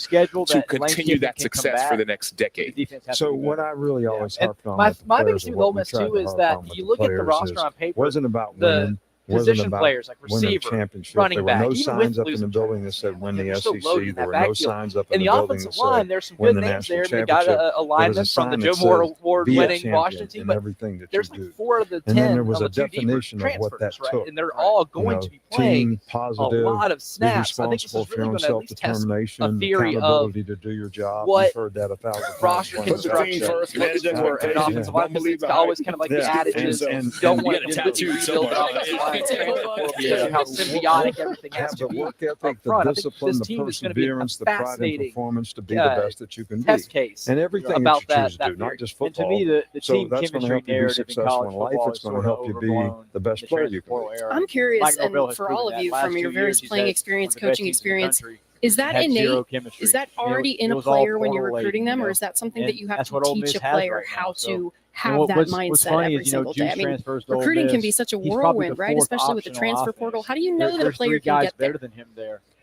schedule to that Lane continue Kiffin that can come success for back, the next the decade. defense has to So be what better. I really always And harped on my with the my players, biggest thing or with Ole what we Miss tried too to is harp that on with you the look at the players roster is on paper, wasn't about the winning, wasn't position about players like winning a receiver, championship. running There were back, no even signs with up in losing the building that said win the they're still SEC. loaded in There that were no backfield. signs up In in the the building offensive that line, said there's some win good the names there. national They got championship. a There was lineman a from the sign Joe that Moore said be a Award-winning champion Washington team, in but everything that you there's like do. 4 of the 10 And then there was of a the 2 deep definition of what that transfers, right? took. And they're all You going know, to be playing team, a positive, lot of be snaps. I think this responsible is for really your own going to at least test a self-determination, theory of accountability to do your job. what You've heard that 1,000 times. roster plenty Put of the times. team construction first, looks manage for an expectations. offensive line, Don't because believe it's the always hype. kind of like Yeah. the adage And- is and- you don't and want get to tattooed rebuild so an much. offensive line Yeah. because of how symbiotic everything has have to the be work up ethic, the front. I think discipline, this the team is going to be a perseverance, the pride and fascinating performance to be the uh, best that you can be. test case And everything about that you that choose to do, not theory. just And to football. me, the So team that's going to chemistry help you be narrative in successful college in life. football It's is going sort to of help you be overblown the best in the player you can transfer be. era. I'm curious, Mike Norvell and has for proven all of that. you, Last from your 2 various years, he's playing had experience, one of the best coaching teams in the experience, country. is that Had innate? zero chemistry. Is that And already in it a was all player when you're portal recruiting laden, them, you or know? is that something And that you have that's to what Ole teach Miss a has player right now. how So, to and have that what's mindset funny every is, you know, single day? I Juice mean, transfers to Ole recruiting can Miss. be such a He's probably whirlwind, the right? 4th Especially with the option on transfer offense. portal. How do you know that a There's player 3 can guys get better there? than him there.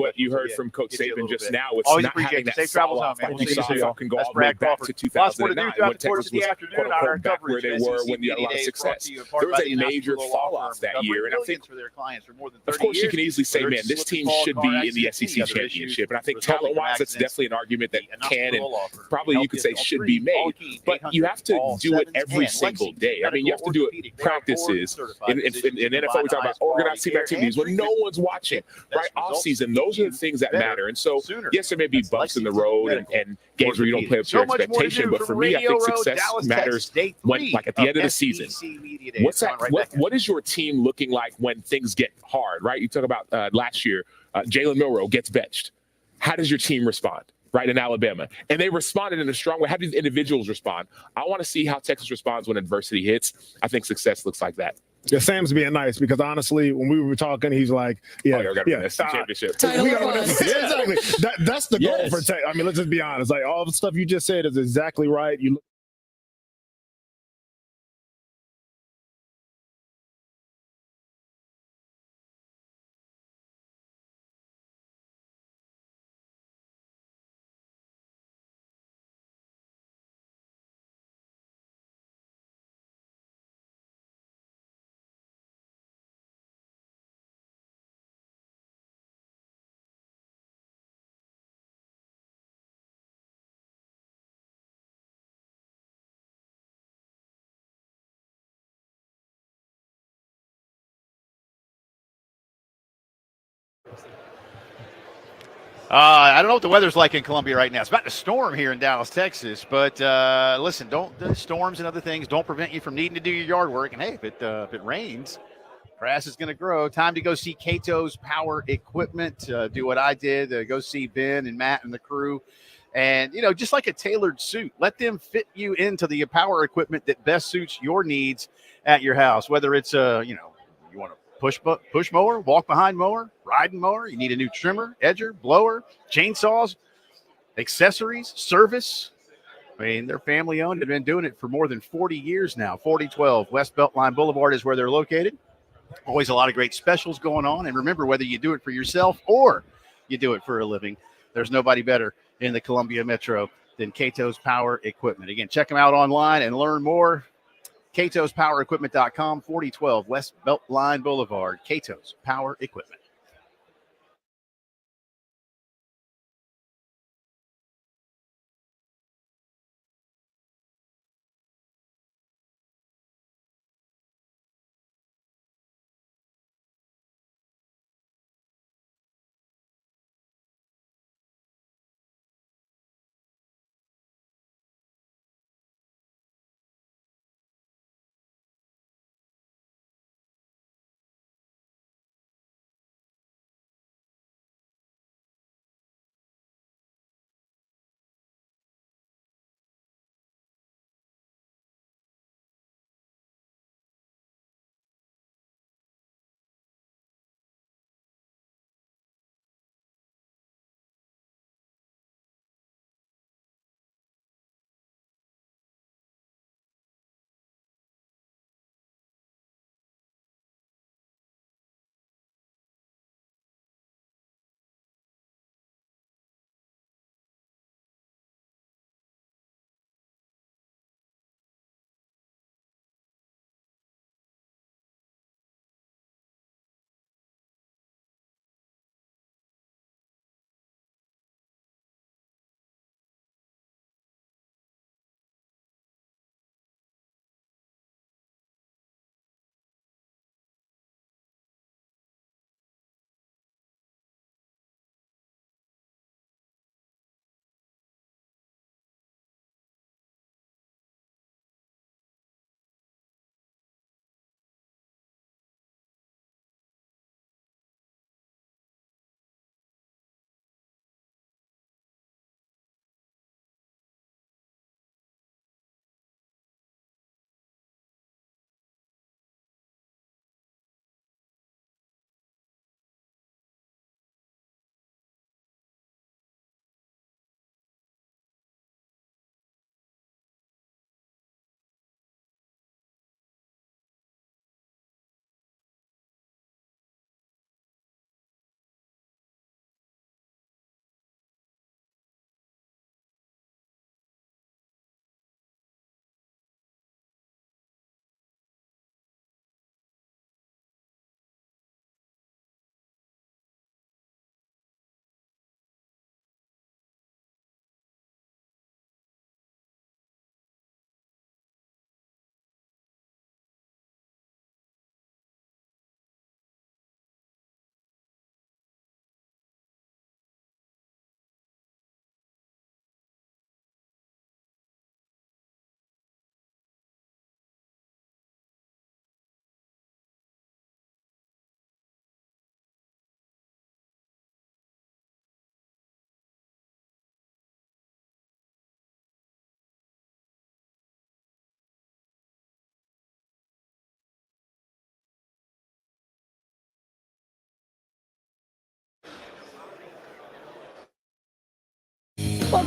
what you heard from Coach Saban just now. It's not having that fall off. Like you saw, can go all the way back to 2009 when Texas was quote unquote back where they were when you had a lot of success. There was a major fall off that year, and I think, of course, you can easily say, man, this team should be in the SEC championship, and I think talent-wise, that's definitely an argument that can and probably you could say should be made. But you have to do it every single day. I mean, you have to do it practices. In NFL, we talk about organized team activities when no one's watching, right? Off season, those are the things that matter. And so, yes, there may be bumps in the road and games where you don't play up to your expectation. But for me, I think success matters when, like at the end of the season. What is your team looking like when things get hard, right? You talk about last year, Jalen Milroe gets benched. How does your team respond? Right, in Alabama. And they responded in a strong way. How do these individuals respond? I want to see how Texas responds when adversity hits. I think success looks like that. Yeah, Sam's being nice because honestly, when we were talking, he's like, "Yeah, y'all got to win yeah, this championship. Title we of got us. yeah, exactly. That's the goal Yes. for Tech. I mean, let's just be honest. Like all the stuff you just said is exactly right. You I don't know what the weather's like in Columbia right now. It's about to storm here in Dallas, Texas. But listen, the storms and other things don't prevent you from needing to do your yard work. And hey, if it rains, grass is going to grow. Time to go see Cato's Power Equipment. Do what I did. Go see Ben and Matt and the crew. And, just like a tailored suit, let them fit you into the power equipment that best suits your needs at your house. Whether it's, you want a push mower, walk behind mower, riding mower. You need a new trimmer, edger, blower, chainsaws, accessories, service. I mean, they're family owned. They've been doing it for more than 40 years now. 4012 West Beltline Boulevard is where they're located. Always a lot of great specials going on. And remember, whether you do it for yourself or you do it for a living, there's nobody better in the Columbia Metro than Cato's Power Equipment. Again, check them out online and learn more. CatosPowerEquipment.com, 4012 West Beltline Boulevard. Cato's Power Equipment.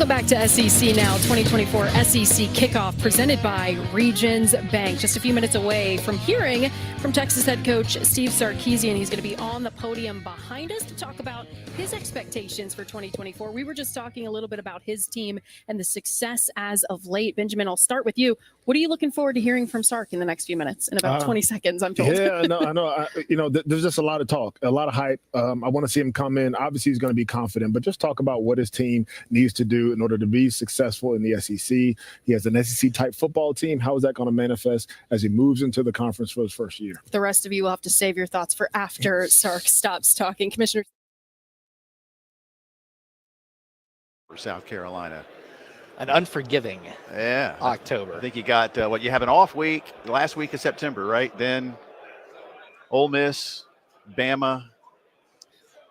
Welcome back to SEC Now, 2024 SEC Kickoff presented by Regions Bank. Just a few minutes away from hearing from Texas head coach Steve Sarkisian. He's going to be on the podium behind us to talk about his expectations for 2024. We were just talking a little bit about his team and the success as of late. Benjamin, I'll start with you. What are you looking forward to hearing from Sark in the next few minutes? In about 20 seconds, I'm told. Yeah, I know. There's just a lot of talk, a lot of hype. I want to see him come in. Obviously, he's going to be confident, but just talk about what his team needs to do in order to be successful in the SEC. He has an SEC-type football team. How is that going to manifest as he moves into the conference for his first year? The rest of you will have to save your thoughts for after Sark stops talking. Commissioner. For South Carolina. An unforgiving October. I think you got you have an off week, the last week of September, right? Then Ole Miss, Bama,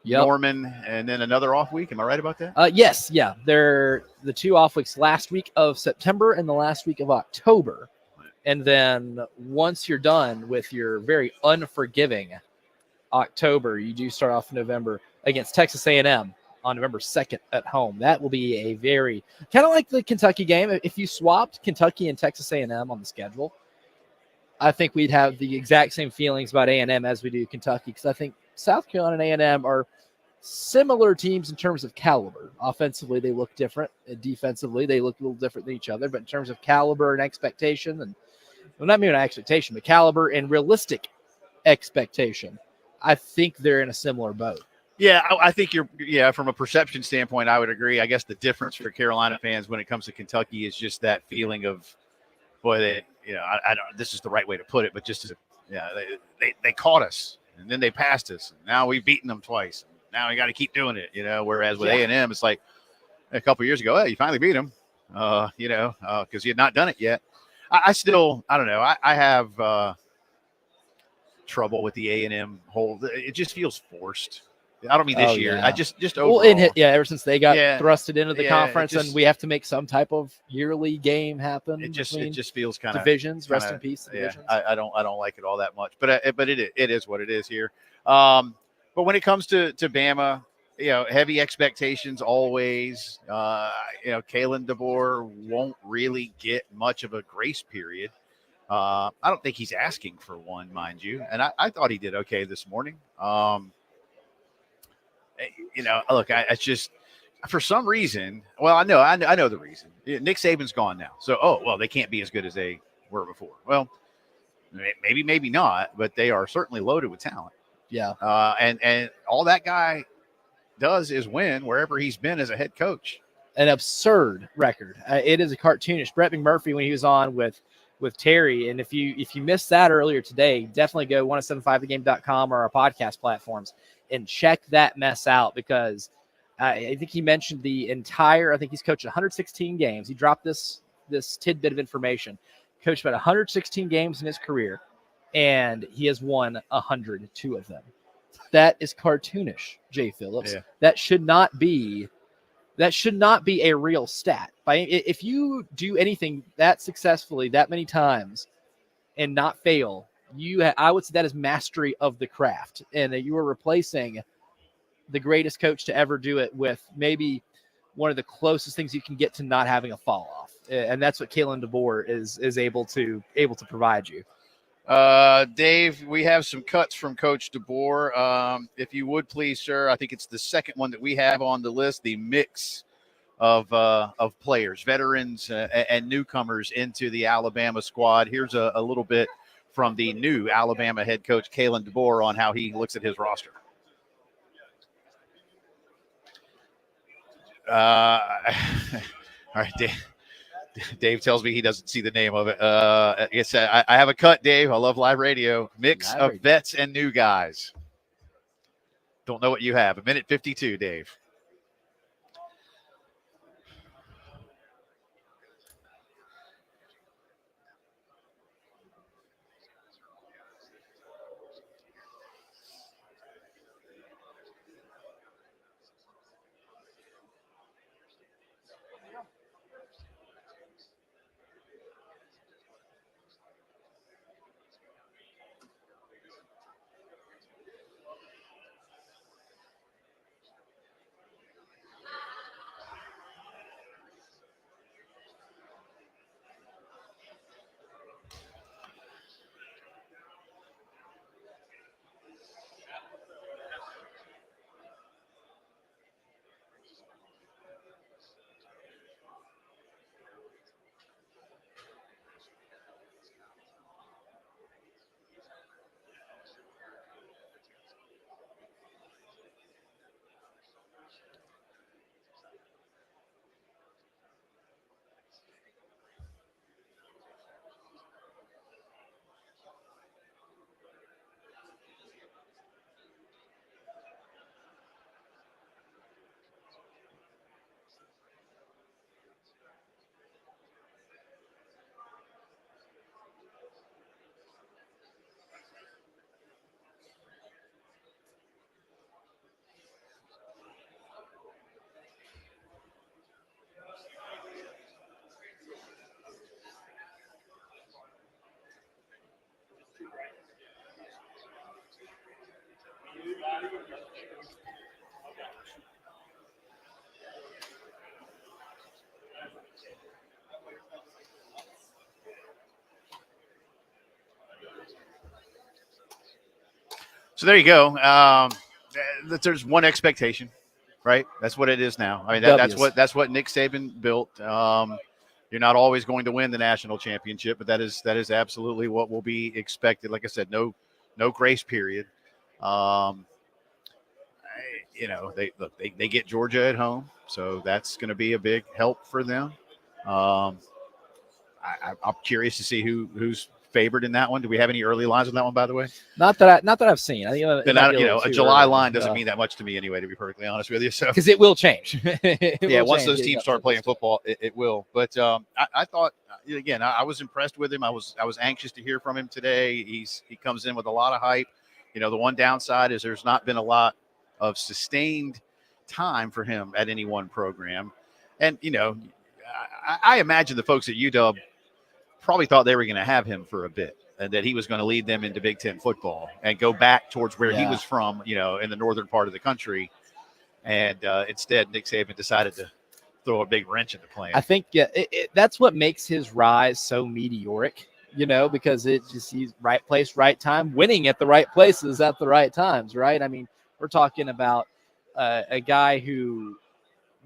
Norman, and then another off week. Am I right about that? Yes, yeah. They're the 2 off weeks last week of September and the last week of October. And then once you're done with your very unforgiving October, you do start off in November against Texas A&M on November 2nd at home. That will be a very kind of like the Kentucky game. If you swapped Kentucky and Texas A&M on the schedule, I think we'd have the exact same feelings about A&M as we do Kentucky, because I think South Carolina and A&M are similar teams in terms of caliber. Offensively, they look different. And defensively, they look a little different than each other. But in terms of caliber and expectation, and well, not maybe an expectation, but caliber and realistic expectation, I think they're in a similar boat. Yeah, I think from a perception standpoint, I would agree. I guess the difference for Carolina fans when it comes to Kentucky is just that feeling of, boy, I don't, this is the right way to put it, but just they caught us and then they passed us. And now we've beaten them twice. And now we got to keep doing it, whereas with A&M, it's like a couple of years ago, you finally beat them, because you had not done it yet. I don't know. I have trouble with the A&M whole. It just feels forced. I don't mean this year. Yeah. I just overall. Ever since they got thrusted into the conference, and we have to make some type of yearly game happen. It just feels kind of divisions. Rest in peace. Divisions. I don't like it all that much, but it is what it is here. But when it comes to Bama, heavy expectations always. Kalen DeBoer won't really get much of a grace period. I don't think he's asking for one, mind you, and I thought he did okay this morning. Look, it's just for some reason. Well, I know the reason. Nick Saban's gone now, so they can't be as good as they were before. Well, maybe not, but they are certainly loaded with talent. Yeah, and all that guy does is win wherever he's been as a head coach. An absurd record. It is a cartoonish. Brett McMurphy, when he was on with Terry, and if you missed that earlier today, definitely go 1075thegame.com or our podcast platforms and check that mess out, because I think he mentioned I think he's coached 116 games. He dropped this tidbit of information. Coached about 116 games in his career, and he has won 102 of them. That is cartoonish, Jay Phillips. Yeah. That should not be a real stat. If you do anything that successfully that many times and not fail, I would say that is mastery of the craft, and that you are replacing the greatest coach to ever do it with maybe one of the closest things you can get to not having a fall off, and that's what Kalen DeBoer is able to provide you. Dave, we have some cuts from Coach DeBoer. If you would please, sir, I think it's the second one that we have on the list, the mix of players, veterans and newcomers into the Alabama squad. Here's a little bit from the new Alabama head coach, Kalen DeBoer, on how he looks at his roster. All right, Dave tells me he doesn't see the name of it. I have a cut, Dave. I love live radio. Mix of vets and new guys. Don't know what you have. 1:52, Dave. So there you go. There's one expectation, right? That's what it is now. I mean, that's what Nick Saban built. You're not always going to win the national championship, but that is absolutely what will be expected. Like I said, no grace period. They get Georgia at home, so that's going to be a big help for them. I'm curious to see who's favored in that one. Do we have any early lines on that one, by the way? Not that I've seen. I think a July line doesn't mean that much to me anyway, to be perfectly honest with you. So because it will change. Once those teams start playing football, it will. But I thought again, I was impressed with him. I was anxious to hear from him today. He comes in with a lot of hype. The one downside is there's not been a lot of sustained time for him at any one program, and I imagine the folks at UW probably thought they were going to have him for a bit and that he was going to lead them into Big Ten football and go back towards where he was from, in the northern part of the country. And instead, Nick Saban decided to throw a big wrench in the plan. I think, that's what makes his rise so meteoric, because he's right place, right time, winning at the right places at the right times, right? I mean, we're talking about a guy who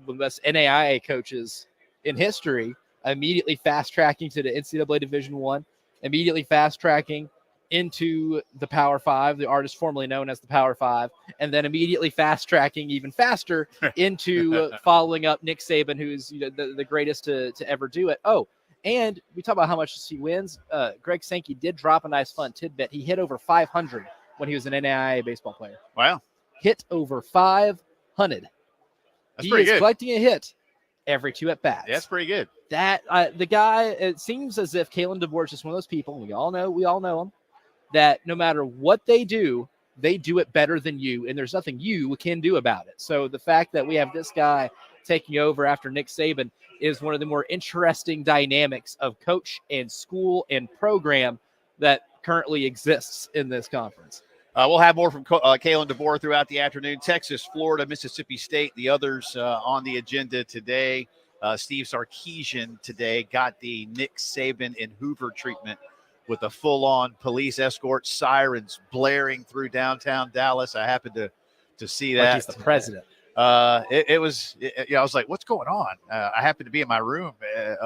one of the best NAIA coaches in history, immediately fast-tracking to the NCAA Division I, immediately fast-tracking into the Power Five, the artist formerly known as the Power Five, and then immediately fast-tracking even faster into following up Nick Saban, who's the greatest to ever do it. Oh, and we talk about how much he wins. Greg Sankey did drop a nice fun tidbit. He hit over 500 when he was an NAIA baseball player. Wow. Hit over 500. That's pretty good. Collecting a hit every 2 at-bats. Yeah, that's pretty good. That the guy, it seems as if Kalen DeBoer is just one of those people, we all know him, that no matter what they do it better than you, and there's nothing you can do about it. So the fact that we have this guy taking over after Nick Saban is one of the more interesting dynamics of coach and school and program that currently exists in this conference. We'll have more from Kalen DeBoer throughout the afternoon. Texas, Florida, Mississippi State, the others on the agenda today. Steve Sarkisian today got the Nick Saban in Hoover treatment with a full-on police escort, sirens blaring through downtown Dallas. I happened to see that. Like he's the president. I was like, what's going on? I happened to be in my room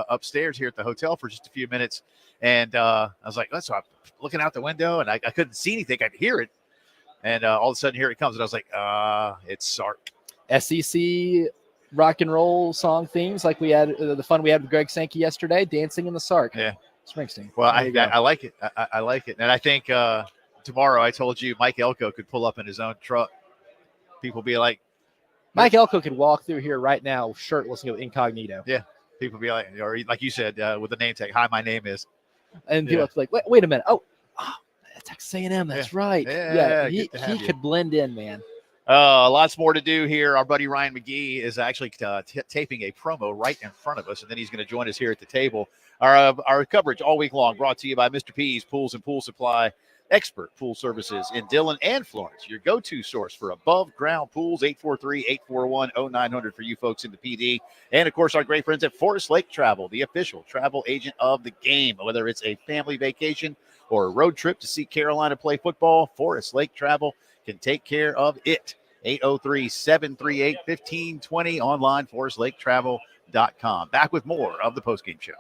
upstairs here at the hotel for just a few minutes. And I was like, so I'm looking out the window, and I couldn't see anything. I could hear it. And all of a sudden, here it comes. And I was like, it's Sark. SEC rock and roll song themes, like we had the fun we had with Greg Sankey yesterday, dancing in the Sark. Yeah. Springsteen. Well, I like it. I like it. And I think tomorrow, I told you, Mike Elko could pull up in his own truck. People be like, Mike Elko could walk through here right now, shirtless, and go incognito. Yeah. People be like, or like you said, with the name tag, hi, my name is. And people are like, wait a minute. Oh, that's Texas A&M. That's right. Yeah. He could blend in, man. Lots more to do here. Our buddy Ryan McGee is actually taping a promo right in front of us, and then he's going to join us here at the table. Our coverage all week long brought to you by Mr. P's Pools and Pool Supply, expert pool services in Dillon and Florence. Your go-to source for above-ground pools, 843-841-0900 for you folks in the PD. And, of course, our great friends at Forest Lake Travel, the official travel agent of the game. Whether it's a family vacation or a road trip to see Carolina play football, Forest Lake Travel can take care of it. 803-738-1520, online, forestlaketravel.com. Back with more of the postgame show.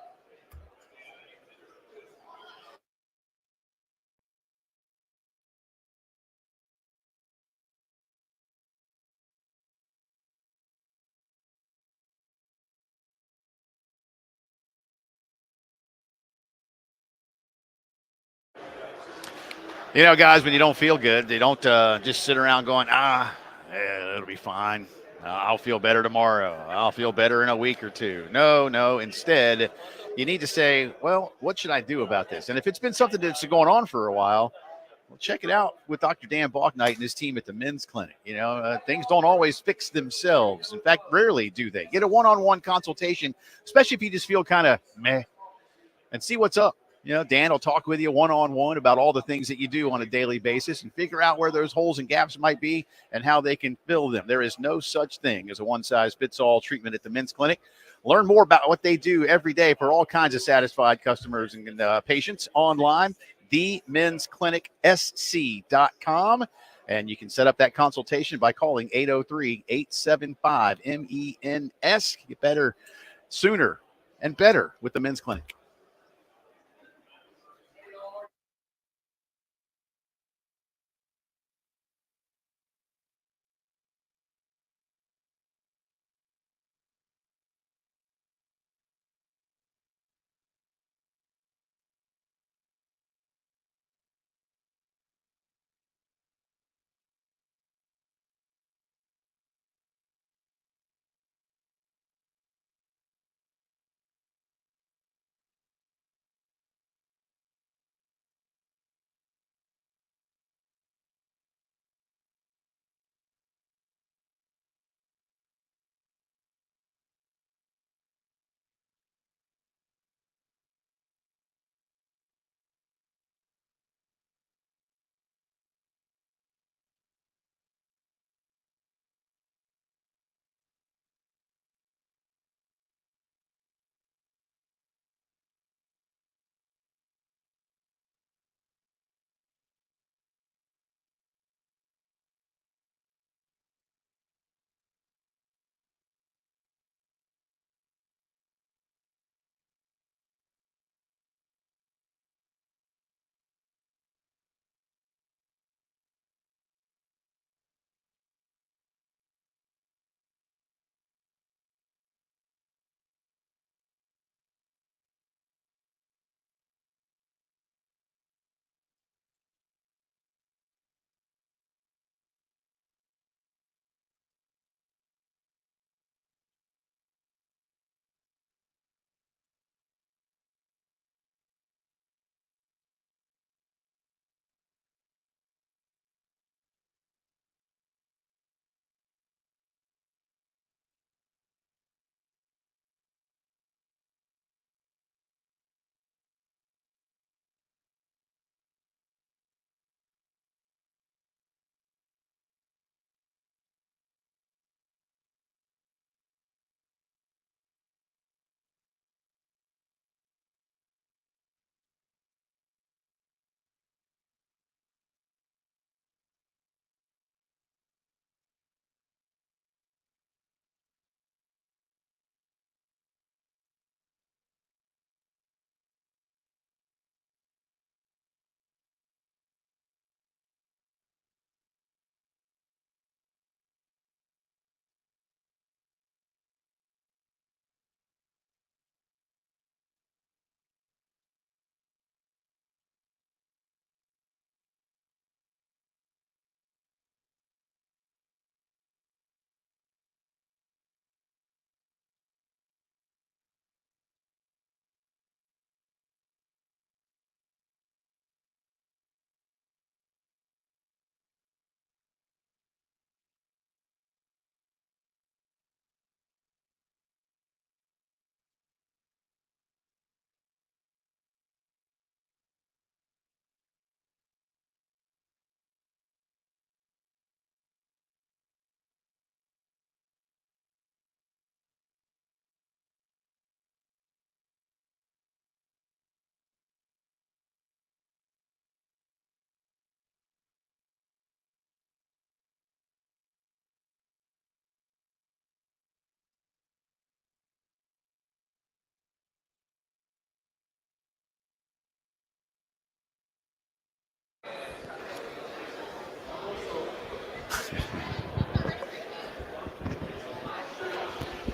Guys, when you don't feel good, they don't just sit around going, it'll be fine. I'll feel better tomorrow. I'll feel better in a week or two. No. Instead, you need to say, well, what should I do about this? And if it's been something that's going on for a while, well, check it out with Dr. Dan Balknight and his team at the men's clinic. Things don't always fix themselves. In fact, rarely do they. Get a one-on-one consultation, especially if you just feel kind of meh, and see what's up. Dan will talk with you one-on-one about all the things that you do on a daily basis and figure out where those holes and gaps might be and how they can fill them. There is no such thing as a one-size-fits-all treatment at the men's clinic. Learn more about what they do every day for all kinds of satisfied customers and patients online, themensclinicsc.com. And you can set up that consultation by calling 803-875-MENS. Get better sooner and better with the Men's Clinic.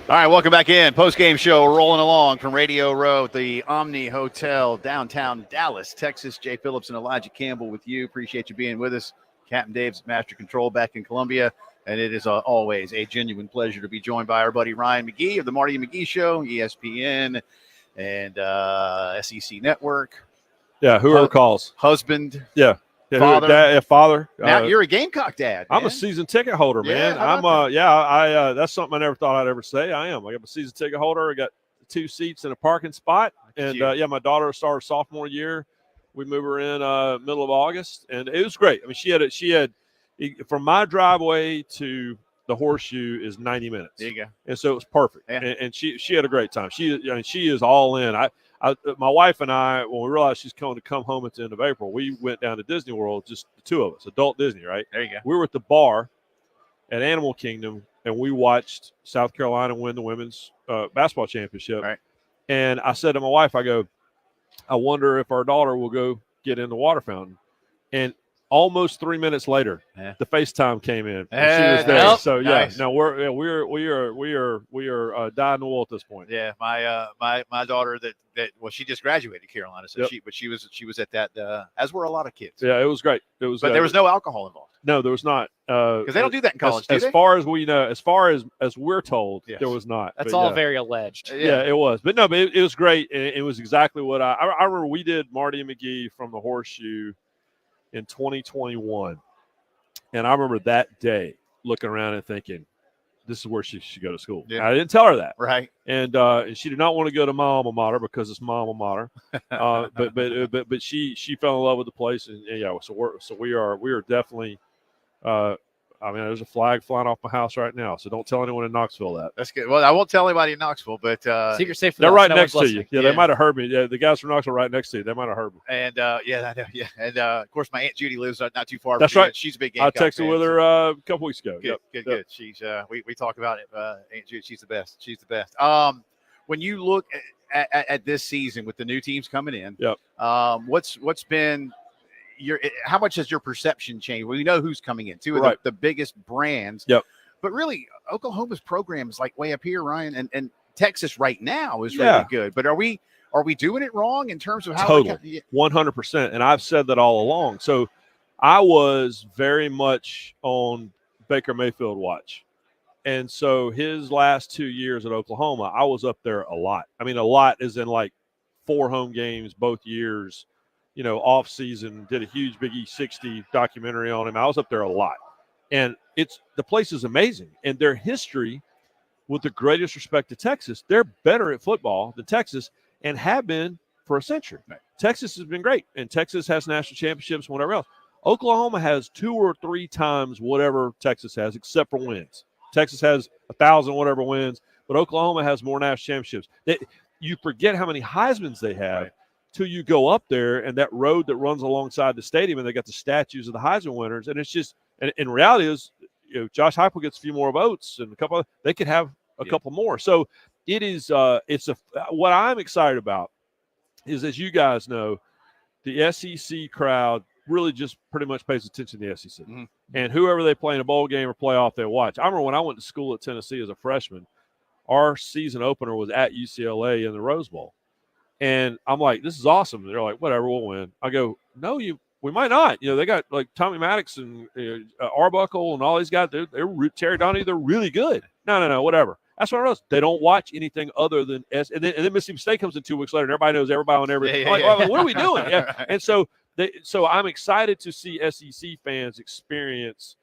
All right, welcome back in. Post-game show rolling along from Radio Row at the Omni Hotel, downtown Dallas, Texas. Jay Phillips and Elijah Campbell with you. Appreciate you being with us. Captain Dave's Master Control back in Columbia. And it is always a genuine pleasure to be joined by our buddy Ryan McGee of the Marty McGee Show, ESPN, and SEC Network. Yeah, whoever calls. Husband. Yeah. Father. Dad, father. Now you're a Gamecock dad. Man. I'm a season ticket holder, man. That's something I never thought I'd ever say. I am. I got a season ticket holder. I got 2 seats in a parking spot. And my daughter started sophomore year. We moved her in middle of August, and it was great. I mean, she had from my driveway to the Horseshoe is 90 minutes. There you go. And so it was perfect. Yeah. And she had a great time. She is all in. My wife and I, when we realized she's going to come home at the end of April, we went down to Disney World, just the two of us, adult Disney, right? There you go. We were at the bar at Animal Kingdom, and we watched South Carolina win the women's basketball championship. Right. And I said to my wife, I go, I wonder if our daughter will go get in the water fountain. And almost 3 minutes later, the FaceTime came in. And she was there. Nice. So Nice. no, we are dying the wool at this point. Yeah, my daughter that she just graduated Carolina, so she was at that as were a lot of kids. Yeah, it was great. It was, but there was no alcohol involved. No, there was not. Because they don't do that in college, as far as we know, as far as we're told, yes. there was not. That's but all very alleged. Yeah, it was. But no, but it was great. And it was exactly what I remember. We did Marty and McGee from the Horseshoe in 2021. And I remember that day looking around and thinking, this is where she should go to school. Yeah. I didn't tell her that. Right. And she did not want to go to my alma mater because it's my alma mater. But she fell in love with the place. And yeah, so we are definitely I mean, there's a flag flying off my house right now, so don't tell anyone in Knoxville that. That's good. Well, I won't tell anybody in Knoxville, but secret safe. They're right next to you. Yeah, they might have heard me. Yeah, the guys from Knoxville right next to you. They might have heard me. And yeah, I know. Yeah, and of course, my Aunt Judy lives not too far. That's from me. right. She's a big. I Gamecock texted fan, with her a couple weeks ago. Good, Yep. good. She's we talk about it. Aunt Judy, she's the best. She's the best. When you look at this season with the new teams coming in, yep. What's been how much has your perception changed? Well, we know who's coming in. Two of the biggest brands. Yep. But really, Oklahoma's program is like way up here, Ryan, and Texas right now is really good. But are we doing it wrong in terms of how? Totally, 100%. And I've said that all along. So I was very much on Baker Mayfield watch. And so his last 2 years at Oklahoma, I was up there a lot. I mean, a lot is in like 4 home games both years. You know, off season, did a huge Big E60 documentary on him. I was up there a lot. And the place is amazing. And their history, with the greatest respect to Texas, they're better at football than Texas and have been for a century. Right. Texas has been great. And Texas has national championships and whatever else. Oklahoma has 2 or 3 times whatever Texas has, except for wins. Texas has 1,000 whatever wins, but Oklahoma has more national championships. You forget how many Heismans they have. Right. Till you go up there and that road that runs alongside the stadium and they got the statues of the Heisman winners. And it's just, and in reality is, you know, Josh Heupel gets a few more votes and they could have a couple more. So it is, what I'm excited about is, as you guys know, the SEC crowd really just pretty much pays attention to the SEC. Mm-hmm. And whoever they play in a bowl game or playoff, they watch. I remember when I went to school at Tennessee as a freshman, our season opener was at UCLA in the Rose Bowl. And I'm like, this is awesome. And they're like, whatever, we'll win. I go, no, we might not. You know, they got like Tommy Maddox and Arbuckle and all these guys. They're Terry Donahue. They're really good. No, whatever. That's what it is. They don't watch anything other than and then Mississippi State comes in 2 weeks later, and everybody knows everybody on everything. Well, what are we doing? Yeah. And so I'm excited to see SEC fans experience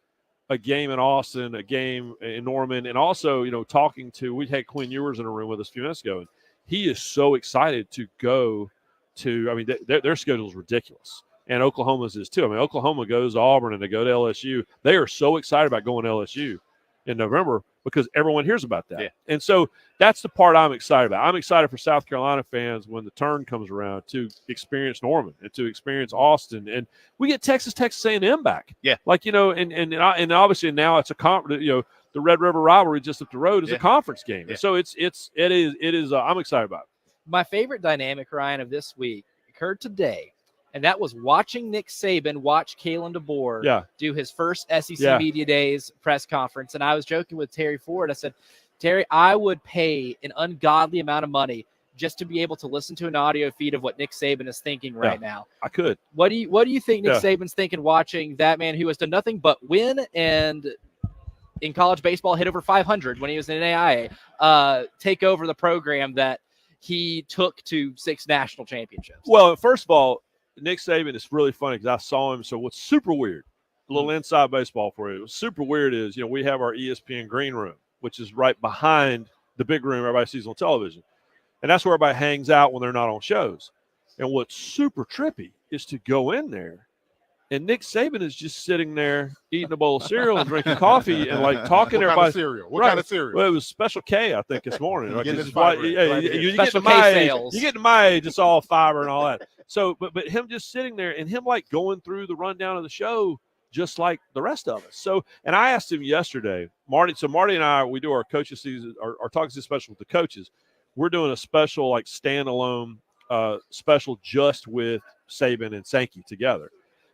a game in Austin, a game in Norman, and also, you know, we had Quinn Ewers in a room with us a few minutes ago, and he is so excited to go to, I mean, their schedule is ridiculous. And Oklahoma's is too. I mean, Oklahoma goes to Auburn and they go to LSU. They are so excited about going to LSU in November because everyone hears about that. Yeah. And so that's the part I'm excited about. I'm excited for South Carolina fans when the turn comes around to experience Norman and to experience Austin. And we get Texas A&M back. Yeah. Like, you know, and obviously now it's the Red River rivalry just up the road is a conference game. Yeah. So it is I'm excited about it. My favorite dynamic, Ryan, of this week occurred today, and that was watching Nick Saban watch Kalen DeBoer do his first SEC Media Days press conference. And I was joking with Terry Ford. I said, Terry, I would pay an ungodly amount of money just to be able to listen to an audio feed of what Nick Saban is thinking right now. I could. What do you think Nick Saban's thinking watching that man who has done nothing but win and in college baseball hit over 500 when he was in AIA, take over the program that he took to 6 national championships? Well, first of all, Nick Saban is really funny because I saw him. So what's super weird, a little inside baseball for you. What's super weird is, you know, we have our ESPN green room, which is right behind the big room everybody sees on television. And that's where everybody hangs out when they're not on shows. And what's super trippy is to go in there And Nick Saban is just sitting there eating a bowl of cereal and drinking coffee and like talking to everybody. Kind of cereal? What kind of cereal? Well, it was Special K, I think, this morning. Like, you get to my age, you get to my age, it's all fiber and all that. So, but him just sitting there and him like going through the rundown of the show, just like the rest of us. So, and I asked him yesterday, Marty. So Marty and I, we do our coaches season, our talking season special with the coaches. We're doing a special like standalone special just with Saban and Sankey together.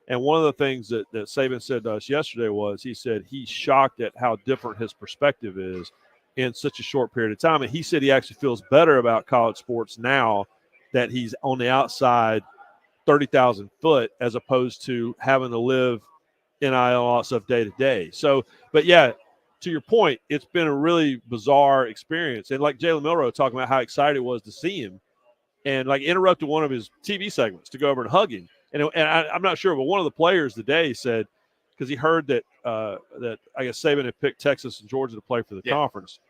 And one of the things that Saban said to us yesterday was he said he's shocked at how different his perspective is in such a short period of time. And he said he actually feels better about college sports now that he's on the outside 30,000 foot as opposed to having to live NIL and all that stuff day to day. So, but yeah, to your point, it's been a really bizarre experience. And like Jalen Milroe talking about how excited he was to see him and like interrupted one of his TV segments to go over and hug him. And I'm not sure, but one of the players today said, because he heard that that I guess Saban had picked Texas and Georgia to play for the conference,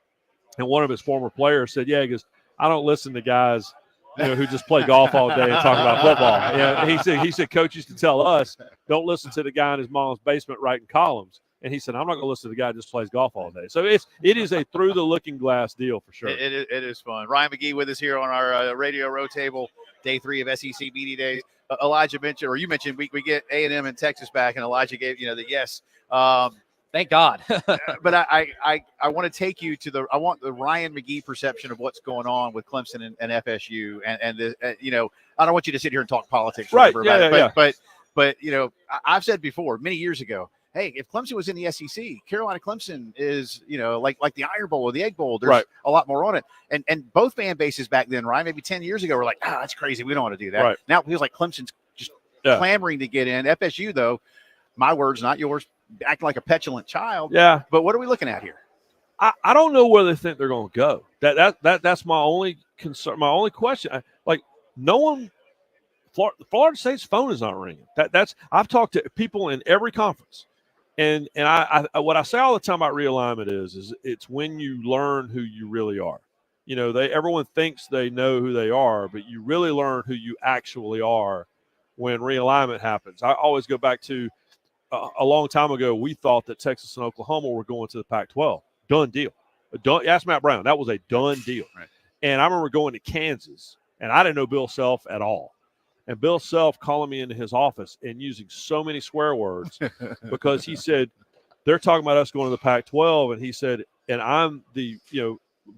and one of his former players said, "Yeah, he goes, I don't listen to guys, who just play golf all day and talk about football." Yeah, he said, Coach used to tell us, don't listen to the guy in his mom's basement writing columns. And he said, I'm not going to listen to the guy who just plays golf all day. So it is a through the looking glass deal for sure. It is fun. Ryan McGee with us here on our radio row table, day 3 of SEC Media Days. Elijah mentioned, or you mentioned, we get A&M and Texas back, and Elijah gave the yes. Thank God. But I want to take you to I want the Ryan McGee perception of what's going on with Clemson and FSU, and the, I don't want you to sit here and talk politics, right? But I've said before many years ago, hey, if Clemson was in the SEC, Carolina Clemson is, like the Iron Bowl or the Egg Bowl. There's a lot more on it. And both fan bases back then, Ryan, maybe 10 years ago, were like, that's crazy. We don't want to do that. Right. Now it feels like Clemson's just clamoring to get in. FSU, though, my words, not yours, acting like a petulant child. Yeah. But what are we looking at here? I don't know where they think they're going to go. That's my only concern, my only question. No one, Florida State's phone is not ringing. I've talked to people in every conference. And I what I say all the time about realignment is it's when you learn who you really are. Everyone thinks they know who they are, but you really learn who you actually are when realignment happens. I always go back to a long time ago, we thought that Texas and Oklahoma were going to the Pac-12. Done deal. Ask Matt Brown. That was a done deal. Right. And I remember going to Kansas, and I didn't know Bill Self at all. And Bill Self calling me into his office and using so many swear words because he said, they're talking about us going to the Pac-12. And he said, and I'm the,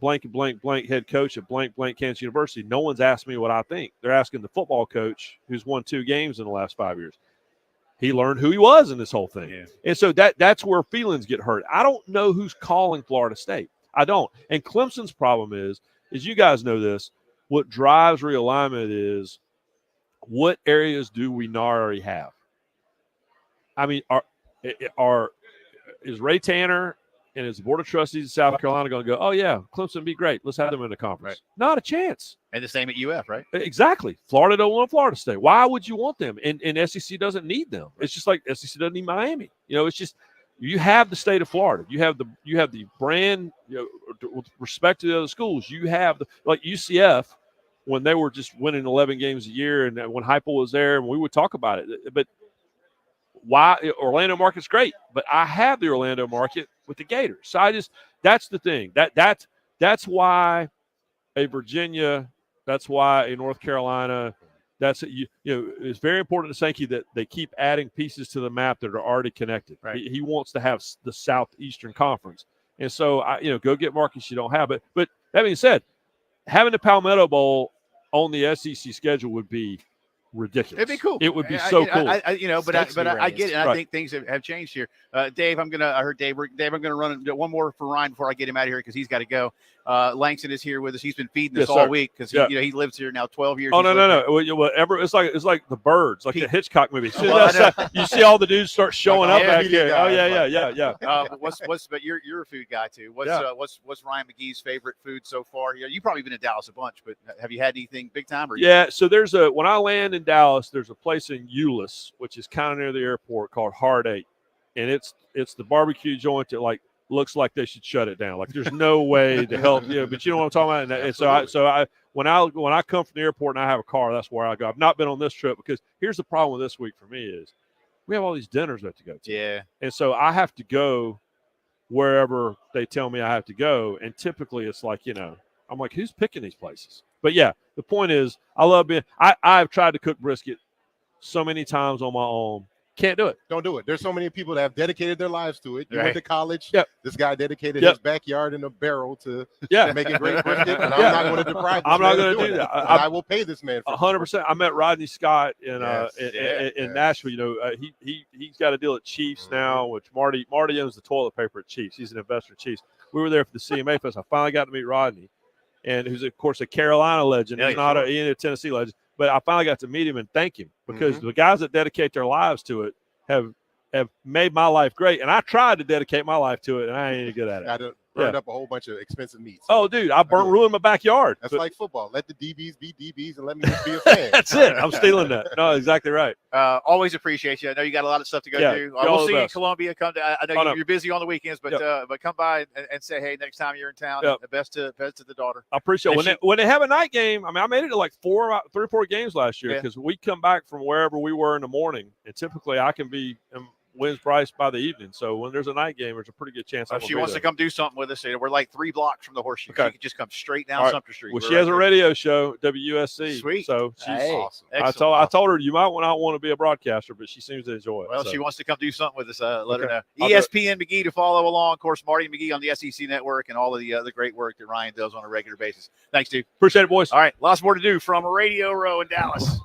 blank and blank blank head coach at blank blank Kansas University. No one's asked me what I think. They're asking the football coach who's won 2 games in the last 5 years. He learned who he was in this whole thing. Yeah. And so that's where feelings get hurt. I don't know who's calling Florida State. I don't. And Clemson's problem is you guys know this, what drives realignment is, what areas do we not already have? I mean, is Ray Tanner and his board of trustees in South Carolina going to go, oh, yeah, Clemson would be great. Let's have them in the conference. Right. Not a chance. And the same at UF, right? Exactly. Florida don't want Florida State. Why would you want them? And SEC doesn't need them. It's just like SEC doesn't need Miami. It's just you have the state of Florida. You have the brand, with respect to the other schools. You have like UCF, when they were just winning 11 games a year and when Heupel was there, and we would talk about it. But why Orlando market's great, but I have the Orlando market with the Gators. So that's the thing. That's why a Virginia, that's why a North Carolina, it's very important to Sankey that they keep adding pieces to the map that are already connected. Right. He wants to have the Southeastern Conference. And so go get markets you don't have. But that being said, having the Palmetto Bowl on the SEC schedule would be ridiculous. It'd be cool. It would be so cool. I get it. And I think things have changed here. Dave, I heard Dave, I'm going to run one more for Ryan before I get him out of here because he's got to go. Langston is here with us. He's been feeding us all week because he lives here now 12 years. Oh, no. Whatever. It's like the Birds, like the Hitchcock movie. You see all the dudes start showing up back here. Oh, yeah. But you're a food guy too. What's Ryan McGee's favorite food so far? You've probably been to Dallas a bunch, but have you had anything big time? So there's when I land in Dallas, there's a place in Euless, which is kind of near the airport, called Hard 8, and it's the barbecue joint that looks like they should shut it down. Like there's no way to help you, but you know what I'm talking about. And so when I come from the airport and I have a car, that's where I go. I've not been on this trip because here's the problem with this week for me is we have all these dinners we have to go to. Yeah. And so I have to go wherever they tell me I have to go. And typically it's like, I'm like, who's picking these places? But yeah, the point is I love being I've tried to cook brisket so many times on my own. Can't do it. Don't do it. There's so many people that have dedicated their lives to it. You Right. went to college. Yep. This guy dedicated Yep. his backyard in a barrel to Yeah. making great brisket. And Yeah. I'm not going to deprive this I'm not man going of to doing do it. that. And I will pay this man for 100%. I met Rodney Scott in Yes. Nashville. He's got a deal at Chiefs now, which Marty owns the toilet paper at Chiefs. He's an investor at Chiefs. We were there for the CMA Fest. I finally got to meet Rodney, and who's of course a Carolina legend. Yeah, He's not a Tennessee legend, but I finally got to meet him and thank him because the guys that dedicate their lives to it have made my life great. And I tried to dedicate my life to it, and I ain't any good at it. I burned up a whole bunch of expensive meats. Oh, dude, I ruined my backyard. That's like football. Let the DBs be DBs and let me just be a fan. That's it. I'm stealing that. No, exactly right. Always appreciate you. I know you got a lot of stuff to go Yeah, do. you're all We'll the see you in best. Columbia. Come to, I know no. you're busy on the weekends, but come by and say hey next time you're in town. Yep. And best to the daughter. I appreciate And it. When they have a night game. I mean, I made it to like 3 or 4 games last year Yeah. because we come back from wherever we were in the morning, and typically I can be in Williams-Brice by the evening. So when there's a night game, there's a pretty good chance. If she wants to come do something with us, we're like 3 blocks from the Horseshoe. Okay. She can just come straight down All right. Sumter Street. Well, We're she has right a there. radio show, WUSC. Sweet. So she's Hey. Awesome. Excellent. I told her you might not want to be a broadcaster, but she seems to enjoy it. Well, so. she wants to come do something with us. Let her Okay. know. I'll do it. ESPN McGee to follow along. Of course, Marty McGee on the SEC Network and all of the great work that Ryan does on a regular basis. Thanks, dude. Appreciate it, boys. All right, lots more to do from Radio Row in Dallas.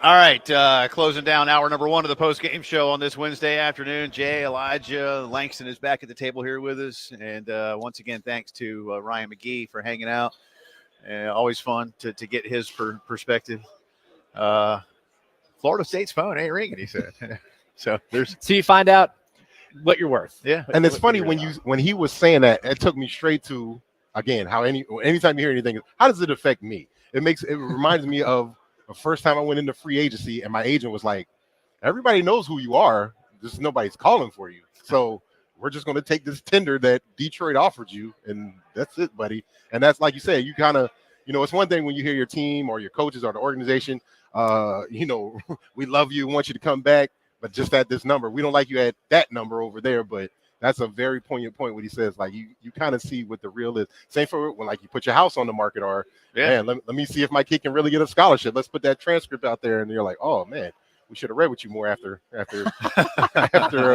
All right, closing down hour number 1 of the post-game show on this Wednesday afternoon. Jay, Elijah, Langston is back at the table here with us. And once again, thanks to Ryan McGee for hanging out. Always fun to get his perspective. Florida State's phone ain't ringing, he said. So you find out what you're worth. Yeah. And it's funny when he was saying that, it took me straight to, again, how anytime you hear anything, how does it affect me? It reminds me of the first time I went into free agency and my agent was like, everybody knows who you are, just nobody's calling for you. So we're just going to take this tender that Detroit offered you, and that's it, buddy. And that's like you said, you kind of, it's one thing when you hear your team or your coaches or the organization, we love you, want you to come back, but just at this number, we don't like you at that number over there. But that's a very poignant point when he says, like, you kind of see what the real is. Same for when, like, you put your house on the market or, man, let me see if my kid can really get a scholarship. Let's put that transcript out there. And you're like, oh, man, we should have read with you more after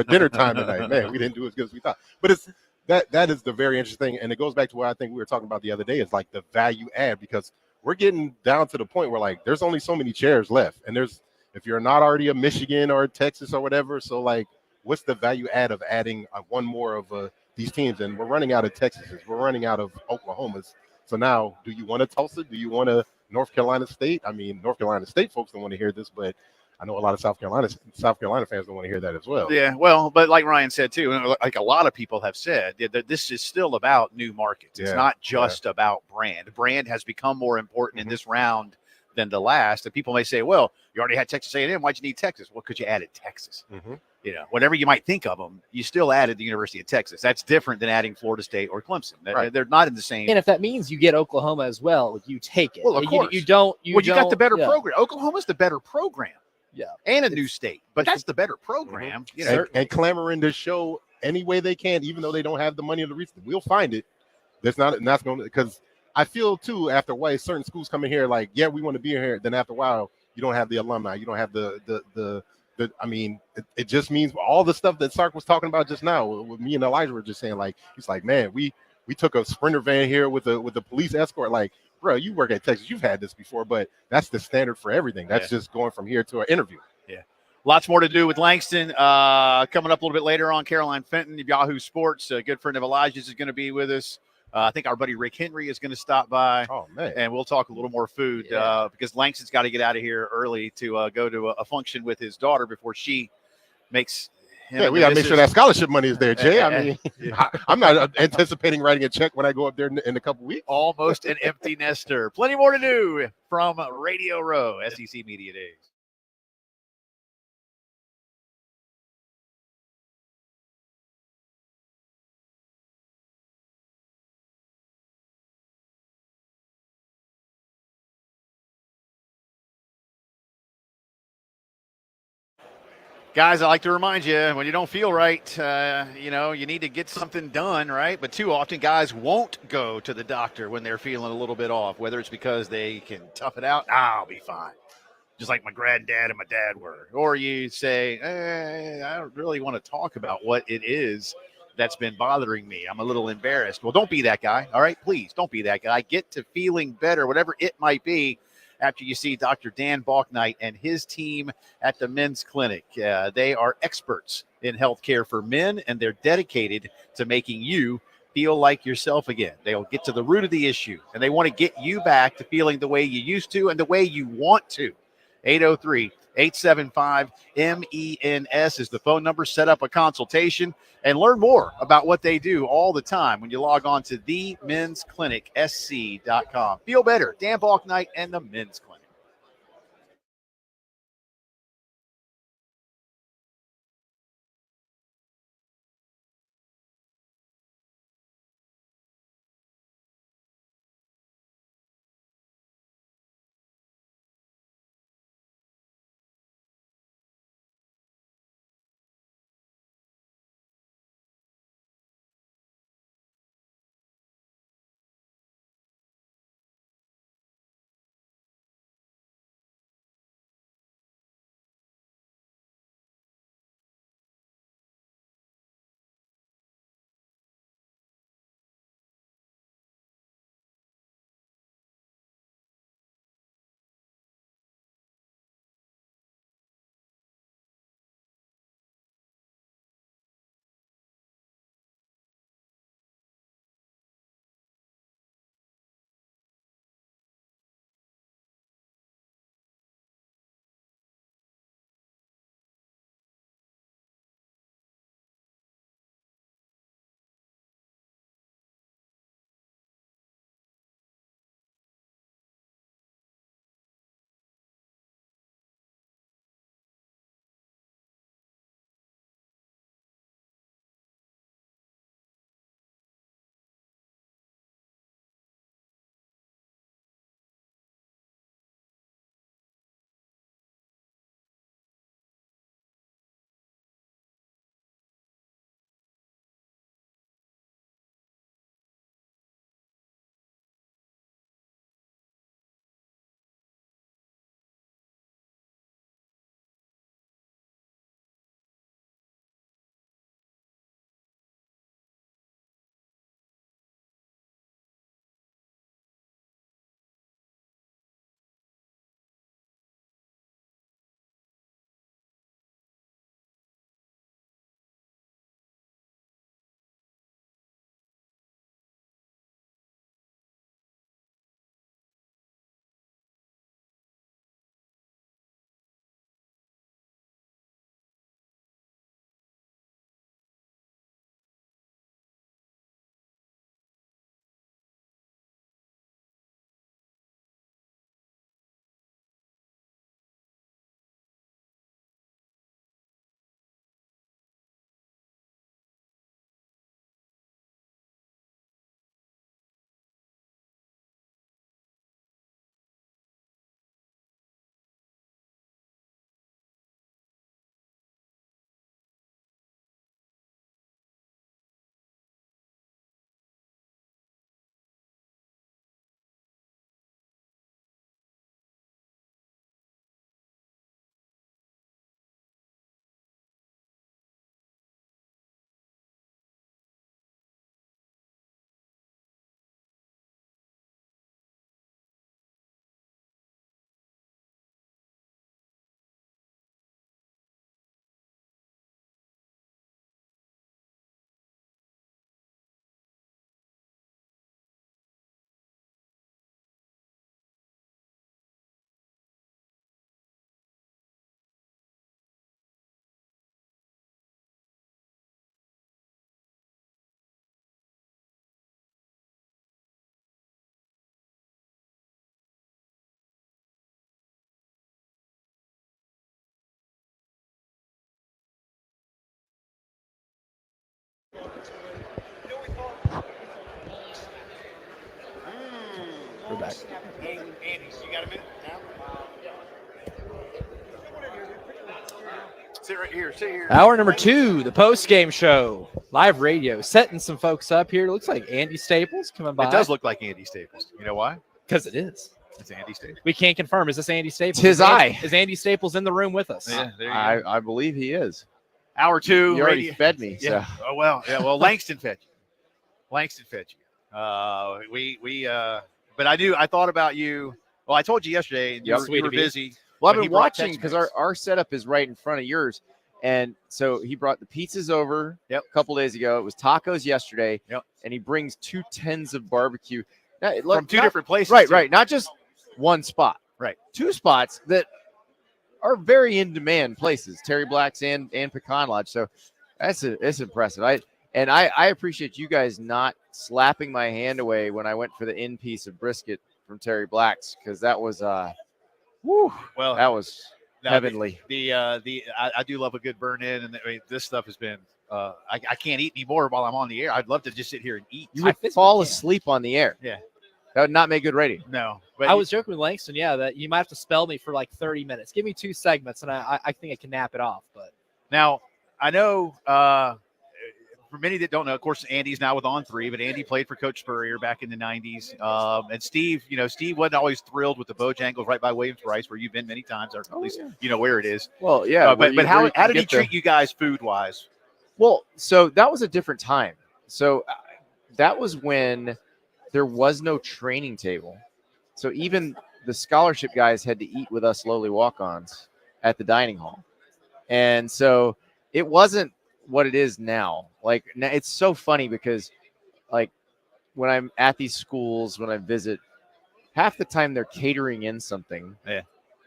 dinner time tonight. Man, we didn't do as good as we thought. But it's that is the very interesting thing. And it goes back to what I think we were talking about the other day, is like the value add, because we're getting down to the point where, like, there's only so many chairs left. And if you're not already a Michigan or a Texas or whatever, so, like, what's the value add of adding one more of these teams? And we're running out of Texas's. We're running out of Oklahoma's. So now, do you want a Tulsa? Do you want a North Carolina State? I mean, North Carolina State folks don't want to hear this, but I know a lot of South Carolina fans don't want to hear that as well. Yeah, well, but like Ryan said, too, like a lot of people have said, that this is still about new markets. It's not just about brand. Brand has become more important in this round than the last. And people may say, well, you already had Texas A&M. Why'd you need Texas? Well, because you added Texas. Whatever you might think of them, you still added the University of Texas. That's different than adding Florida State or Clemson. They're not in the same. And if that means you get Oklahoma as well, you take it. Well, of course. You don't. You got the better program. Oklahoma's the better program. Yeah. And a new state. But that's the better program. And clamoring to show any way they can, even though they don't have the money or the reason. We'll find it. That's going to, because I feel, too, after a while, certain schools come in here like, yeah, we want to be here. Then after a while, you don't have the alumni. You don't have it just means all the stuff that Sark was talking about just now. With me and Elijah were just saying, like, he's like, man, we took a Sprinter van here with a police escort. Like, bro, you work at Texas, you've had this before, but that's the standard for everything. That's just going from here to an interview. Yeah. Lots more to do with Langston. Coming up a little bit later on, Caroline Fenton of Yahoo Sports, a good friend of Elijah's, is going to be with us. I think our buddy Rick Henry is going to stop by. Oh, man. And we'll talk a little more food because Langston's got to get out of here early to go to a function with his daughter before she makes him. We got to make sure that scholarship money is there, Jay. I mean, I'm not anticipating writing a check when I go up there in a couple weeks. Almost an empty nester. Plenty more to do from Radio Row, SEC Media Days. Guys, I like to remind you, when you don't feel right, you need to get something done, right? But too often, guys won't go to the doctor when they're feeling a little bit off, whether it's because they can tough it out. I'll be fine. Just like my granddad and my dad were. Or you say, I don't really want to talk about what it is that's been bothering me. I'm a little embarrassed. Well, don't be that guy, all right? Please, don't be that guy. Get to feeling better, whatever it might be, after you see Dr. Dan Balknight and his team at the men's clinic. They are experts in healthcare for men, and they're dedicated to making you feel like yourself again. They'll get to the root of the issue, and they want to get you back to feeling the way you used to and the way you want to. 803-875-MENS is the phone number. Set up a consultation and learn more about what they do all the time when you log on to themensclinicsc.com. Feel better. Dan Balknight and the Men's Clinic. We're back. Andy, you got a minute now? Sit right here. Sit here. Hour number 2, the post-game show. Live radio. Setting some folks up here. Looks like Andy Staples coming by. It does look like Andy Staples. You know why? Because it is. It's Andy Staples. We can't confirm. Is this Andy Staples? Tis I. Is Andy Staples in the room with us? Yeah, there you go. I believe he is. Hour 2. You already fed me. Yeah. So. Oh, well. Yeah. Well, Langston fed you. But I thought about you. Well, I told you yesterday. And you were busy. Well, I've but he been brought watching because our setup is right in front of yours. And so he brought the pizzas over a couple days ago. It was tacos yesterday. Yep. And he brings 2 tins of barbecue. From two different places. Right. Not just one spot. Right. 2 spots that are very in demand places, Terry Black's and Pecan Lodge. So it's impressive. I appreciate you guys not slapping my hand away when I went for the in piece of brisket from Terry Black's, because that was that was heavenly. I do love a good burn in, and this stuff has been. I can't eat anymore while I'm on the air. I'd love to just sit here and eat. You would fall asleep on the air. Yeah, that would not make good radio. No, but I was joking with Langston. Yeah, that you might have to spell me for like 30 minutes. Give me 2 segments, and I think I can nap it off. But now I know. For many that don't know, of course, Andy's now with On 3, but Andy played for Coach Spurrier back in the 90s. And Steve, Steve wasn't always thrilled with the Bojangles right by Williams Rice, where you've been many times, or at least you know where it is. Well, yeah. But how did he treat you guys food-wise? Well, so that was a different time. So that was when there was no training table. So even the scholarship guys had to eat with us lowly walk-ons at the dining hall. And so it wasn't what it is now. Like, it's so funny because, like, when I'm at these schools, when I visit, half the time they're catering in something,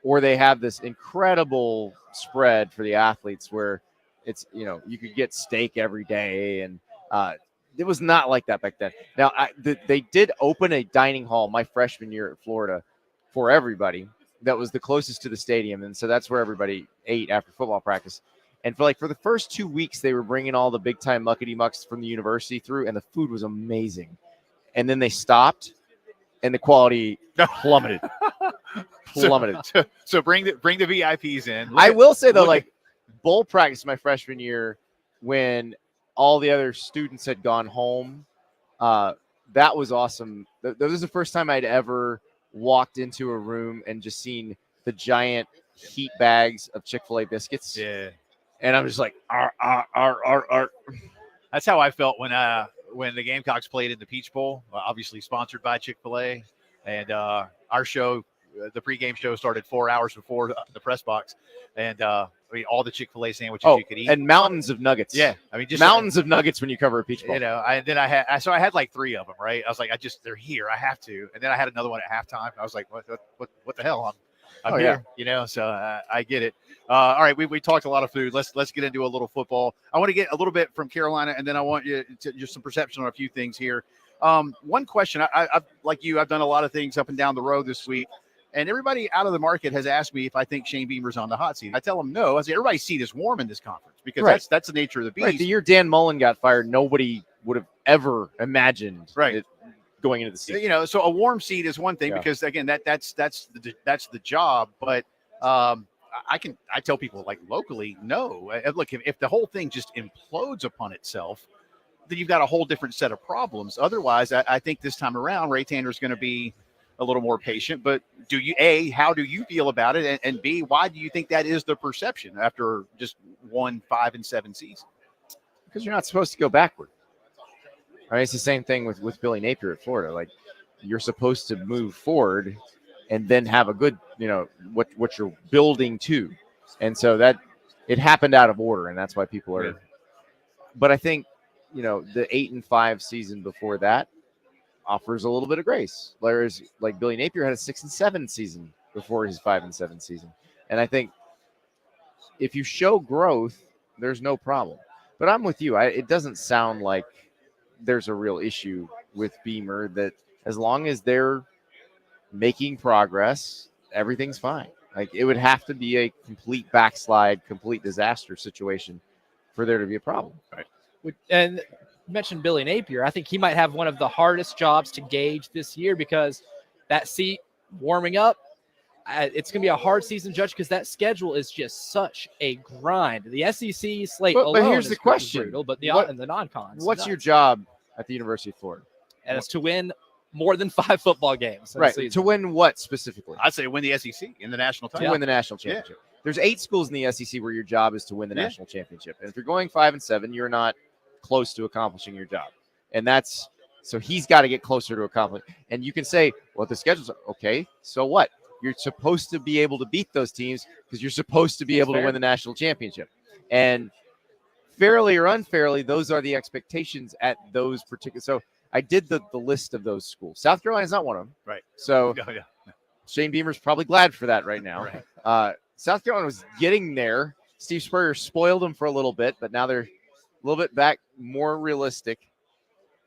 or they have this incredible spread for the athletes where it's, you could get steak every day, and it was not like that back then. Now, they did open a dining hall my freshman year at Florida for everybody that was the closest to the stadium, and so that's where everybody ate after football practice. And for the first 2 weeks, they were bringing all the big-time muckety-mucks from the university through, and the food was amazing. And then they stopped, and the quality plummeted. So bring the VIPs in. I will say, though, like, bowl practice my freshman year, when all the other students had gone home, that was awesome. That was the first time I'd ever walked into a room and just seen the giant heat bags of Chick-fil-A biscuits. Yeah. And I'm just like, That's how I felt when the Gamecocks played in the Peach Bowl, obviously sponsored by Chick-fil-A. And our show, the pregame show, started 4 hours before the press box. And all the Chick-fil-A sandwiches you could eat. And mountains of nuggets. Yeah. I mean, just mountains of nuggets when you cover a Peach Bowl. I had like 3 of them, right? I was like, they're here. I have to. And then I had another one at halftime. I was like, what the hell? I'm here, so I get it. All right, we talked a lot of food. Let's get into a little football. I want to get a little bit from Carolina, and then I want you to just some perception on a few things here. One question, I've like you, I've done a lot of things up and down the road this week, and everybody out of the market has asked me if I think Shane Beamer's on the hot seat. I tell them no. I say everybody's seat is warm in this conference because that's the nature of the beast. Right. The year Dan Mullen got fired, nobody would have ever imagined it going into the season. So a warm seat is one thing because again that's the job, but I tell people like locally, no. Look, if the whole thing just implodes upon itself, then you've got a whole different set of problems. Otherwise, I think this time around, Ray Tanner's going to be a little more patient. But how do you feel about it? And B, why do you think that is the perception after just 1 5-7 season? Because you're not supposed to go backward. Right? It's the same thing with Billy Napier at Florida. Like, you're supposed to move forward and then have a good, what you're building to. And so that it happened out of order, and that's why people are. But I think, the 8-5 season before that offers a little bit of grace. Whereas, like, Billy Napier had a 6-7 season before his 5-7 season. And I think if you show growth, there's no problem. But I'm with you. It doesn't sound like there's a real issue with Beamer, that as long as they're making progress, everything's fine. Like, it would have to be a complete backslide, complete disaster situation for there to be a problem. Right. And mentioned Billy Napier. I think he might have one of the hardest jobs to gauge this year because that seat warming up, it's going to be a hard season judge because that schedule is just such a grind. The SEC slate alone but here's the is question. brutal, but the non-cons. What's your job at the University of Florida? And it's to win more than 5 football games. Right. To win what specifically? I'd say win the SEC in the national title. To win the national championship. There's 8 schools in the SEC where your job is to win the national championship. And if you're going 5-7, you're not close to accomplishing your job. And so he's got to get closer to accomplishing. And you can say, well, the schedule's okay. So what? You're supposed to be able to beat those teams because you're supposed to be able to win the national championship. And fairly or unfairly, those are the expectations at those particular. So I did the list of those schools. South Carolina's not one of them. Right. So Shane Beamer's probably glad for that right now. Right. South Carolina was getting there. Steve Spurrier spoiled them for a little bit, but now they're a little bit back, more realistic.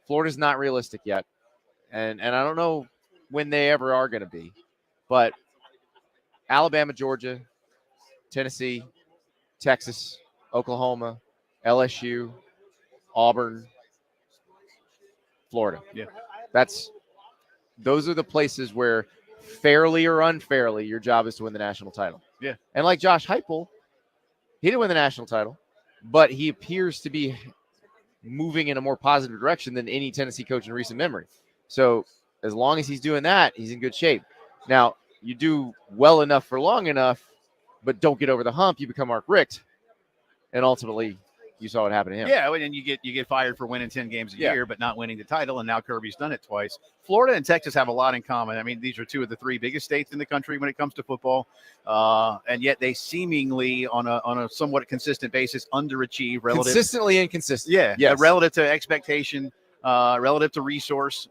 Florida's not realistic yet. And I don't know when they ever are going to be. But Alabama, Georgia, Tennessee, Texas, Oklahoma, LSU, Auburn, Florida. Yeah. Those are the places where fairly or unfairly your job is to win the national title. Yeah. And like Josh Heupel, he didn't win the national title, but he appears to be moving in a more positive direction than any Tennessee coach in recent memory. So as long as he's doing that, he's in good shape. Now, you do well enough for long enough, but don't get over the hump, you become Mark Richt. And ultimately, you saw what happened to him. Yeah, and you get fired for winning 10 games a year, but not winning the title, and now Kirby's done it twice. Florida and Texas have a lot in common. I mean, these are 2 of the 3 biggest states in the country when it comes to football, and yet they seemingly, on a somewhat consistent basis, underachieve relative. Consistently inconsistent. Yeah, yes. Relative to expectation, relative to resource.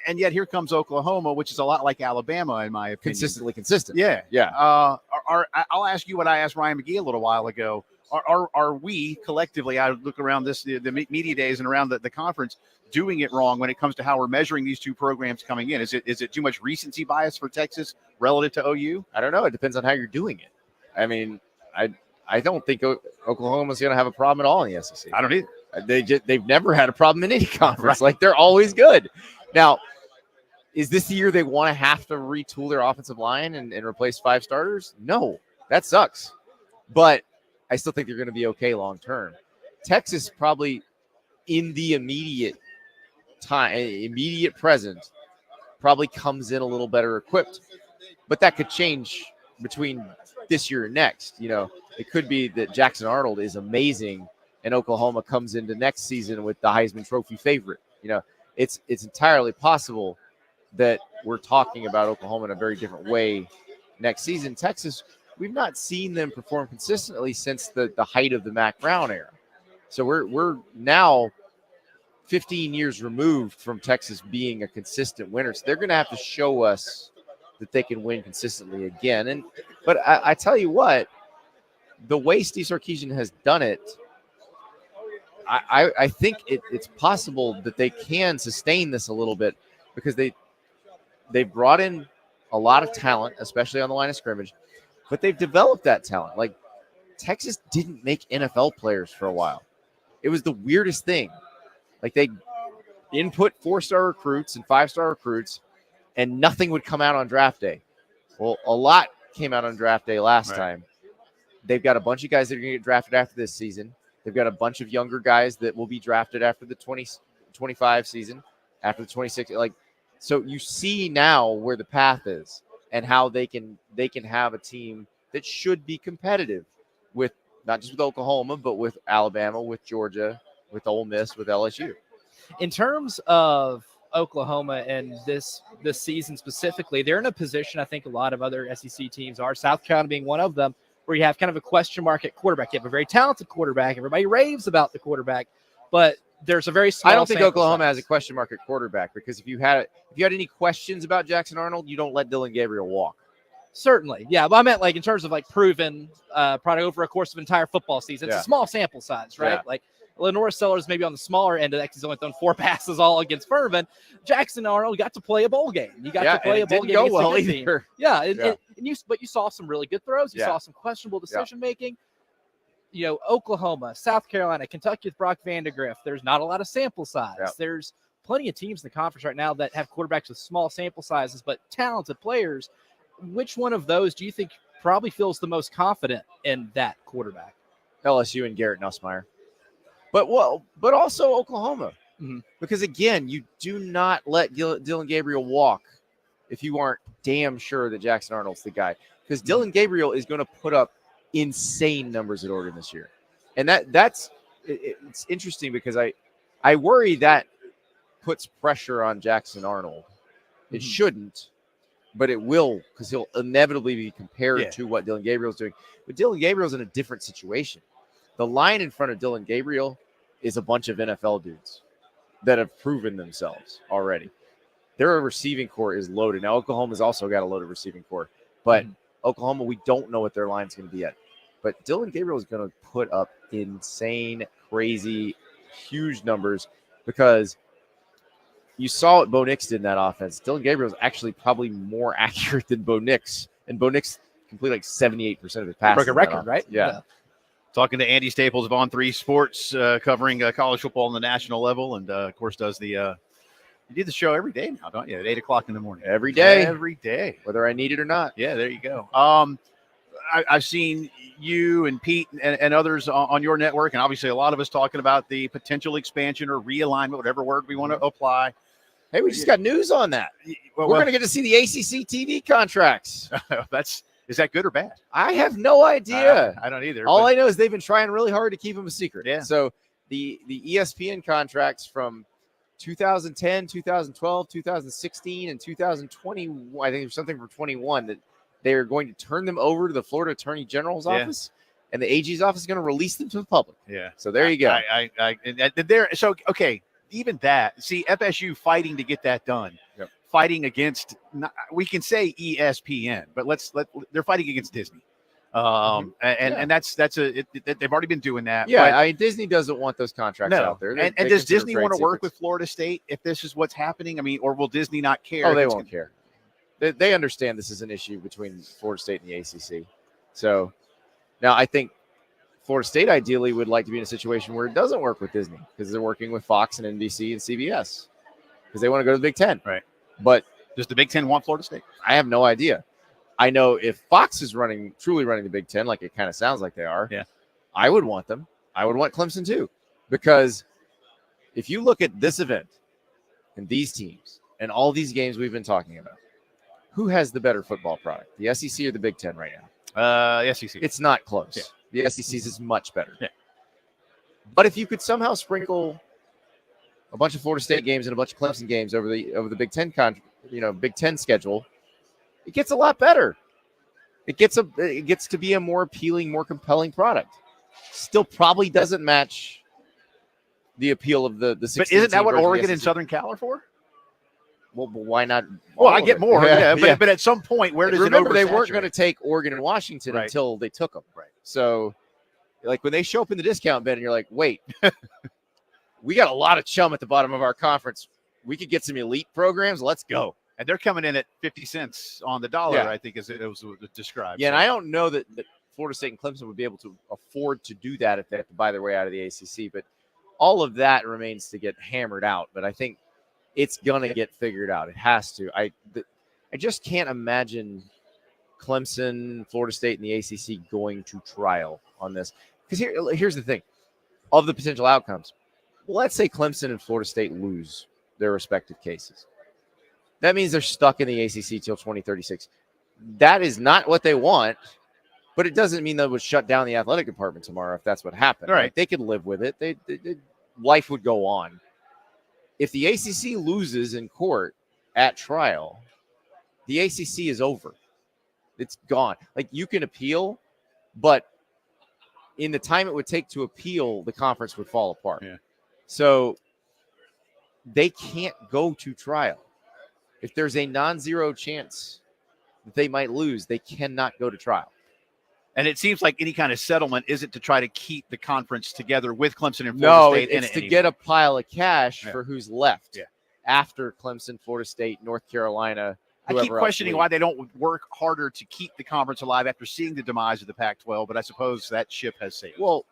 And yet here comes Oklahoma, which is a lot like Alabama, in my opinion. Consistently consistent. Yeah. Yeah. I'll ask you what I asked Ryan McGee a little while ago. Are we collectively, I look around the media days and around the conference, doing it wrong when it comes to how we're measuring these 2 programs coming in? Is it too much recency bias for Texas relative to OU? I don't know. It depends on how you're doing it. I mean, I don't think Oklahoma's going to have a problem at all in the SEC. I don't either. They've never had a problem in any conference. Right. Like, they're always good. Now, is this the year they want to have to retool their offensive line and replace 5 starters? No, that sucks. But I still think they're going to be okay long term. Texas probably in the immediate present probably comes in a little better equipped. But that could change between this year and next. You know, it could be that Jackson Arnold is amazing and Oklahoma comes into next season with the Heisman Trophy favorite. You know, it's entirely possible that we're talking about Oklahoma in a very different way next season. Texas, we've not seen them perform consistently since the height of the Mac Brown era. So we're now 15 years removed from Texas being a consistent winner. So they're going to have to show us that they can win consistently again. But I tell you what, the way Steve Sarkisian has done it, I think it's possible that they can sustain this a little bit because they brought in a lot of talent, especially on the line of scrimmage, but they've developed that talent. Like, Texas didn't make NFL players for a while. It was the weirdest thing. Like, they input 4-star recruits and 5-star recruits, and nothing would come out on draft day. Well, a lot came out on draft day last time. They've got a bunch of guys that are going to get drafted after this season. They've got a bunch of younger guys that will be drafted after the 2025 season, after the 26. Like, so you see now where the path is and how they can have a team that should be competitive with not just with Oklahoma, but with Alabama, with Georgia, with Ole Miss, with LSU. In terms of Oklahoma and this season specifically, they're in a position I think a lot of other SEC teams are, South Carolina being one of them, where you have kind of a question mark at quarterback. You have a very talented quarterback. Everybody raves about the quarterback, but there's a very small. I don't think Oklahoma size. has a question mark at quarterback because if you had any questions about Jackson Arnold, you don't let Dylan Gabriel walk. Certainly, yeah. But I meant like in terms of like proven product over a course of entire football season. It's a small sample size, right? Yeah. Like Lenore Sellers maybe on the smaller end of that. He's only thrown 4 passes all against Furman. Jackson Arnold got to play a bowl game. You got to play a bowl game. Didn't go against well a good either. team. Yeah, but you saw some really good throws. You saw some questionable decision making. Oklahoma, South Carolina, Kentucky with Brock Vandegrift. There's not a lot of sample size. Yep. There's plenty of teams in the conference right now that have quarterbacks with small sample sizes, but talented players. Which one of those do you think probably feels the most confident in that quarterback? LSU and Garrett Nussmeier. But also Oklahoma. Mm-hmm. Because, again, you do not let Dylan Gabriel walk if you aren't damn sure that Jackson Arnold's the guy. Because Dylan Gabriel is going to put up insane numbers at Oregon this year. And it's interesting because I worry that puts pressure on Jackson Arnold. It shouldn't, but it will, because he'll inevitably be compared to what Dylan Gabriel's doing. But Dylan Gabriel's in a different situation. The line in front of Dylan Gabriel is a bunch of NFL dudes that have proven themselves already. Their receiving core is loaded. Now, Oklahoma's also got a loaded receiving core, but Oklahoma, we don't know what their line's going to be yet. But Dylan Gabriel is going to put up insane, crazy, huge numbers because you saw what Bo Nix did in that offense. Dylan Gabriel is actually probably more accurate than Bo Nix, and Bo Nix completed like 78% of his passes. Broke a record, right? Yeah. Talking to Andy Staples of On 3 Sports, covering college football on the national level, and of course does you do the show every day now, don't you? At 8 o'clock in the morning. Every day. Every day. Whether I need it or not. Yeah, there you go. I've seen you and Pete and others on your network, and obviously a lot of us talking about the potential expansion or realignment, whatever word we want to apply. Hey, we just got news on that. We're going to get to see the ACC TV contracts. Is that good or bad? I have no idea. I don't either. All I know is they've been trying really hard to keep them a secret. Yeah. So the ESPN contracts from 2010, 2012, 2016, and 2020, I think there's something for 21 that they are going to turn them over to the Florida Attorney General's office, and the AG's office is going to release them to the public. Yeah. So there you go. Okay, even that. See, FSU fighting to get that done. Yep. Fighting against, we can say ESPN, but they're fighting against Disney. And that's they've already been doing that. Yeah, Disney doesn't want those contracts out there. And does Disney want to work with Florida State if this is what's happening? I mean, or will Disney not care? Oh, they won't care. They understand this is an issue between Florida State and the ACC. So now I think Florida State ideally would like to be in a situation where it doesn't work with Disney because they're working with Fox and NBC and CBS because they want to go to the Big Ten. Right. But does the Big Ten want Florida State? I have no idea. I know if Fox is truly running the Big Ten, like it kind of sounds like they are, I would want them. I would want Clemson too. Because if you look at this event and these teams and all these games we've been talking about, who has the better football product, the SEC or the Big Ten right now? The SEC. It's not close. Yeah. The SEC's is much better. Yeah. But if you could somehow sprinkle a bunch of Florida State games and a bunch of Clemson games over the Big Ten Big Ten schedule, it gets a lot better. It gets to be a more appealing, more compelling product. Still probably doesn't match the appeal of the 16. But isn't that what Oregon and Southern Cal are for? Well, but why not? Well, I get more. But at some point, where does remember it they weren't going to take Oregon and Washington until they took them. Right. So, like when they show up in the discount bid, and you're like, wait, we got a lot of chum at the bottom of our conference. We could get some elite programs. Let's go. And they're coming in at 50 cents on the dollar, I think, as it was described. Yeah, and I don't know that Florida State and Clemson would be able to afford to do that if they have to buy their way out of the ACC. But all of that remains to get hammered out. But I think it's going to get figured out. It has to. I just can't imagine Clemson, Florida State, and the ACC going to trial on this. Because here's the thing. Of the potential outcomes, let's say Clemson and Florida State lose their respective cases. That means they're stuck in the ACC till 2036. That is not what they want, but it doesn't mean they would shut down the athletic department tomorrow if that's what happened. Right. Like, they could live with it. Life would go on. If the ACC loses in court at trial, the ACC is over. It's gone. Like, you can appeal, but in the time it would take to appeal, the conference would fall apart. Yeah. So they can't go to trial. If there's a non-zero chance that they might lose, they cannot go to trial. And it seems like any kind of settlement isn't to try to keep the conference together with Clemson and Florida State. No, it's to get a pile of cash for who's left after Clemson, Florida State, North Carolina, I keep questioning why they don't work harder to keep the conference alive after seeing the demise of the Pac-12, but I suppose that ship has sailed. Well,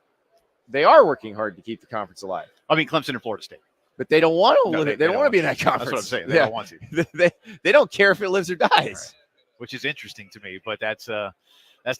they are working hard to keep the conference alive. I mean, Clemson and Florida State. But they don't want to No, live it. They don't want to be in that conference. That's what I'm saying. They don't want to. They don't care if it lives or dies. Right. Which is interesting to me, but that's the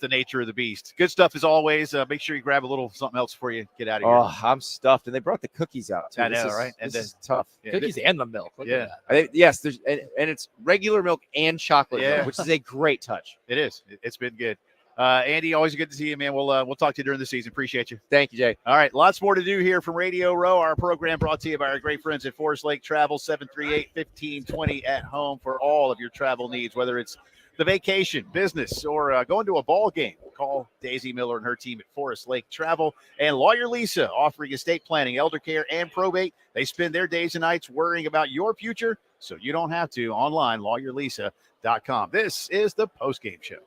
nature of the beast. Good stuff as always. Make sure you grab a little something else before you get out of here. Oh, I'm stuffed, and they brought the cookies out too. I know, right? And this is tough. Yeah. Cookies and the milk. Look at that. Yes, there's and it's regular milk and chocolate milk, which is a great touch. It is. It's been good. Andy, always good to see you, man. We'll talk to you during the season. Appreciate you. Thank you, Jay. All right, lots more to do here from Radio Row. Our program brought to you by our great friends at Forest Lake Travel, 738-1520 at home for all of your travel needs, whether it's the vacation, business, or going to a ball game. Call Daisy Miller and her team at Forest Lake Travel. And Lawyer Lisa, offering estate planning, elder care, and probate. They spend their days and nights worrying about your future, so you don't have to. Online, lawyerlisa.com. This is the Postgame Show.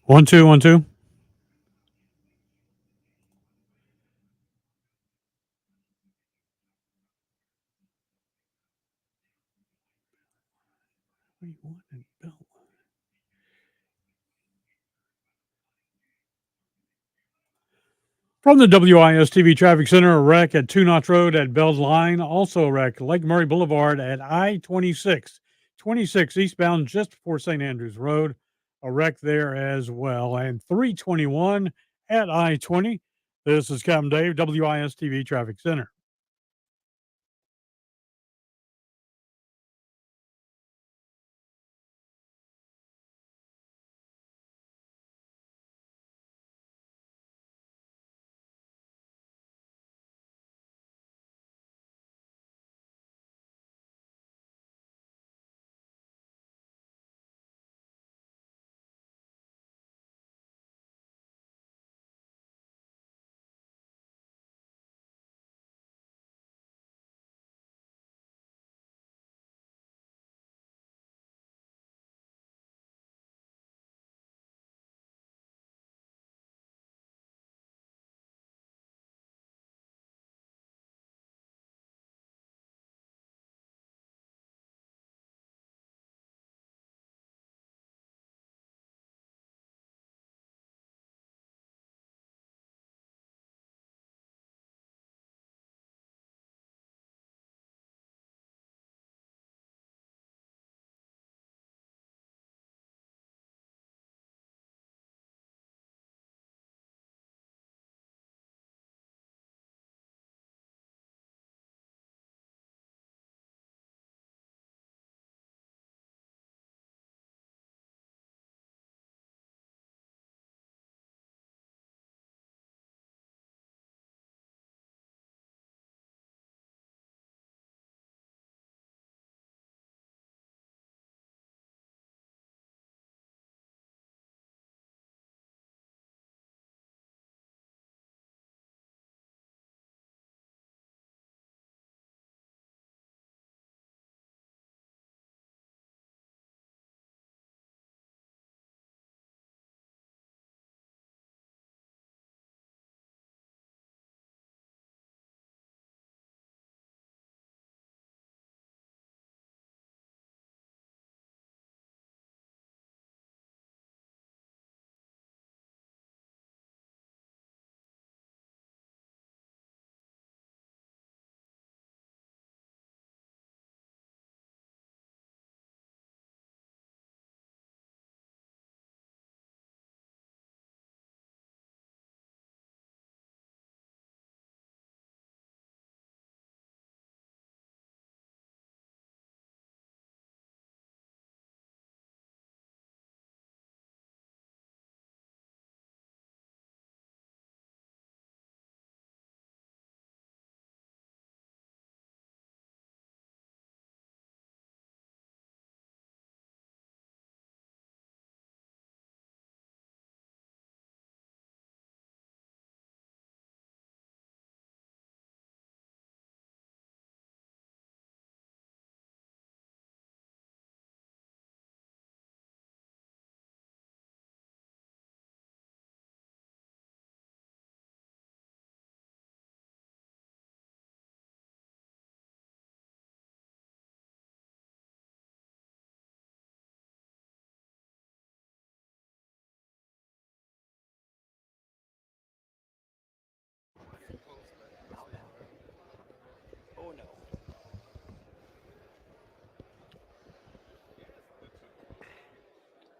One, two, 1, 2. From the WIS TV Traffic Center, a wreck at Two Notch Road at Bell's Line. Also a wreck, Lake Murray Boulevard at I-26. 26 eastbound just before St. Andrews Road. A wreck there as well. And 321 at I-20. This is Captain Dave, WIS TV Traffic Center.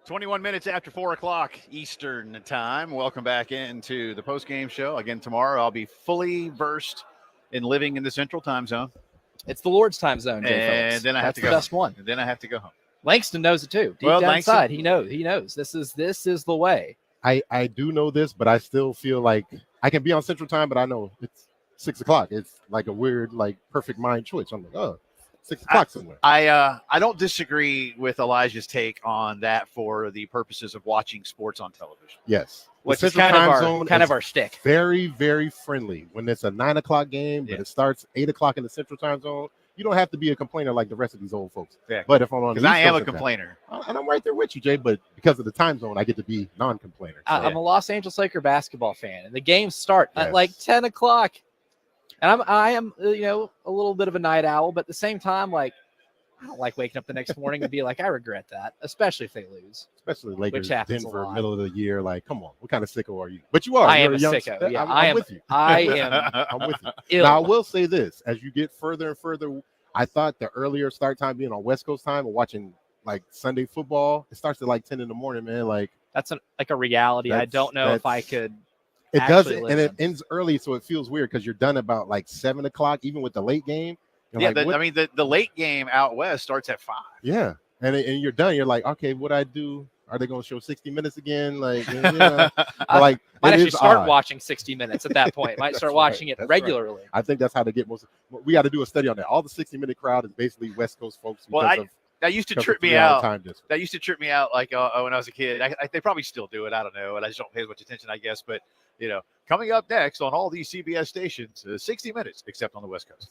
21 minutes after 4 o'clock Eastern time. Welcome back into the post-game show. Again, tomorrow I'll be fully versed in living in the Central Time Zone. It's the Lord's time zone, Jay And Phillips. then I have That's to the go best one. And then I have to go home. Langston knows it too. Deep Well, down Langston- inside, he knows. This is the way. I do know this, but I still feel like I can be on Central Time, but I know it's 6 o'clock. It's like a weird, like perfect mind choice. I'm like, oh, 6 o'clock somewhere. I don't disagree with Elijah's take on that for the purposes of watching sports on television. Yes. Which The is Central kind of Time our Zone kind is of our shtick. Very, very friendly. When it's a 9 o'clock game, but it starts 8 o'clock in the Central Time Zone, you don't have to be a complainer like the rest of these old folks. Yeah. But if I'm on the Because I East am a Coast, complainer. and I'm right there with you, Jay, but because of the time zone, I get to be non-complainer. So. I'm a Los Angeles Laker basketball fan, and the games start Yes. at like 10 o'clock. And I am a little bit of a night owl, but at the same time, like, I don't like waking up the next morning and be like, I regret that, especially if they lose. Especially Lakers, happens a Denver, lot. middle of the year. Like, come on, what kind of sicko are you? But you are. I You're am a young- sicko. Yeah, I'm with you. I am I'm with you. ill. Now, I will say this: as you get further and further, I thought the earlier start time being on West Coast time and watching like Sunday football, it starts at like 10 in the morning, man. Like That's like a reality. I don't know if I could. It does, actually and it listen. ends early, so it feels weird because you're done about like 7 o'clock, even with the late game. You're Yeah, like, what- I mean, the late game out west starts at 5. yeah, and you're done. You're like, okay, what I do? Are they going to show 60 Minutes again? Like, you know, like Might it actually is start odd. watching 60 Minutes at that point. Might That's start right. watching it That's right. regularly. I think that's how they get most. We got to do a study on that. All the 60-minute crowd is basically West Coast folks. Well, Because of that used to because of trip me 3-hour out. time difference. That used to trip me out, like when I was a kid. They probably still do it. I don't know, and I just don't pay as much attention, I guess. But coming up next on all these CBS stations, 60 Minutes, except on the West Coast.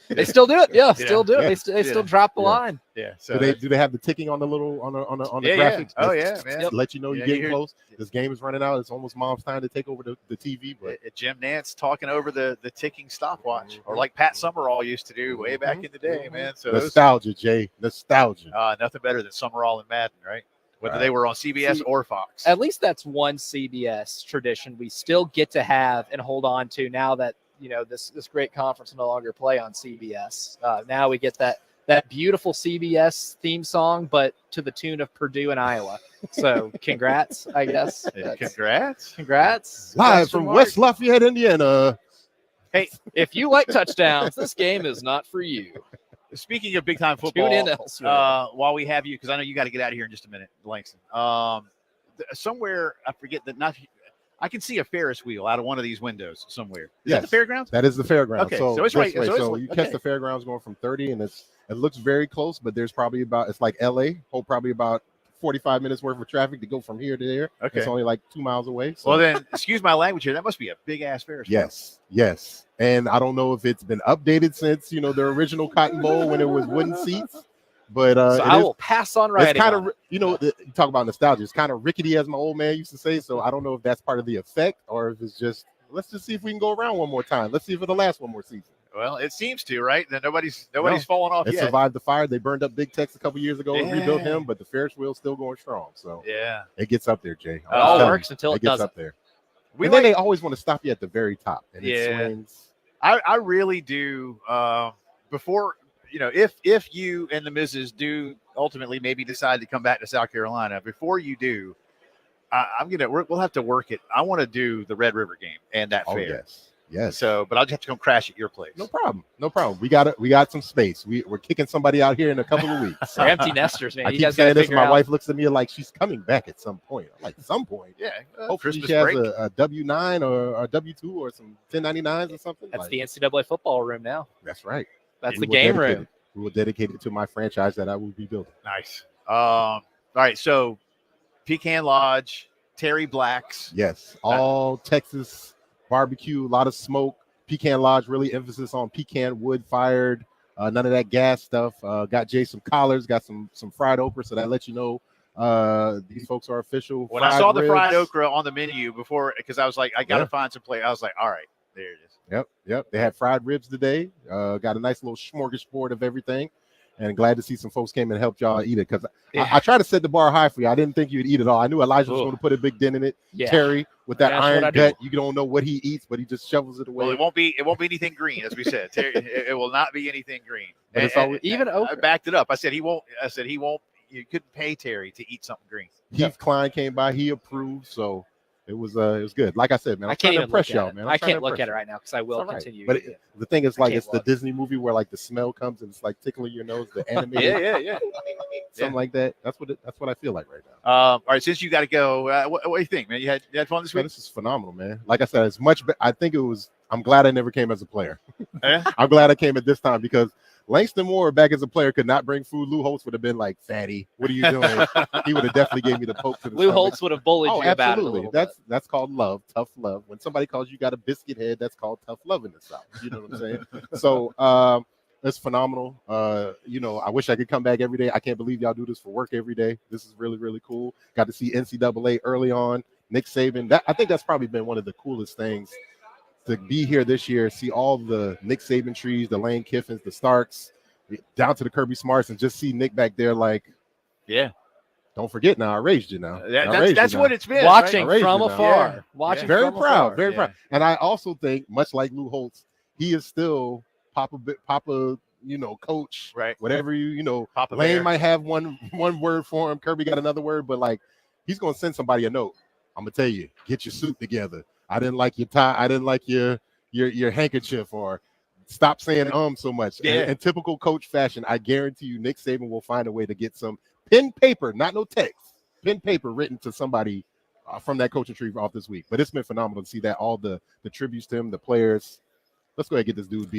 They still do it. Yeah, Yeah. still do it. Yeah. They still drop the Yeah. line. Yeah. So Do they have the ticking on the little on the Yeah, yeah. graphics? Oh, Just yeah, man. Let you know Yeah, you're you getting hear- close. This game is running out. It's almost mom's time to take over the TV. But Jim Nance talking over the ticking stopwatch, or like Pat Summerall used to do way back in the day, man. So those- nostalgia, Jay, nostalgia. nothing better than Summerall and Madden, right? Whether Right. they were on CBS See, or Fox. At least that's one CBS tradition we still get to have and hold on to now that this great conference no longer play on CBS. Now we get that beautiful CBS theme song, but to the tune of Purdue and Iowa. So congrats, I guess. Yeah, congrats. Congrats. Live Question from mark. West Lafayette, Indiana. Hey, if you like touchdowns, this game is not for you. Speaking of big time football, Tune in elsewhere. while we have you, because I know you got to get out of here in just a minute, Langston. Somewhere I forget that I can see a Ferris wheel out of one of these windows somewhere. Is that the fairgrounds? That is the fairgrounds. Okay, so, so it's this right- way, so it's so like- you catch okay. the fairgrounds going from 30, and it looks very close, but there's probably it's like LA, probably about 45 minutes worth of traffic to go from here to there. Okay. It's only like 2 miles away. So. Well, then, excuse my language here. That must be a big ass Ferris wheel. Yes. And I don't know if it's been updated since the original Cotton Bowl when it was wooden seats, but so I will pass on It's writing. kind on of it. you talk about nostalgia. It's kind of rickety, as my old man used to say. So I don't know if that's part of the effect or if it's just let's just see if we can go around one more time. Let's see if it'll last one more season. Well, it seems to, right? That nobody's No, fallen off It yet. survived the fire. They burned up Big Tex a couple years ago and rebuilt Yeah. him, but the Ferris wheel's still going strong. So Yeah. it gets up there, Jay. It all works until it gets doesn't. up there. We And then like- they always want to stop you at the very top, and Yeah. it swings. I really do. Before if you and the missus do ultimately maybe decide to come back to South Carolina, before you do, we'll have to work it. I want to do the Red River game and that Oh fair. yes. So, but I'll just have to come crash at your place. No problem. We got some space. We're kicking somebody out here in a couple of weeks. They're empty nesters, man. I You keep guys got to saying this. figure My out. wife looks at me like she's coming back at some point. I'm like, some point. Yeah. Hopefully Christmas she has break. a W-9 or a W-2 or some 1099s or something. That's Like, the NCAA football room now. That's right. That's We the will game dedicate room. it. We will dedicate it to my franchise that I will be building. Nice. All right. So, Pecan Lodge, Terry Blacks. Yes, all Texas barbecue, a lot of smoke. Pecan Lodge, really emphasis on pecan wood fired. None of that gas stuff. Got Jay some collars, got some fried okra, so that lets you know these folks are official. When I saw the fried ribs. okra on the menu before, because I was like, I got to find some place. I was like, all right, there it is. Yep. They had fried ribs today. Got a nice little smorgasbord of everything. And glad to see some folks came and helped y'all eat it because I try to set the bar high for you. I didn't think you'd eat it all. I knew Elijah was going to put a big dent in it. Yeah. Terry with that That's what iron I do. gut, you don't know what he eats, but he just shovels it away. Well, it won't be anything green, as we said. Terry, it will not be anything green. But it's And- always- Even I okra. backed it up. I said he won't. you couldn't pay Terry to eat something green. Heath Klein came by, he approved, so it was good. Like I said, man, I'm trying to impress y'all, man. I can't look at it right now because I will continue. But the thing is, like, it's the Disney movie where like the smell comes and it's like tickling your nose. The animated, yeah, something like that. That's what I feel like right now. All right, since you got to go, what do you think, man? You had fun this week? Man, this is phenomenal, man. Like I said, it's much. I think it was. I'm glad I never came as a player. Yeah? I'm glad I came at this time because Langston Moore back as a player could not bring food. Lou Holtz would have been like, "Fatty, what are you doing?" He would have definitely gave me the poke to the Lou stomach. Holtz would have bullied you about it a little bit. That's called love, tough love. When somebody calls you got a biscuit head, that's called tough love in the South. You know what I'm saying? So it's phenomenal. I wish I could come back every day. I can't believe y'all do this for work every day. This is really, really cool. Got to see NCAA early on. Nick Saban. I think that's probably been one of the coolest things to be here this year. See all the Nick Saban trees, the Lane Kiffins, the Starks, down to the Kirby Smarts, and just see Nick back there like, yeah. Don't forget now, I raised you now. That's what it's been. Watching right? from afar. Yeah. Watching very from proud, afar. very proud. And I also think, much like Lou Holtz, he is still Papa, coach, right? Whatever Papa Lane Bear. might have one word for him. Kirby got another word, but like he's gonna send somebody a note. I'm gonna tell you, get your suit together. I didn't like your tie. I didn't like your handkerchief, or stop saying so much. Yeah. In typical coach fashion, I guarantee you, Nick Saban will find a way to get some pen paper, not no text, pen paper written to somebody from that coaching tree off this week. But it's been phenomenal to see that all the tributes to him, the players. Let's go ahead and get this dude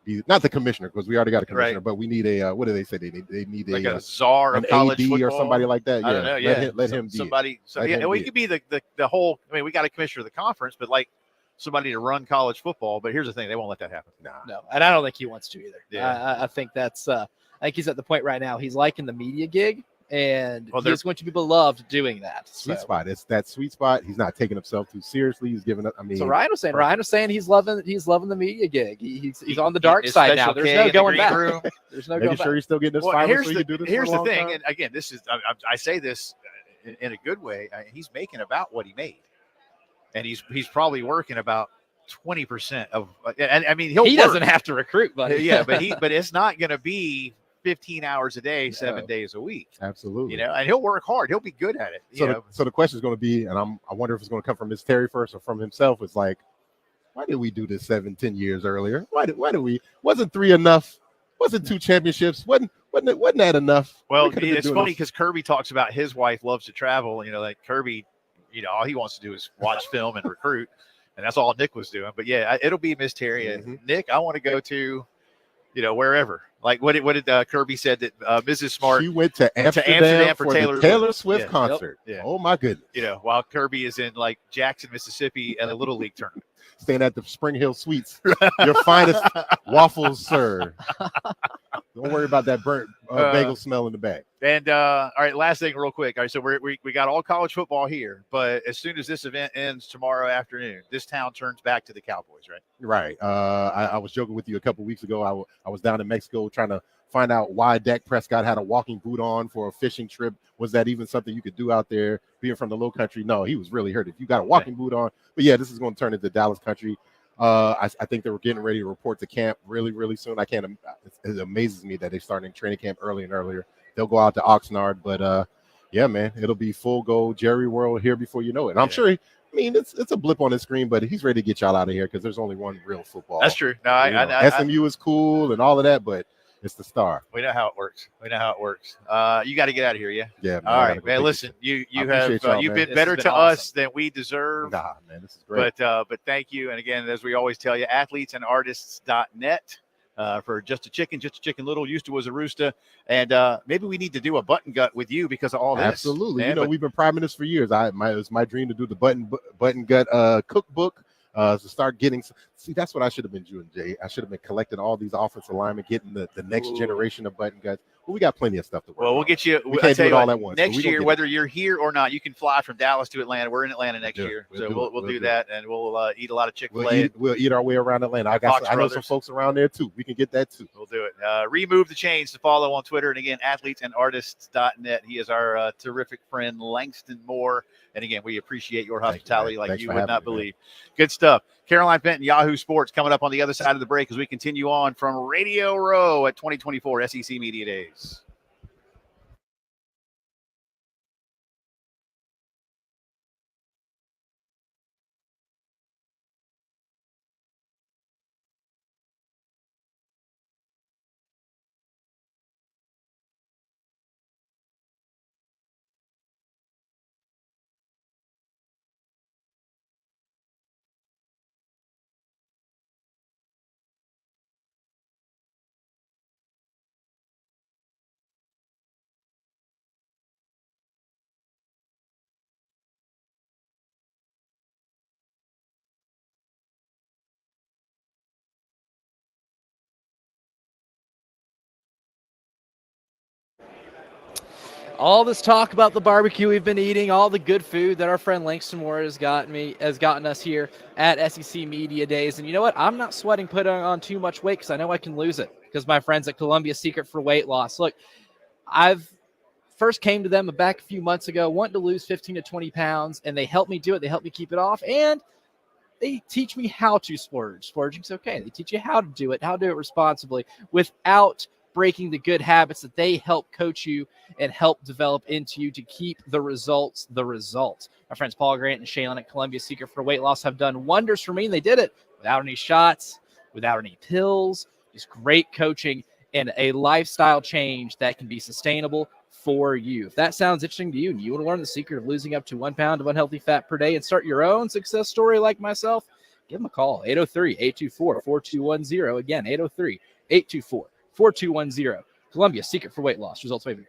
be not the commissioner, because we already got a commissioner, Right. but we need a what do they say they need Like a a czar an of college AD football or somebody like that. I don't know. Yeah, let him be somebody. Let him he be could be the whole. I mean, we got a commissioner of the conference, but like somebody to run college football. But here's the thing: they won't let that happen. No, and I don't think he wants to either. Yeah. I think that's. I think he's at the point right now. He's liking the media gig, and Well, he's going to be beloved doing that. Sweet So. spot. It's that sweet spot. He's not taking himself too seriously. He's giving up. I mean, So Ryan was saying he's loving the media gig. He's on the dark side now. There's no going back. There's no making going sure back. he's still getting his Well, fiber here's so he the, can do this. here's for a the long thing, time. and again, this is I say this in a good way. He's making about what he made, and he's probably working about 20% of. And I mean, he doesn't have to recruit, buddy. Yeah, but it's not going to be 15 hours a day, 7 days a week. Absolutely. And he'll work hard. He'll be good at it. So the question is going to be, and I wonder if it's going to come from Miss Terry first or from himself. It's like, why did we do this 7-10 years earlier? Why did we? Wasn't 3 enough? Wasn't 2 championships? Wasn't that enough? Well, it's funny because Kirby talks about his wife loves to travel. Like Kirby, all he wants to do is watch film and recruit, and that's all Nick was doing. But yeah, it'll be Miss Terry and Nick. I want to go to, wherever. Like what did Kirby said that Mrs. Smart She went to Amsterdam for Taylor Taylor Swift Yeah. concert. Yep. Yeah. Oh my goodness! While Kirby is in like Jackson, Mississippi, at a little league tournament. Staying at the Spring Hill Suites, your finest waffles, sir. Don't worry about that burnt bagel smell in the back. And all right, last thing, real quick. All right, so we got all college football here, but as soon as this event ends tomorrow afternoon, this town turns back to the Cowboys, right? Right. I was joking with you a couple weeks ago. I was down in Mexico trying to find out why Dak Prescott had a walking boot on for a fishing trip. Was that even something you could do out there, being from the Low Country? No, he was really hurt. If you got a walking boot on, but yeah, this is going to turn into Dallas country. I think they were getting ready to report to camp really, really soon. It amazes me that they're starting training camp early and earlier. They'll go out to Oxnard, but yeah, man, it'll be full go Jerry World here before you know it. And I'm sure. It's a blip on the screen, but he's ready to get y'all out of here because there's only one real football. That's true. No, SMU is cool and all of that, but it's the Star. We know how it works. You got to get out of here, yeah? Yeah. Man, all right, man. Listen, you've been better to us than we deserve. Nah, man, this is great. But thank you. And again, as we always tell you, athletesанdartists.net. For just a chicken little, used to was a rooster, and maybe we need to do a button gut with you because of all this. Absolutely, man, we've been priming this for years. It was my dream to do the button gut cookbook. To start getting, see, that's what I should have been doing, Jay. I should have been collecting all these offensive linemen, getting the next generation of button guts. Well, we got plenty of stuff to work. Well, we'll get you. We can't do it all at once. Next year, whether you're here or not, you can fly from Dallas to Atlanta. We're in Atlanta next year, so we'll do that, and we'll eat a lot of Chick-fil-A. We'll eat our way around Atlanta. I know some folks around there too. We can get that too. We'll do it. Remove the chains to follow on Twitter, and again, athletesанdartists.net. He is our terrific friend Langston Moore, and again, we appreciate your hospitality like you would not believe. Good stuff. Caroline Benton, Yahoo Sports, coming up on the other side of the break as we continue on from Radio Row at 2024 SEC Media Days. all this talk about the barbecue we've been eating, all the good food that our friend Langston Moore has gotten us here at SEC Media Days. And you know what? I'm not sweating putting on too much weight because I know I can lose it because my friends at Columbia Secret for Weight Loss. Look, I've first came to them back a few months ago, wanting to lose 15 to 20 pounds, and they helped me do it. They helped me keep it off, and they teach me how to splurge. Splurging's okay. They teach you how to do it responsibly without breaking the good habits that they help coach you and help develop into you to keep the results the results. My friends Paul Grant and Shaylin at Columbia Secret for Weight Loss have done wonders for me, and they did it without any shots, without any pills, just great coaching and a lifestyle change that can be sustainable for you. If that sounds interesting to you and you want to learn the secret of losing up to 1 pound of unhealthy fat per day and start your own success story like myself, give them a call, 803-824-4210. Again, 803-824-4210. Columbia Secret for Weight Loss. Results may vary.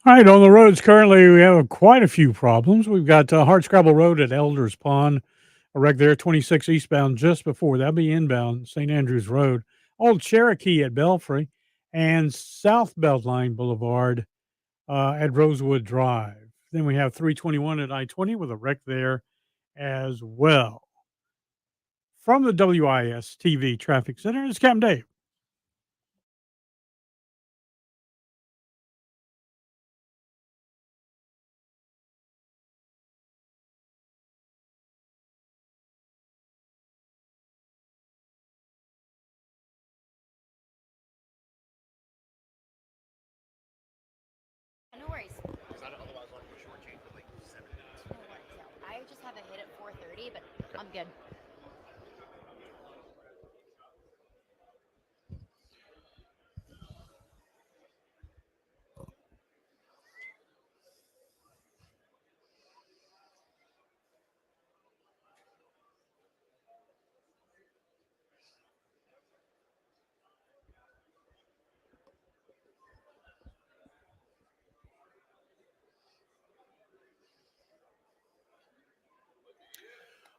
All right, on the roads currently, we have quite a few problems. We've got Hardscrabble Road at Elders Pond, a wreck there, 26 eastbound just before. That'll be inbound, St. Andrews Road. Old Cherokee at Belfry, and South Beltline Boulevard at Rosewood Drive. Then we have 321 at I-20 with a wreck there as well. From the WIS TV Traffic Center, it's Captain Dave. No worries. I just have a hit at 4:30, but I'm good.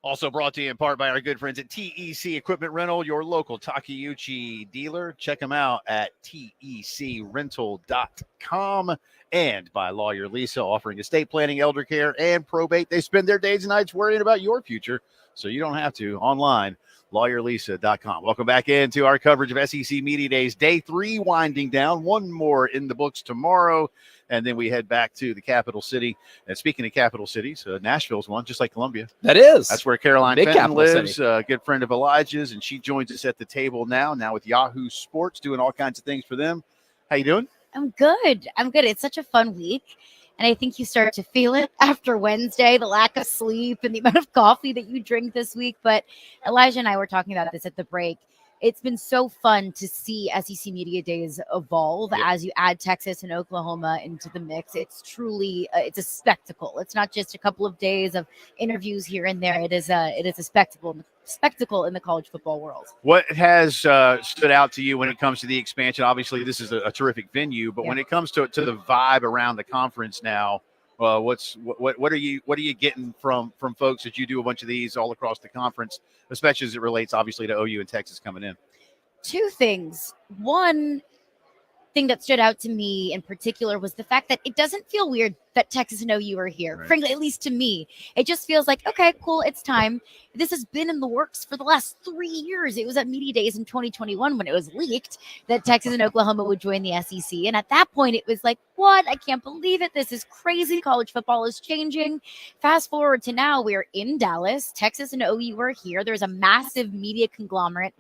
Also brought to you in part by our good friends at TEC Equipment Rental, your local Takeuchi dealer. Check them out at tecrental.com. And by Lawyer Lisa, offering estate planning, elder care, and probate. They spend their days and nights worrying about your future, so you don't have to. Online, lawyerlisa.com. Welcome back into our coverage of SEC Media Days. Day 3 winding down. One more in the books tomorrow. And then we head back to the capital city. And speaking of capital cities, Nashville's one, just like Columbia. That is. That's where Caroline Big Fenton capital lives, city. a good friend of Elijah's, and she joins us at the table now with Yahoo Sports, doing all kinds of things for them. How you doing? I'm good. It's such a fun week. And I think you start to feel it after Wednesday, the lack of sleep and the amount of coffee that you drink this week. But Elijah and I were talking about this at the break. It's been so fun to see SEC Media Days evolve as you add Texas and Oklahoma into the mix. It's truly, it's a spectacle. It's not just a couple of days of interviews here and there. It is a spectacle in the college football world. What has stood out to you when it comes to the expansion? Obviously, this is a terrific venue, but when it comes to the vibe around the conference now, what are you getting from folks that you do a bunch of these all across the conference, especially as it relates obviously to OU and Texas coming in? Two things. One thing that stood out to me in particular was the fact that it doesn't feel weird that Texas and OU are here. Right. Frankly, at least to me, it just feels like, okay, cool, it's time. This has been in the works for the last 3 years. It was at Media Days in 2021 when it was leaked that Texas and Oklahoma would join the SEC. And at that point, it was like, what? I can't believe it. This is crazy. College football is changing. Fast forward to now, we're in Dallas. Texas and OU are here. There's a massive media conglomerate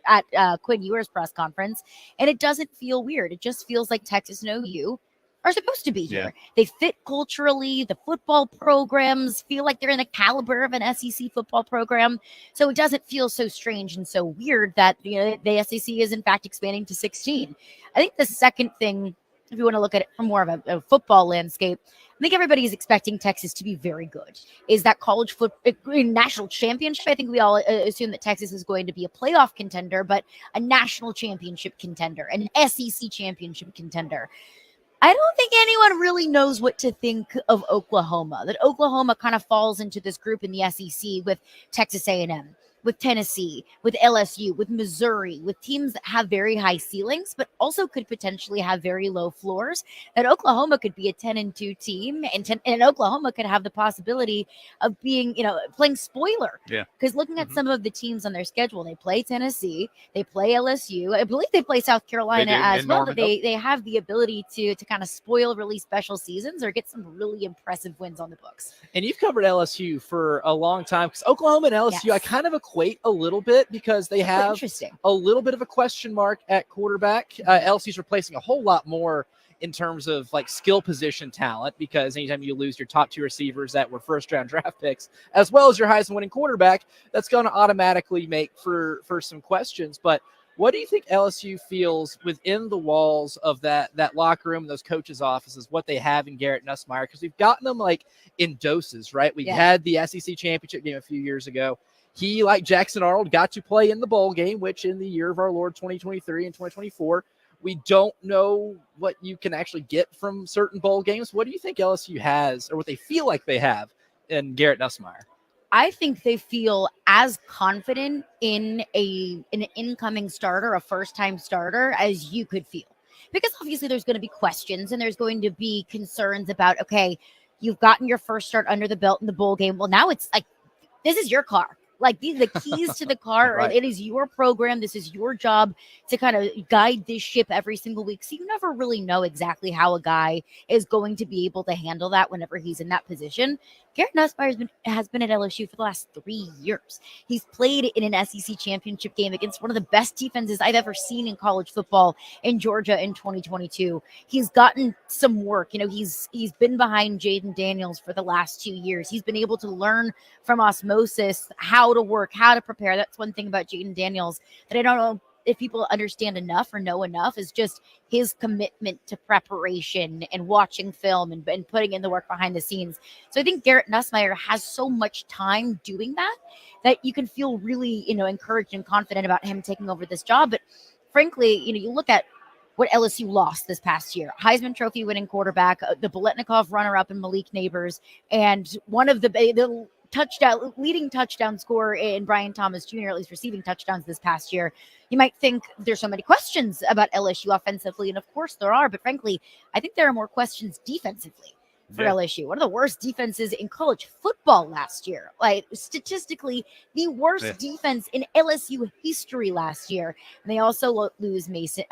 at Quinn Ewers' press conference, and it doesn't feel weird. It just feels like Texas and OU are supposed to be here. Yeah. They fit culturally. The football programs feel like they're in the caliber of an SEC football program. So it doesn't feel so strange and so weird that the SEC is in fact expanding to 16. I think the second thing, if you want to look at it from more of a football landscape, I think everybody is expecting Texas to be very good. Is that college national championship? I think we all assume that Texas is going to be a playoff contender, but a national championship contender, an SEC championship contender. I don't think anyone really knows what to think of Oklahoma, that Oklahoma kind of falls into this group in the SEC with Texas A&M, with Tennessee, with LSU, with Missouri, with teams that have very high ceilings, but also could potentially have very low floors. That Oklahoma could be a 10-2 team, and Oklahoma could have the possibility of being, playing spoiler. Yeah. Because looking at some of the teams on their schedule, they play Tennessee, they play LSU, I believe they play South Carolina as well. But they have the ability to kind of spoil really special seasons or get some really impressive wins on the books. And you've covered LSU for a long time, because Oklahoma and LSU, I kind of equate a little bit because they have a little bit of a question mark at quarterback. LSU's replacing a whole lot more in terms of like skill position talent, because anytime you lose your top 2 receivers that were first-round draft picks, as well as your Heisman winning quarterback, that's going to automatically make for some questions. But what do you think LSU feels within the walls of that locker room, those coaches' offices, what they have in Garrett Nussmeier? Because we've gotten them like in doses, right? We had the SEC championship game a few years ago. He, like Jackson Arnold, got to play in the bowl game, which in the year of our Lord 2023 and 2024, we don't know what you can actually get from certain bowl games. What do you think LSU has, or what they feel like they have in Garrett Nussmeier? I think they feel as confident in an incoming starter, a first-time starter, as you could feel. Because obviously there's going to be questions and there's going to be concerns about, okay, you've gotten your first start under the belt in the bowl game. Well, now it's like, this is your car. Like the keys to the car, Right. It is your program. This is your job to kind of guide this ship every single week. So you never really know exactly how a guy is going to be able to handle that whenever he's in that position. Garrett Nussmeier has been at LSU for the last 3 years. He's played in an SEC championship game against one of the best defenses I've ever seen in college football in Georgia in 2022. He's gotten some work. He's been behind Jaden Daniels for the last 2 years. He's been able to learn from osmosis how to work, how to prepare. That's one thing about Jaden Daniels that I don't know if people understand enough or know enough, is just his commitment to preparation and watching film and putting in the work behind the scenes. So I think Garrett Nussmeier has so much time doing that you can feel really, encouraged and confident about him taking over this job. But frankly, you look at what LSU lost this past year: Heisman Trophy winning quarterback, the Biletnikoff runner-up in Malik Neighbors, and one of the leading touchdown scorer in Brian Thomas Jr., at least receiving touchdowns this past year. You might think there's so many questions about LSU offensively, and of course there are, but frankly, I think there are more questions defensively for LSU. One of the worst defenses in college football last year. Like, statistically, the worst defense in LSU history last year. And they also lose Mason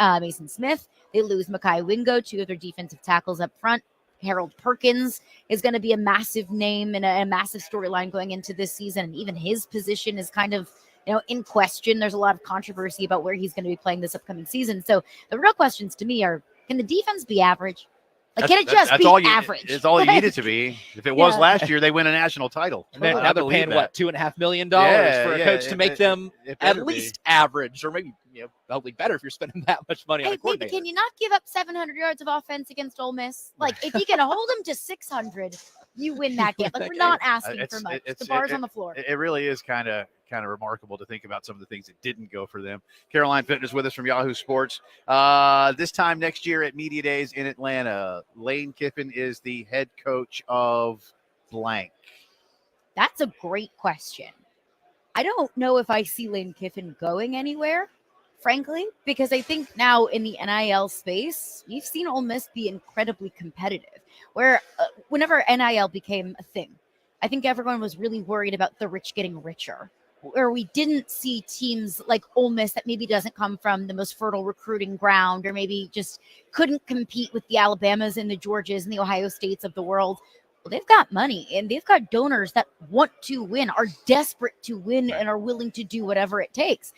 Smith. They lose Mekhi Wingo, 2 of their defensive tackles up front. Harold Perkins is going to be a massive name and a massive storyline going into this season. And even his position is kind of, in question. There's a lot of controversy about where he's going to be playing this upcoming season. So the real questions to me are, can the defense be average? Can it just be average? It's all you need it to be. If it was last year, they win a national title. And then now they're paying $2.5 million for a coach to make them at least average, or maybe hopefully better if you're spending that much money on a coordinator. Can you not give up 700 yards of offense against Ole Miss? Like, if you can hold them to 600, you win that game. Like, we're not asking for much. The bar's on the floor. It really is kind of remarkable to think about some of the things that didn't go for them. Caroline Fitness with us from Yahoo Sports. This time next year at Media Days in Atlanta, Lane Kiffin is the head coach of blank. That's a great question. I don't know if I see Lane Kiffin going anywhere, frankly, because I think now in the NIL space, you've seen Ole Miss be incredibly competitive, where whenever NIL became a thing, I think everyone was really worried about the rich getting richer, where we didn't see teams like Ole Miss that maybe doesn't come from the most fertile recruiting ground, or maybe just couldn't compete with the Alabamas and the Georgias and the Ohio States of the world. Well, they've got money and they've got donors that want to win, are desperate to win, and are willing to do whatever it takes.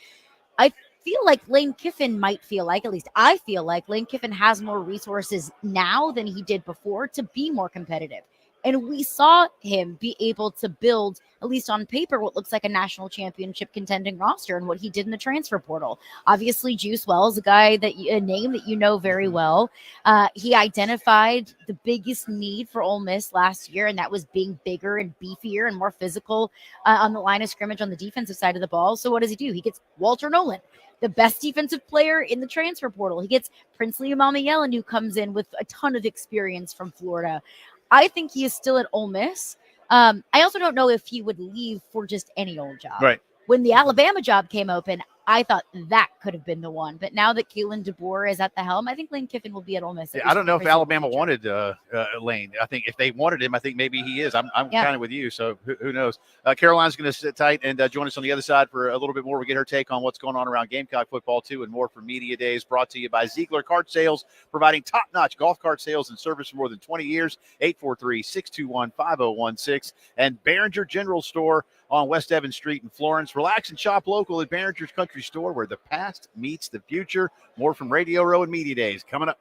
I feel like Lane Kiffin might feel like, at least I feel like Lane Kiffin has more resources now than he did before to be more competitive. And we saw him be able to build, at least on paper, what looks like a national championship contending roster, and what he did in the transfer portal. Obviously, Juice Wells, a name that you know very well. He identified the biggest need for Ole Miss last year, and that was being bigger and beefier and more physical on the line of scrimmage on the defensive side of the ball. So what does he do? He gets Walter Nolan, the best defensive player in the transfer portal. He gets Princely Umama-Yellen, who comes in with a ton of experience from Florida. I think he is still at Ole Miss. I also don't know if he would leave for just any old job. Right. When the Alabama job came open, I thought that could have been the one. But now that Kalen DeBoer is at the helm, I think Lane Kiffin will be at Ole Miss. I don't know if Alabama wanted Lane. I think if they wanted him, I think maybe he is. I'm kind of with you, so who knows? Caroline's going to sit tight and join us on the other side for a little bit more. We'll get her take on what's going on around Gamecock football, too, and more for Media Days, brought to you by Ziegler Kart Sales, providing top-notch golf cart sales and service for more than 20 years, 843-621-5016, and Behringer General Store on West Evans Street in Florence. Relax and shop local at Behringer's Country Store, where the past meets the future. More from Radio Row and Media Days coming up.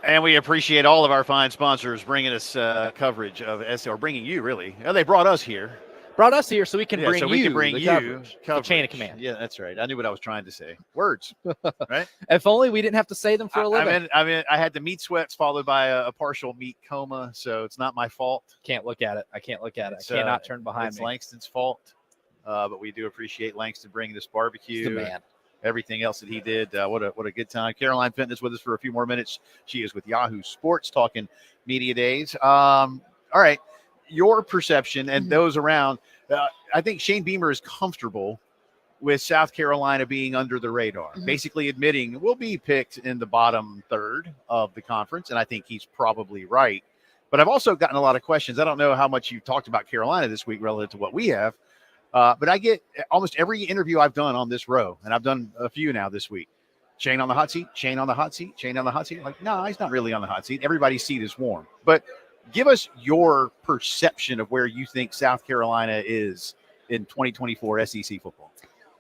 And we appreciate all of our fine sponsors bringing us coverage of SC, or bringing you, really. Well, they brought us here. Brought us here so we can Yeah, bring so you we can bring the you coverage, the chain of coverage. command. Yeah, that's right. I knew what I was trying to say. Words, right? If only we didn't have to say them for a living. I had the meat sweats followed by a partial meat coma, so it's not my fault. Can't look at it. I cannot turn behind it's me. Langston's fault, but we do appreciate Langston bringing this barbecue. He's the man. Everything else that he did. What a good time. Caroline Fenton is with us for a few more minutes. She is with Yahoo Sports talking media days. All right. Your perception and those around, I think Shane Beamer is comfortable with South Carolina being under the radar, basically admitting we'll be picked in the bottom third of the conference. And I think he's probably right. But I've also gotten a lot of questions. I don't know how much you've talked about Carolina this week relative to what we have. But I get almost every interview I've done on this row, and I've done a few now this week. Shane on the hot seat, Shane on the hot seat, Shane on the hot seat. Like, no, he's not really on the hot seat. Everybody's seat is warm. But give us your perception of where you think South Carolina is in 2024 SEC football.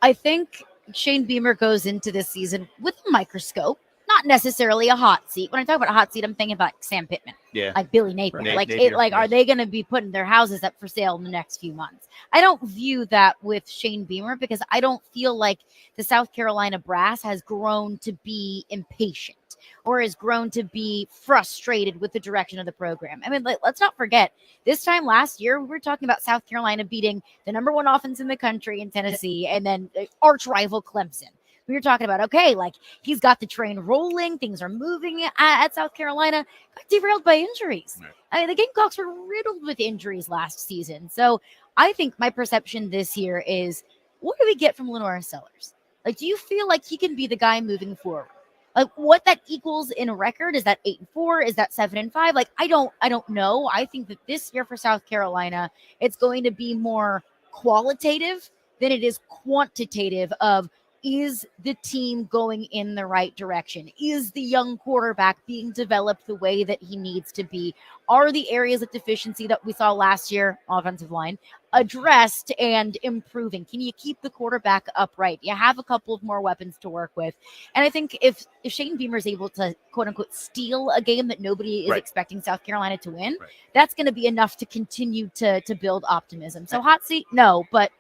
I think Shane Beamer goes into this season with a microscope, not necessarily a hot seat. When I talk about a hot seat, I'm thinking about Sam Pittman. Yeah. Like Billy Napier. Napier, Are they going to be putting their houses up for sale in the next few months? I don't view that with Shane Beamer because I don't feel like the South Carolina brass has grown to be impatient or has grown to be frustrated with the direction of the program. I mean, let's not forget, this time last year, we were talking about South Carolina beating the number one offense in the country in Tennessee and then arch rival Clemson. We were talking about, okay, like he's got the train rolling. Things are moving at South Carolina. Got derailed by injuries. Right. I mean, the Gamecocks were riddled with injuries last season. So I think my perception this year is, what do we get from Lenore Sellers? Like, do you feel like he can be the guy moving forward? Like, what that equals in a record? Is that 8-4? Is that 7-5? Like, I don't know. I think that this year for South Carolina, it's going to be more qualitative than it is quantitative of, is the team going in the right direction? Is the young quarterback being developed the way that he needs to be? Are the areas of deficiency that we saw last year, offensive line, addressed and improving? Can you keep the quarterback upright? You have a couple of more weapons to work with. And I think if Shane Beamer is able to, quote unquote, steal a game that nobody is expecting South Carolina to win, that's going to be enough to continue to build optimism. So hot seat, no, but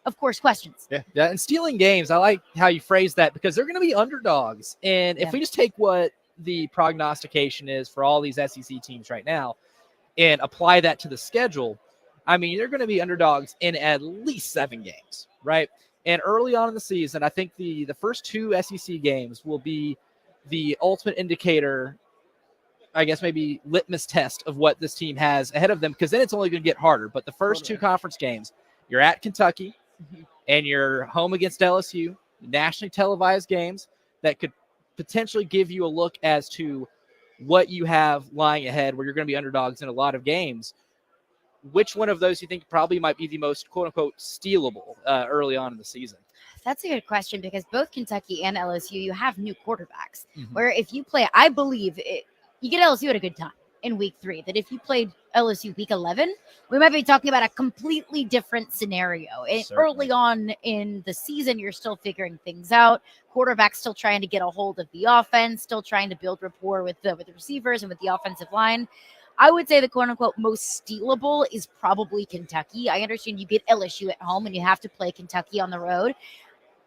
of course, questions. Yeah. And stealing games, I like how you phrase that because they're going to be underdogs. And if we just take what the prognostication is for all these SEC teams right now and apply that to the schedule, I mean, they're going to be underdogs in at least 7 games, right? And early on in the season, I think the first 2 SEC games will be the ultimate indicator, I guess maybe litmus test of what this team has ahead of them, because then it's only going to get harder. But the first 2 conference games, you're at Kentucky, and you're home against LSU, nationally televised games that could potentially give you a look as to what you have lying ahead, where you're going to be underdogs in a lot of games. Which one of those you think probably might be the most quote-unquote stealable early on in the season? That's a good question because both Kentucky and LSU, you have new quarterbacks. Where if you play, I believe you get LSU at a good time in week 3, that if you played LSU week 11, we might be talking about a completely different scenario. Early on in the season, you're still figuring things out. Quarterback's still trying to get a hold of the offense, still trying to build rapport with the receivers and with the offensive line. I would say the quote-unquote most stealable is probably Kentucky. I understand you get LSU at home and you have to play Kentucky on the road.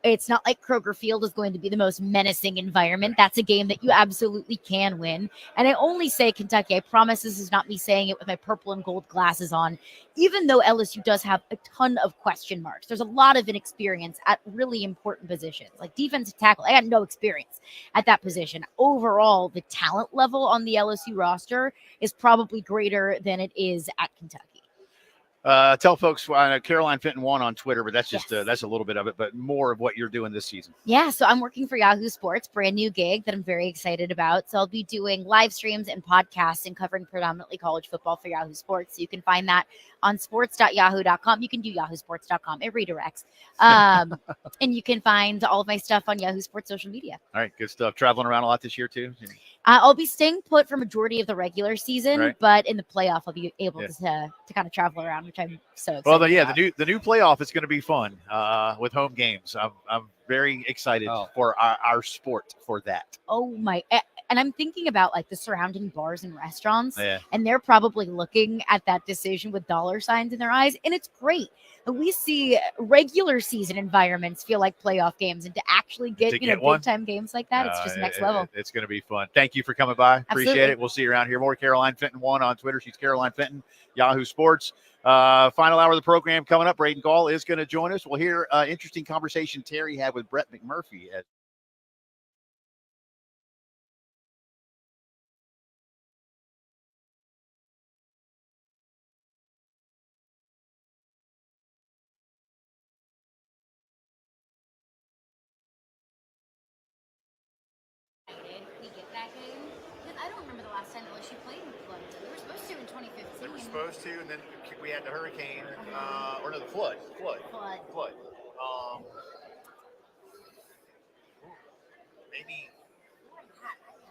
It's not like Kroger Field is going to be the most menacing environment. That's a game that you absolutely can win. And I only say Kentucky. I promise this is not me saying it with my purple and gold glasses on. Even though LSU does have a ton of question marks, there's a lot of inexperience at really important positions. Like defensive tackle, I got no experience at that position. Overall, the talent level on the LSU roster is probably greater than it is at Kentucky. Tell folks, Caroline Fenton won on Twitter, but that's just that's a little bit of it, but more of what you're doing this season. Yeah, so I'm working for Yahoo Sports, brand new gig that I'm very excited about. So I'll be doing live streams and podcasts and covering predominantly college football for Yahoo Sports. So you can find that on sports.yahoo.com. You can do yahoosports.com. It redirects. And you can find all of my stuff on Yahoo Sports social media. All right, good stuff. Traveling around a lot this year, too? I'll be staying put for majority of the regular season, but in the playoff, I'll be able to kind of travel around, which I'm so excited about. the new playoff is going to be fun with home games. I'm very excited for our sport for that. Oh my! And I'm thinking about like the surrounding bars and restaurants, Yeah. and they're probably looking at that decision with dollar signs in their eyes. And it's great. And we see regular season environments feel like playoff games, and to actually get, big time games like that, it's just next level. It's going to be fun. Thank you for coming by. Appreciate Absolutely. it. We'll see you around here. More Caroline Fenton 1 on Twitter. She's Caroline Fenton, Yahoo Sports. Final hour of the program coming up. Braden Gall is going to join us. We'll hear interesting conversation Terry had with Brett McMurphy. We get that game? Because I don't remember the last time LSU played in Florida. We were supposed to in 2015. They were supposed to, and then we had the hurricane, or no, the flood. Maybe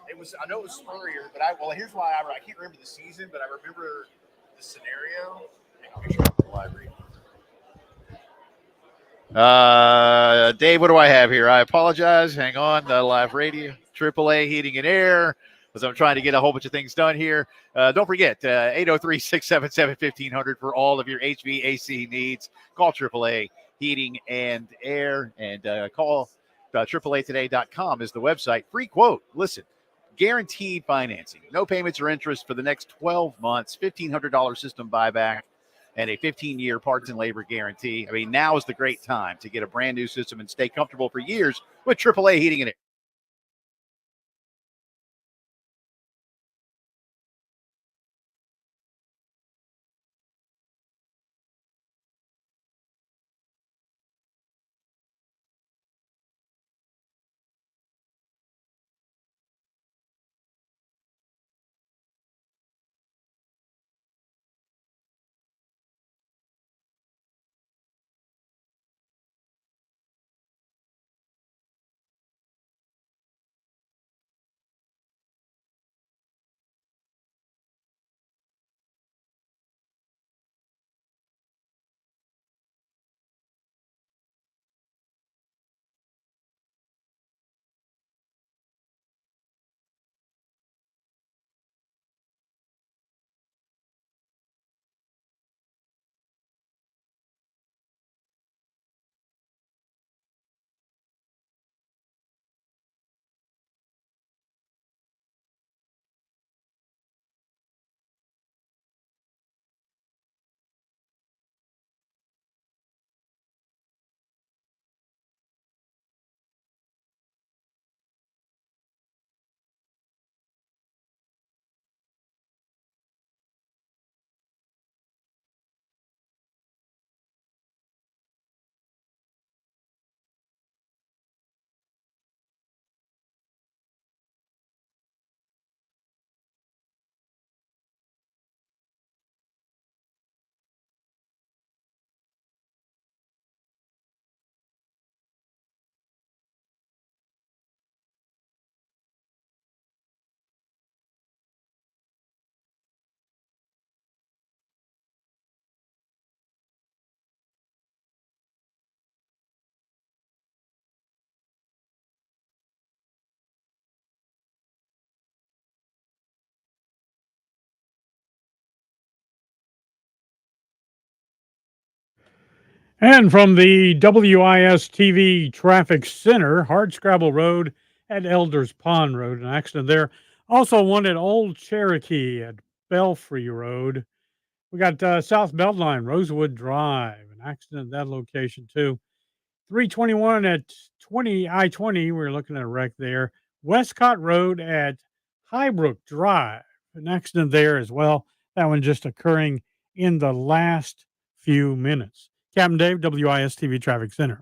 it was. I know it was Spurrier, but here's why I can't remember the season, but I remember the scenario. Dave, what do I have here? I apologize. Hang on, the live radio, AAA Heating and Air, as I'm trying to get a whole bunch of things done here. Don't forget, 803-677-1500 for all of your HVAC needs. Call AAA Heating and Air, and call AAAtoday.com is the website. Free quote. Listen, guaranteed financing. No payments or interest for the next 12 months, $1,500 system buyback, and a 15-year parts and labor guarantee. I mean, now is the great time to get a brand new system and stay comfortable for years with AAA Heating and Air. And from the WIS TV Traffic Center, Hardscrabble Road at Elders Pond Road, an accident there. Also one at Old Cherokee at Belfry Road. We got South Beltline, Rosewood Drive, an accident at that location too. 321 at I-20, we're looking at a wreck there. Westcott Road at Highbrook Drive, an accident there as well. That one just occurring in the last few minutes. Captain Dave, WIS TV Traffic Center.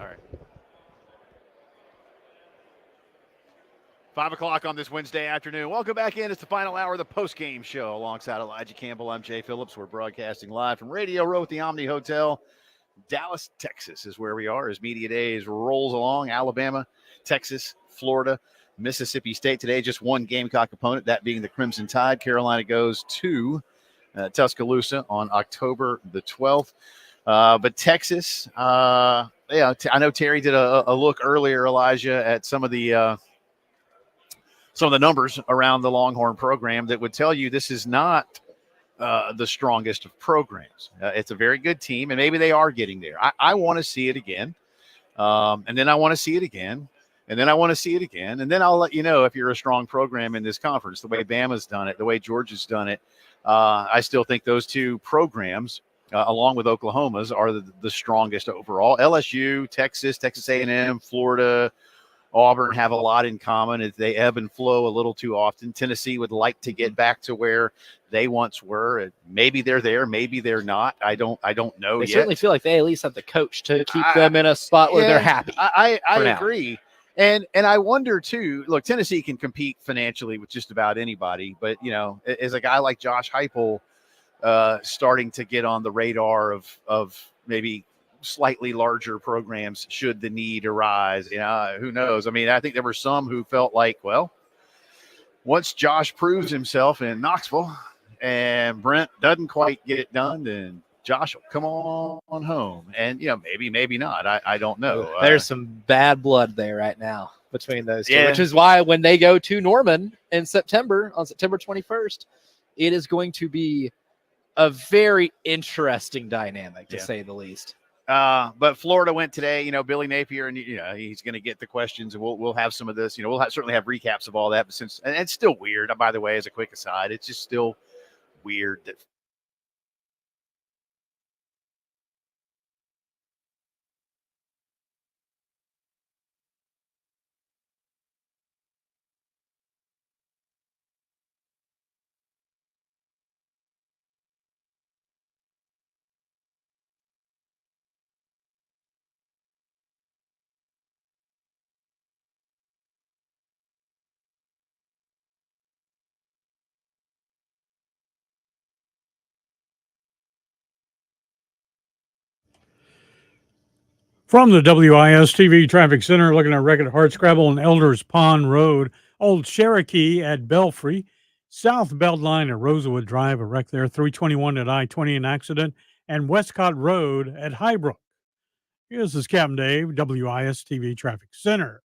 All right. 5 o'clock on this Wednesday afternoon. Welcome back in. It's the final hour of the post-game show. Alongside Elijah Campbell, I'm Jay Phillips. We're broadcasting live from Radio Row at the Omni Hotel. Dallas, Texas is where we are as Media Days rolls along. Alabama, Texas, Florida, Mississippi State. Today, just one Gamecock opponent, that being the Crimson Tide. Carolina goes to Tuscaloosa on October the 12th. But Texas, I know Terry did a look earlier, Elijah, at some of the numbers around the Longhorn program that would tell you this is not the strongest of programs. It's a very good team, and maybe they are getting there. I want to see it again, and then I want to see it again, and then I want to see it again, and then I'll let you know if you're a strong program in this conference, the way Bama's done it, the way Georgia's done it. I still think those two programs, along with Oklahoma's, are the strongest overall. LSU, Texas A&M, Florida, Auburn have a lot in common. They ebb and flow a little too often. Tennessee would like to get back to where they once were. Maybe they're there, maybe they're not. I don't know They yet. certainly feel like they at least have the coach to keep them in a spot where they're happy. I agree. And I wonder too, look, Tennessee can compete financially with just about anybody, but as a guy like Josh Heupel starting to get on the radar of maybe slightly larger programs should the need arise. Who knows? I mean, I think there were some who felt like, well, once Josh proves himself in Knoxville and Brent doesn't quite get it done, then Josh will come on home. And, maybe not. I don't know. There's some bad blood there right now between those two, which is why when they go to Norman in September, on September 21st, it is going to be a very interesting dynamic, to say the least. But Florida went today, Billy Napier, and he's going to get the questions, and we'll have some of this. We'll certainly have recaps of all that. But and it's still weird, by the way, as a quick aside, it's just still weird that From the WIS TV Traffic Center, looking at record hardscrabble on Elders Pond Road, Old Cherokee at Belfry, South Beltline at Rosewood Drive, a wreck there, 321 at I-20, an accident, and Westcott Road at Highbrook. This is Captain Dave, WIS TV Traffic Center.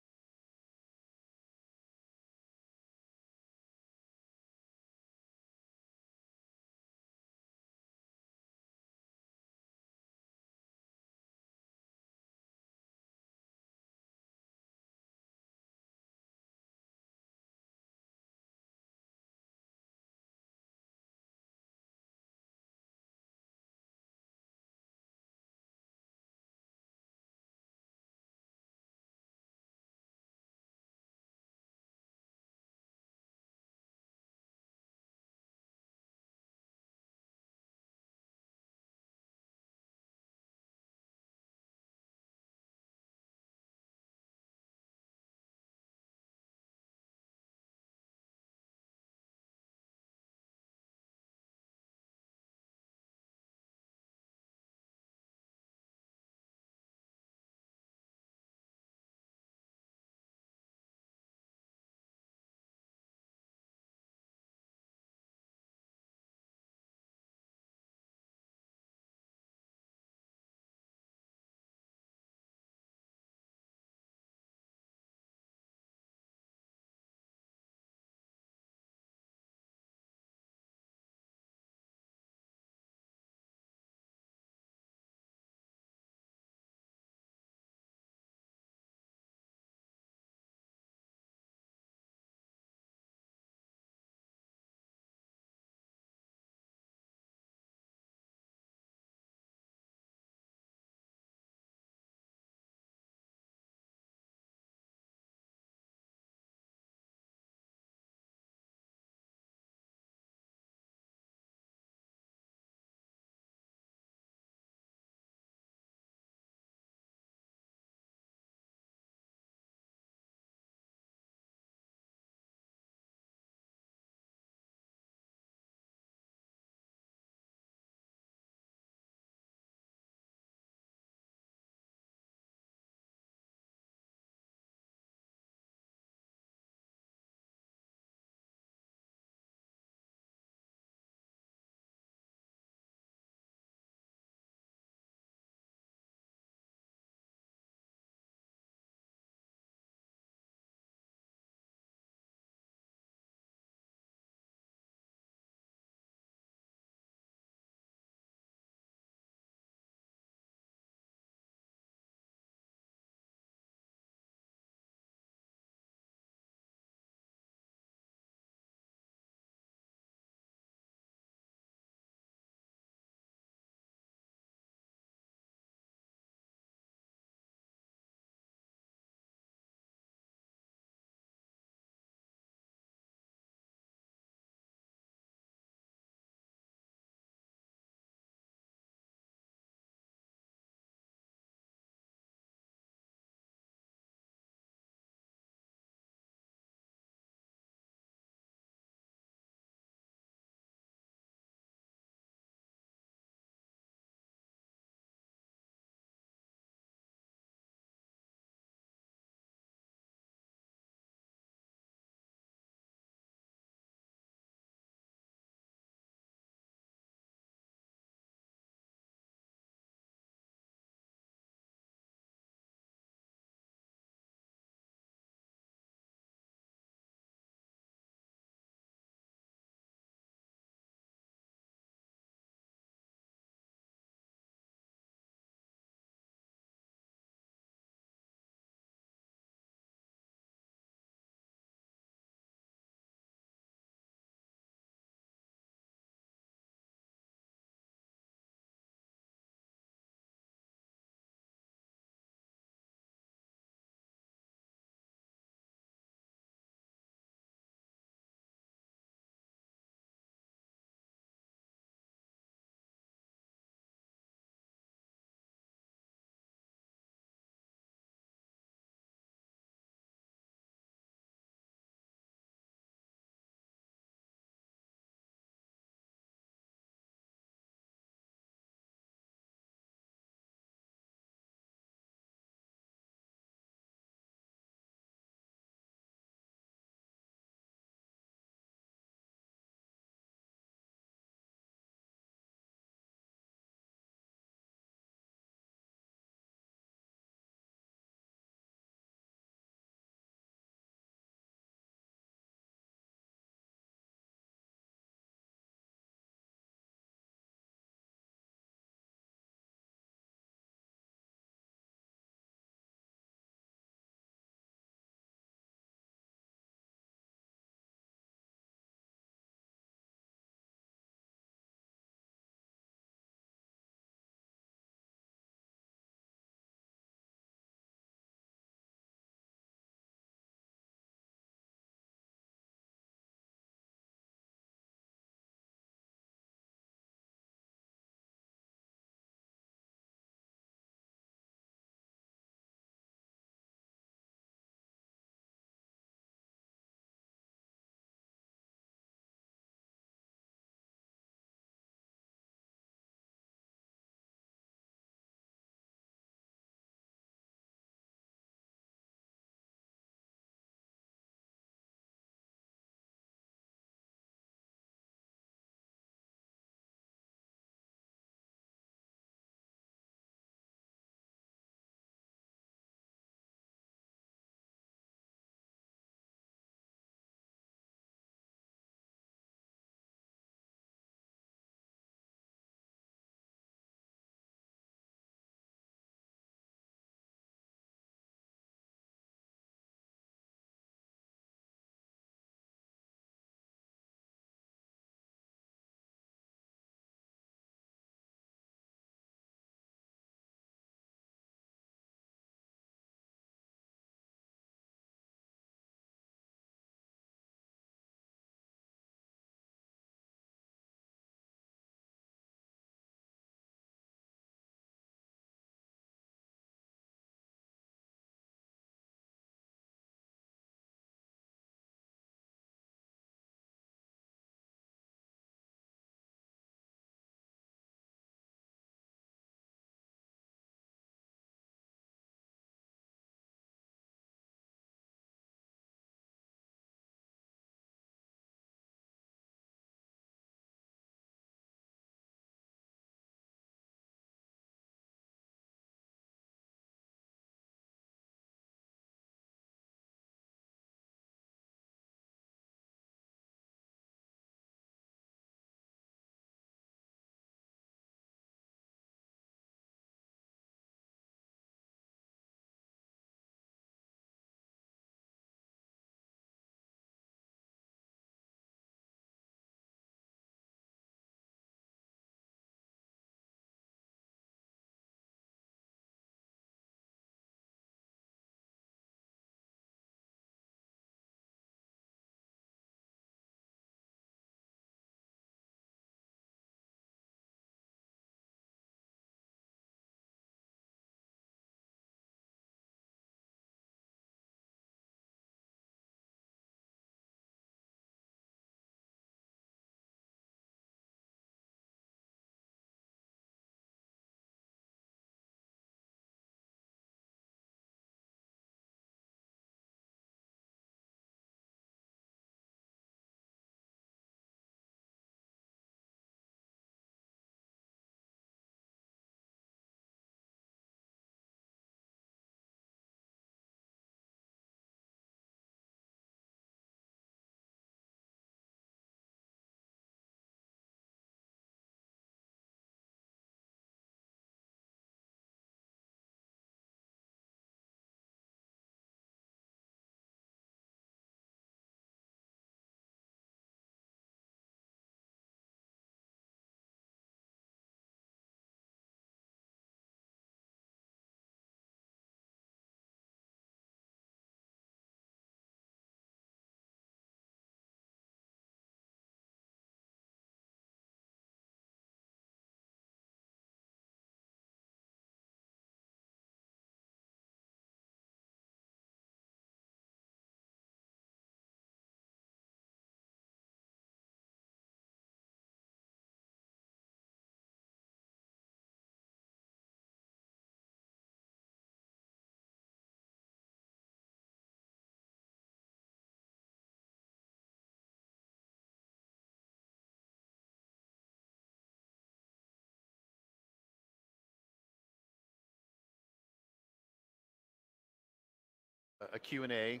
a Q&A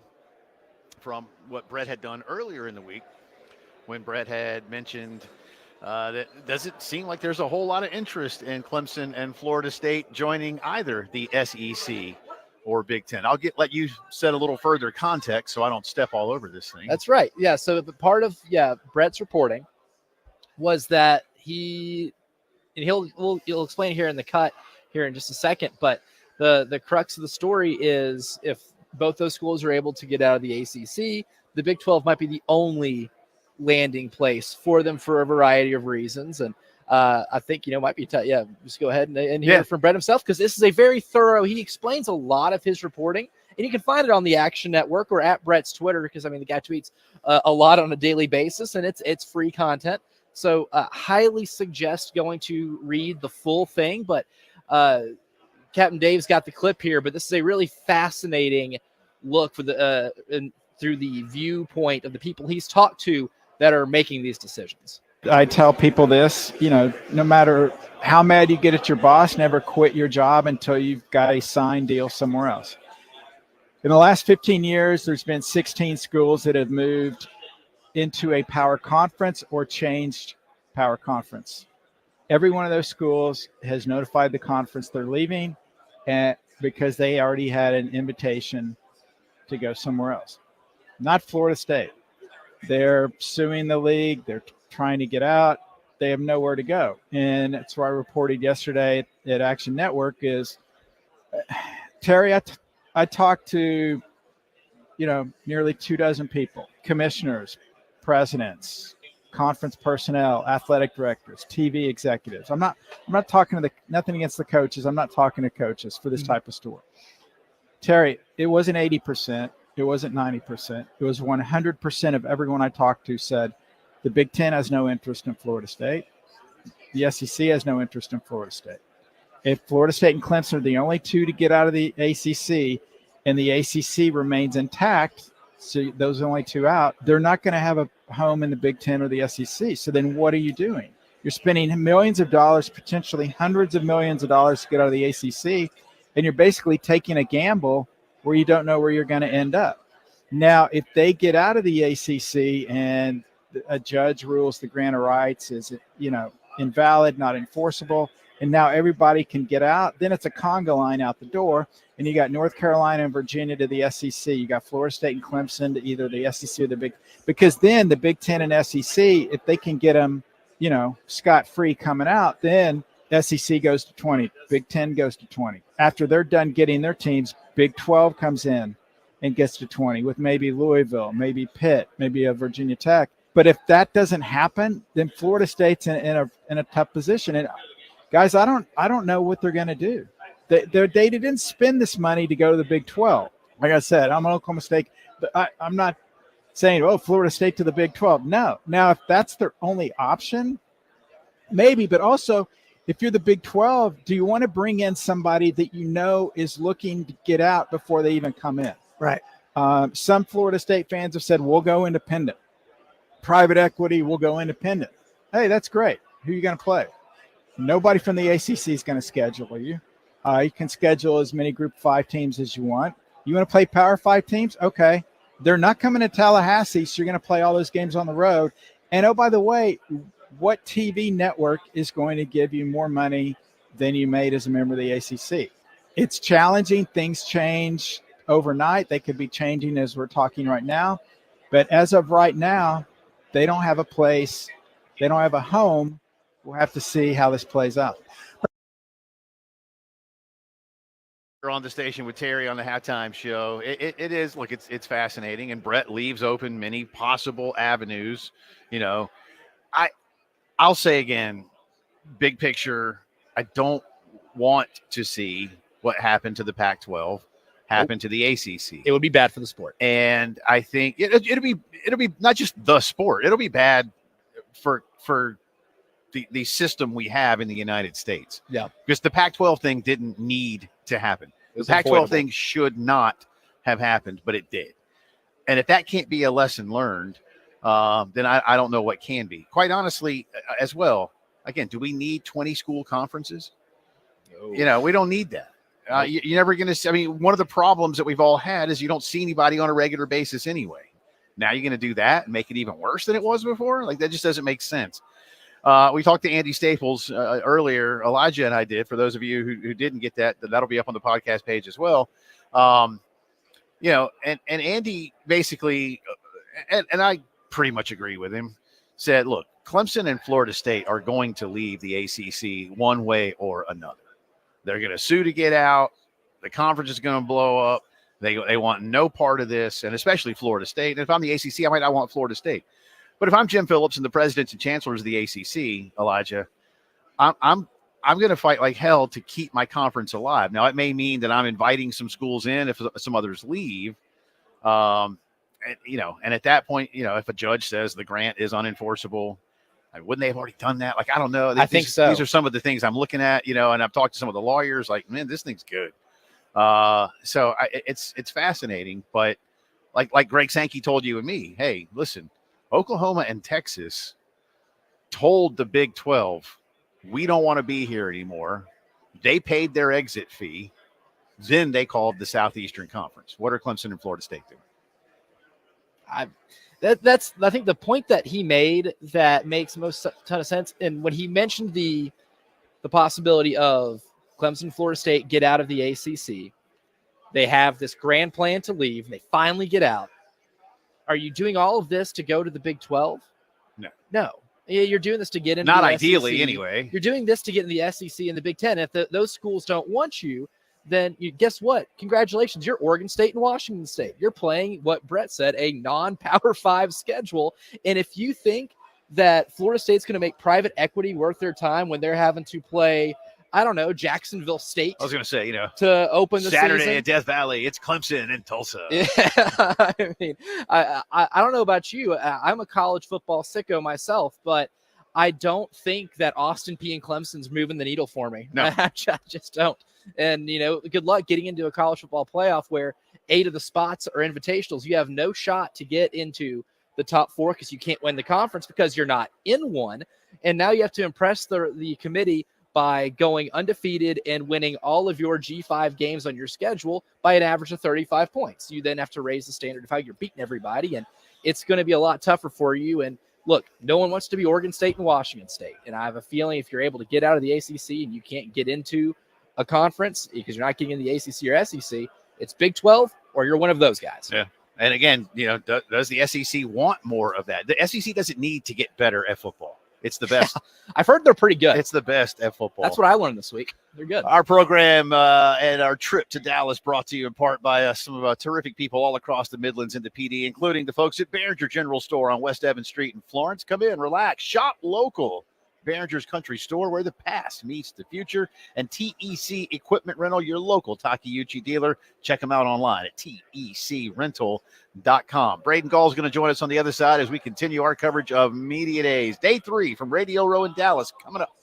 from what Brett had done earlier in the week when Brett had mentioned that does it seem like there's a whole lot of interest in Clemson and Florida State joining either the SEC or Big Ten. I'll let you set a little further context so I don't step all over this thing. That's right. Yeah. So the part of Brett's reporting was that he'll explain here in the cut here in just a second, but the crux of the story is if both those schools are able to get out of the ACC, the Big 12 might be the only landing place for them for a variety of reasons. And I think, might be tough. Yeah, just go ahead and hear from Brett himself, because this is a very thorough, he explains a lot of his reporting, and you can find it on the Action Network or at Brett's Twitter, because, the guy tweets a lot on a daily basis, and it's free content. So highly suggest going to read the full thing. But Captain Dave's got the clip here, but this is a really fascinating look for through the viewpoint of the people he's talked to that are making these decisions. I tell people this, no matter how mad you get at your boss, never quit your job until you've got a signed deal somewhere else. In the last 15 years, there's been 16 schools that have moved into a power conference or changed power conference. Every one of those schools has notified the conference they're leaving, and because they already had an invitation to go somewhere else. Not Florida State. They're suing the league. They're trying to get out. They have nowhere to go. And that's why I reported yesterday at Action Network is, Terry, I talked to, nearly 24 people, commissioners, presidents, conference personnel, athletic directors, TV executives. I'm not talking to nothing against the coaches. I'm not talking to coaches for this type of story. Terry, it wasn't 80%. It wasn't 90%. It was 100% of everyone I talked to said the Big Ten has no interest in Florida State. The SEC has no interest in Florida State. If Florida State and Clemson are the only two to get out of the ACC and the ACC remains intact, so those are only two out, they're not going to have a home in the Big Ten or the SEC. So then what are you doing? You're spending millions of dollars, potentially hundreds of millions of dollars to get out of the ACC, and you're basically taking a gamble where you don't know where you're going to end up. Now, if they get out of the ACC and a judge rules the grant of rights is, invalid, not enforceable, and now everybody can get out, then it's a conga line out the door, and you got North Carolina and Virginia to the SEC. You got Florida State and Clemson to either the SEC or the Big, because then the Big Ten and SEC, if they can get them, scot-free coming out, then SEC goes to 20, Big Ten goes to 20. After they're done getting their teams, Big 12 comes in and gets to 20 with maybe Louisville, maybe Pitt, maybe a Virginia Tech. But if that doesn't happen, then Florida State's in a tough position. And guys, I don't know what they're going to do. They didn't spend this money to go to the Big 12. Like I said, I'm an Oklahoma State. But I'm not saying, Florida State to the Big 12. No. Now, if that's their only option, maybe. But also, if you're the Big 12, do you want to bring in somebody that is looking to get out before they even come in? Right. Some Florida State fans have said, we'll go independent. Private equity will go independent. Hey, that's great. Who are you going to play? Nobody from the ACC is going to schedule you. You can schedule as many Group 5 teams as you want. You want to play Power 5 teams? Okay. They're not coming to Tallahassee, so you're going to play all those games on the road. And, oh, by the way, what TV network is going to give you more money than you made as a member of the ACC? It's challenging. Things change overnight. They could be changing as we're talking right now. But as of right now, they don't have a place. They don't have a home. We'll have to see how this plays out. We're on the station with Terry on the halftime show. It is, look, it's fascinating, and Brett leaves open many possible avenues. I'll say again, big picture, I don't want to see what happened to the Pac-12 happen to the ACC. It would be bad for the sport. And I think it'll be not just the sport. It'll be bad for the system we have in the United States. Yeah. Because the Pac-12 thing didn't need to happen. The Pac-12 thing should not have happened, but it did. And if that can't be a lesson learned, then I don't know what can be. Quite honestly, as well, again, do we need 20 school conferences? No. We don't need that. You're never going to see. I mean, one of the problems that we've all had is you don't see anybody on a regular basis anyway. Now you're going to do that and make it even worse than it was before? Like, that just doesn't make sense. We talked to Andy Staples earlier. Elijah and I did. For those of you who didn't get that, that'll be up on the podcast page as well. And Andy basically, and I pretty much agree with him, said, look, Clemson and Florida State are going to leave the ACC one way or another. They're going to sue to get out. The conference is going to blow up. They want no part of this, and especially Florida State. And if I'm the ACC, I might not want Florida State. But if I'm Jim Phillips and the presidents and chancellors of the ACC, Elijah, I'm going to fight like hell to keep my conference alive. Now, it may mean that I'm inviting some schools in if some others leave. And at that point, if a judge says the grant is unenforceable, wouldn't they have already done that? Like, I don't know. I think so. These are some of the things I'm looking at, and I've talked to some of the lawyers like, man, this thing's good. So it's fascinating, but like Greg Sankey told you and me, hey, listen, Oklahoma and Texas told the Big 12, we don't want to be here anymore. They paid their exit fee. Then they called the Southeastern Conference. What are Clemson and Florida State doing? That's I think the point that he made that makes most ton of sense. And when he mentioned the possibility of Clemson, Florida State get out of the ACC, they have this grand plan to leave. And they finally get out. Are you doing all of this to go to the Big 12? No. You're doing this to get into not the ideally SEC. Anyway. You're doing this to get in the SEC and the Big 10. If those schools don't want you, then guess what? Congratulations. You're Oregon State and Washington State. You're playing what Brett said, a non-Power 5 schedule. And if you think that Florida State's going to make private equity worth their time when they're having to play, I don't know, Jacksonville State. I was going to say, to open the Saturday season. at Death Valley, it's Clemson and Tulsa. Yeah, I mean, I don't know about you. I'm a college football sicko myself, but I don't think that Austin P and Clemson's moving the needle for me. No. I just don't. And, good luck getting into a college football playoff where 8 of the spots are invitationals. You have no shot to get into the top 4 because you can't win the conference because you're not in one. And now you have to impress the committee by going undefeated and winning all of your G5 games on your schedule by an average of 35 points. You then have to raise the standard of how you're beating everybody, and it's going to be a lot tougher for you. And look, no one wants to be Oregon State and Washington State. And I have a feeling if you're able to get out of the ACC and you can't get into a conference because you're not getting in the ACC or SEC, it's Big 12 or you're one of those guys. Yeah. And again, does the SEC want more of that? The SEC doesn't need to get better at football. It's the best. I've heard they're pretty good. It's the best at football. That's what I learned this week. They're good. Our program and our trip to Dallas brought to you in part by some of our terrific people all across the Midlands and the PD, including the folks at Behringer General Store on West Evans Street in Florence. Come in, relax, shop local. Behringer's Country Store, where the past meets the future, and TEC Equipment Rental, your local Takeuchi dealer. Check them out online at tecrental.com. Braden Gall is going to join us on the other side as we continue our coverage of Media Days. Day 3 from Radio Row in Dallas coming up.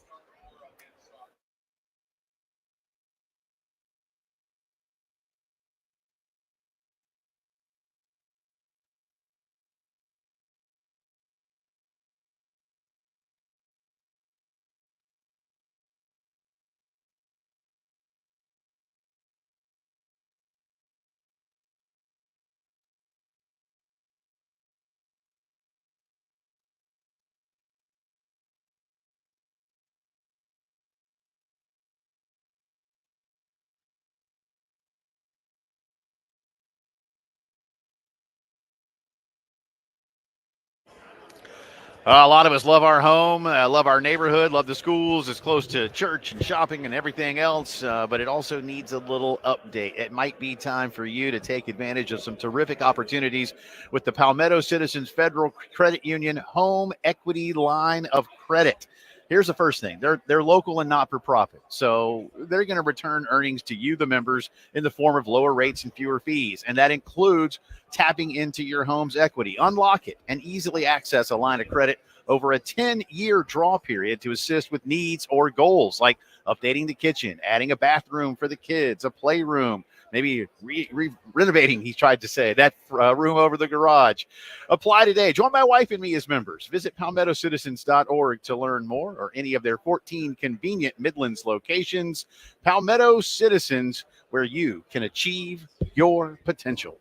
A lot of us love our home, love our neighborhood, love the schools. It's close to church and shopping and everything else, but it also needs a little update. It might be time for you to take advantage of some terrific opportunities with the Palmetto Citizens Federal Credit Union Home Equity Line of Credit. Here's the first thing. They're local and not-for-profit, so they're going to return earnings to you, the members, in the form of lower rates and fewer fees, and that includes tapping into your home's equity. Unlock it and easily access a line of credit over a 10-year draw period to assist with needs or goals like updating the kitchen, adding a bathroom for the kids, a playroom, maybe renovating, he tried to say, that room over the garage. Apply today. Join my wife and me as members. Visit palmettocitizens.org to learn more, or any of their 14 convenient Midlands locations. Palmetto Citizens, where you can achieve your potential.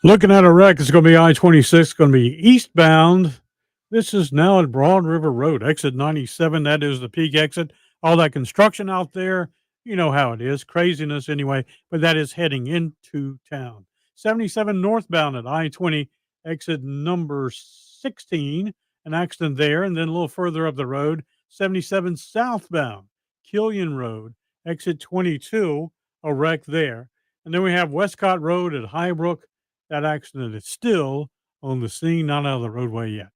Looking at a wreck, it's going to be I-26, going to be eastbound. This is now at Broad River Road, exit 97. That is the peak exit. All that construction out there, you know how it is. Craziness anyway, but that is heading into town. 77 northbound at I-20, exit number 16. An accident there, and then a little further up the road, 77 southbound, Killian Road, exit 22, a wreck there. And then we have Westcott Road at Highbrook. That accident is still on the scene, not out of the roadway yet.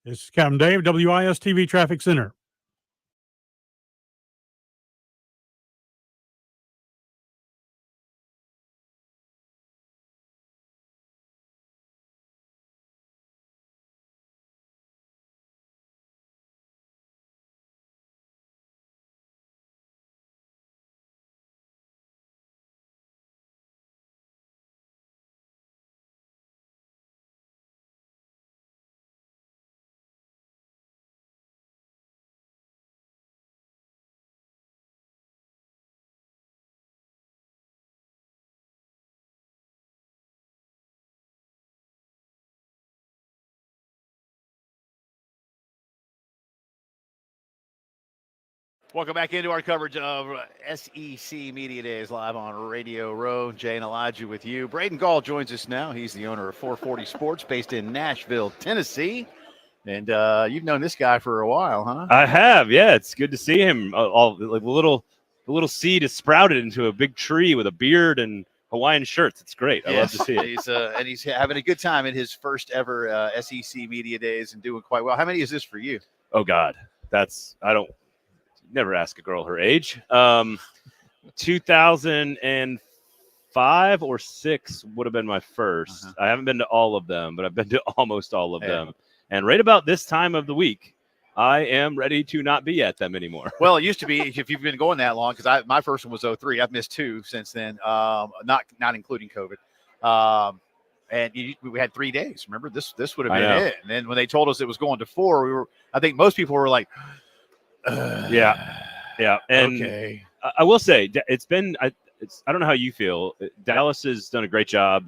This is Captain Dave, WIS-TV Traffic Center. Welcome back into our coverage of SEC Media Days live on Radio Row. Jay and Elijah with you. Braden Gall joins us now. He's the owner of 440 Sports based in Nashville, Tennessee. And you've known this guy for a while, huh? I have, yeah. It's good to see him. All like the little seed is sprouted into a big tree with a beard and Hawaiian shirts. It's great. I love to see it. He's having a good time in his first ever SEC Media Days and doing quite well. How many is this for you? Oh God, never ask a girl her age. 2005 or 6 would have been my first. I haven't been to all of them, but I've been to almost all of them. And right about this time of the week, I am ready to not be at them anymore. Well, it used to be, if you've been going that long, because my first one was 03. I've missed 2 since then, not including COVID. And we had 3 days. Remember, this would have been it. And then when they told us it was going to 4, I think most people were like, yeah. And okay. I will say it's been. I don't know how you feel. Dallas has done a great job.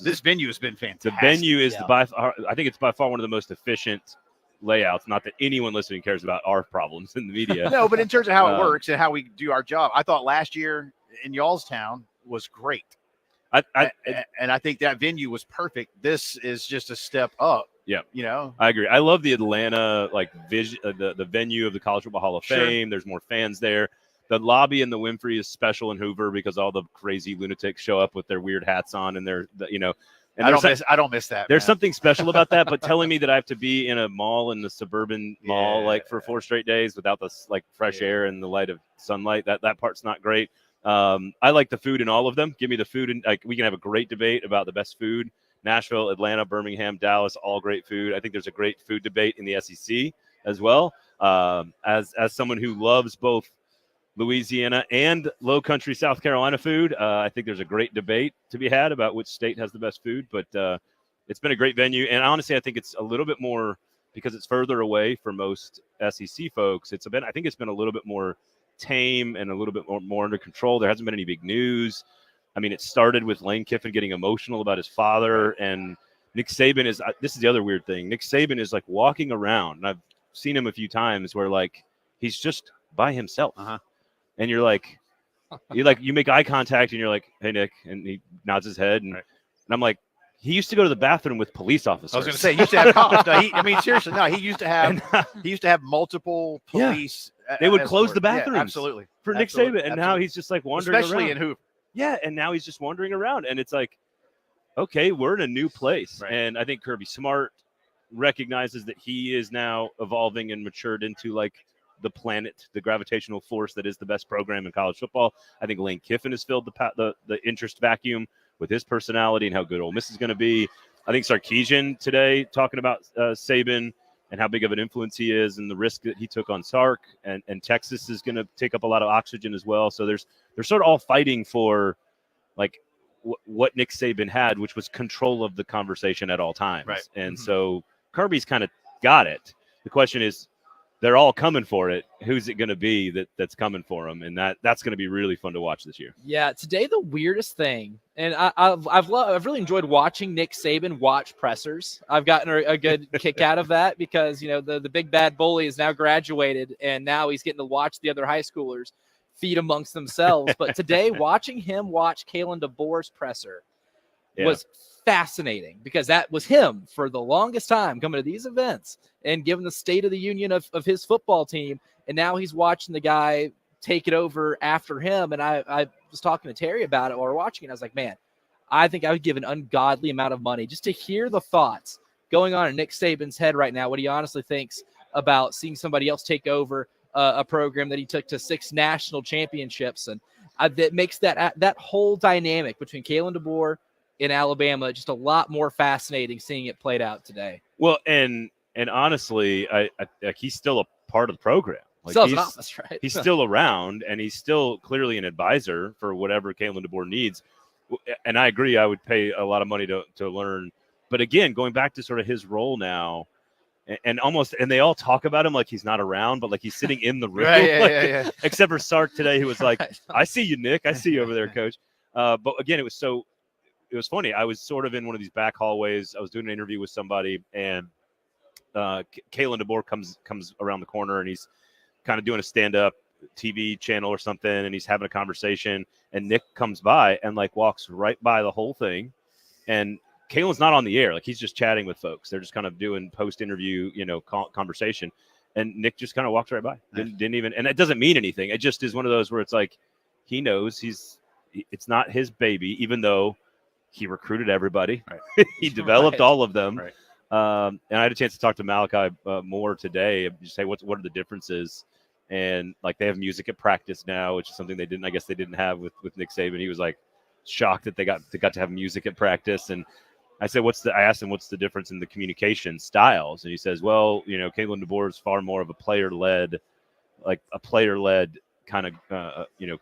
This venue has been fantastic. The venue is I think it's by far one of the most efficient layouts. Not that anyone listening cares about our problems in the media. No, but in terms of how it works and how we do our job, I thought last year in Y'allstown was great. And I think that venue was perfect. This is just a step up. Yeah, I agree. I love the Atlanta vision, the venue of the College Football Hall of Fame. There's more fans there. The lobby in the Winfrey is special in Hoover because all the crazy lunatics show up with their weird hats on and And I don't miss that. There's something special about that. But telling me that I have to be in a mall, in the suburban mall, for 4 straight days without the fresh air and the light of sunlight, that part's not great. I like the food in all of them. Give me the food, and we can have a great debate about the best food. Nashville, Atlanta, Birmingham, Dallas, all great food. I think there's a great food debate in the SEC as well. As someone who loves both Louisiana and low country South Carolina food, I think there's a great debate to be had about which state has the best food. But it's been a great venue, and honestly, I think it's a little bit more because it's further away for most SEC folks. I think it's been a little bit more tame and a little bit more under control. There hasn't been any big news. I mean, it started with Lane Kiffin getting emotional about his father, and Nick Saban this is the other weird thing. Nick Saban is walking around, and I've seen him a few times where he's just by himself. And you're you make eye contact and you're like, hey, Nick. And he nods his head. And I'm like, he used to go to the bathroom with police officers. I was going to say, he used to have cops. Seriously, no, he used to have multiple police. They would close the bathrooms. Absolutely. For Nick Saban. And now he's just wandering especially around. in Hoover. Yeah. And now he's just wandering around. And it's okay, we're in a new place. Right. And I think Kirby Smart recognizes that he is now evolving and matured into the planet, the gravitational force that is the best program in college football. I think Lane Kiffin has filled the interest vacuum with his personality and how good Ole Miss is going to be. I think Sarkisian today talking about Saban and how big of an influence he is and the risk that he took on Sark, and Texas is going to take up a lot of oxygen as well. So they're sort of all fighting for what Nick Saban had, which was control of the conversation at all times. Right. And so Kirby's kind of got it. The question is, they're all coming for it. Who's it going to be that's coming for them? And that's going to be really fun to watch this year. Yeah, today the weirdest thing, and I've really enjoyed watching Nick Saban watch pressers. I've gotten a good kick out of that because the big bad bully is now graduated, and now he's getting to watch the other high schoolers feed amongst themselves. But today, watching him watch Kalen DeBoer's presser was fascinating because that was him for the longest time coming to these events and giving the state of the union of his football team. And now he's watching the guy take it over after him. And I was talking to Terry about it while we're watching it. I was like, man, I think I would give an ungodly amount of money just to hear the thoughts going on in Nick Saban's head right now, what he honestly thinks about seeing somebody else take over a program that he took to 6 national championships. And that makes that whole dynamic between Kalen DeBoer in Alabama just a lot more fascinating seeing it played out today. Well, and honestly, I he's still a part of the program. Right? He's still around, and he's still clearly an advisor for whatever Kalen DeBoer needs. And I agree, I would pay a lot of money to learn. But again, going back to sort of his role now, and they all talk about him like he's not around, but like he's sitting in the room. Yeah. Except for Sark today, who was like, I see you, Nick. I see you over there, coach. But again, it was funny. I was sort of in one of these back hallways. I was doing an interview with somebody, and Kalen DeBoer comes around the corner, and he's kind of doing a stand-up TV channel or something, and he's having a conversation, and Nick comes by and walks right by the whole thing, and Kalen's not on the air. He's just chatting with folks. They're just kind of doing post-interview, conversation, and Nick just kind of walks right by. Didn't even, and it doesn't mean anything. It just is one of those where it's he knows it's not his baby, even though he recruited everybody. Right. He developed all of them. Right. And I had a chance to talk to Malachi Moore today. Just say what are the differences, and they have music at practice now, which is something they didn't have with Nick Saban. He was shocked that they got to have music at practice. And I said, I asked him what's the difference in the communication styles, and he says, well, Kalen DeBoer is far more of a player-led kind of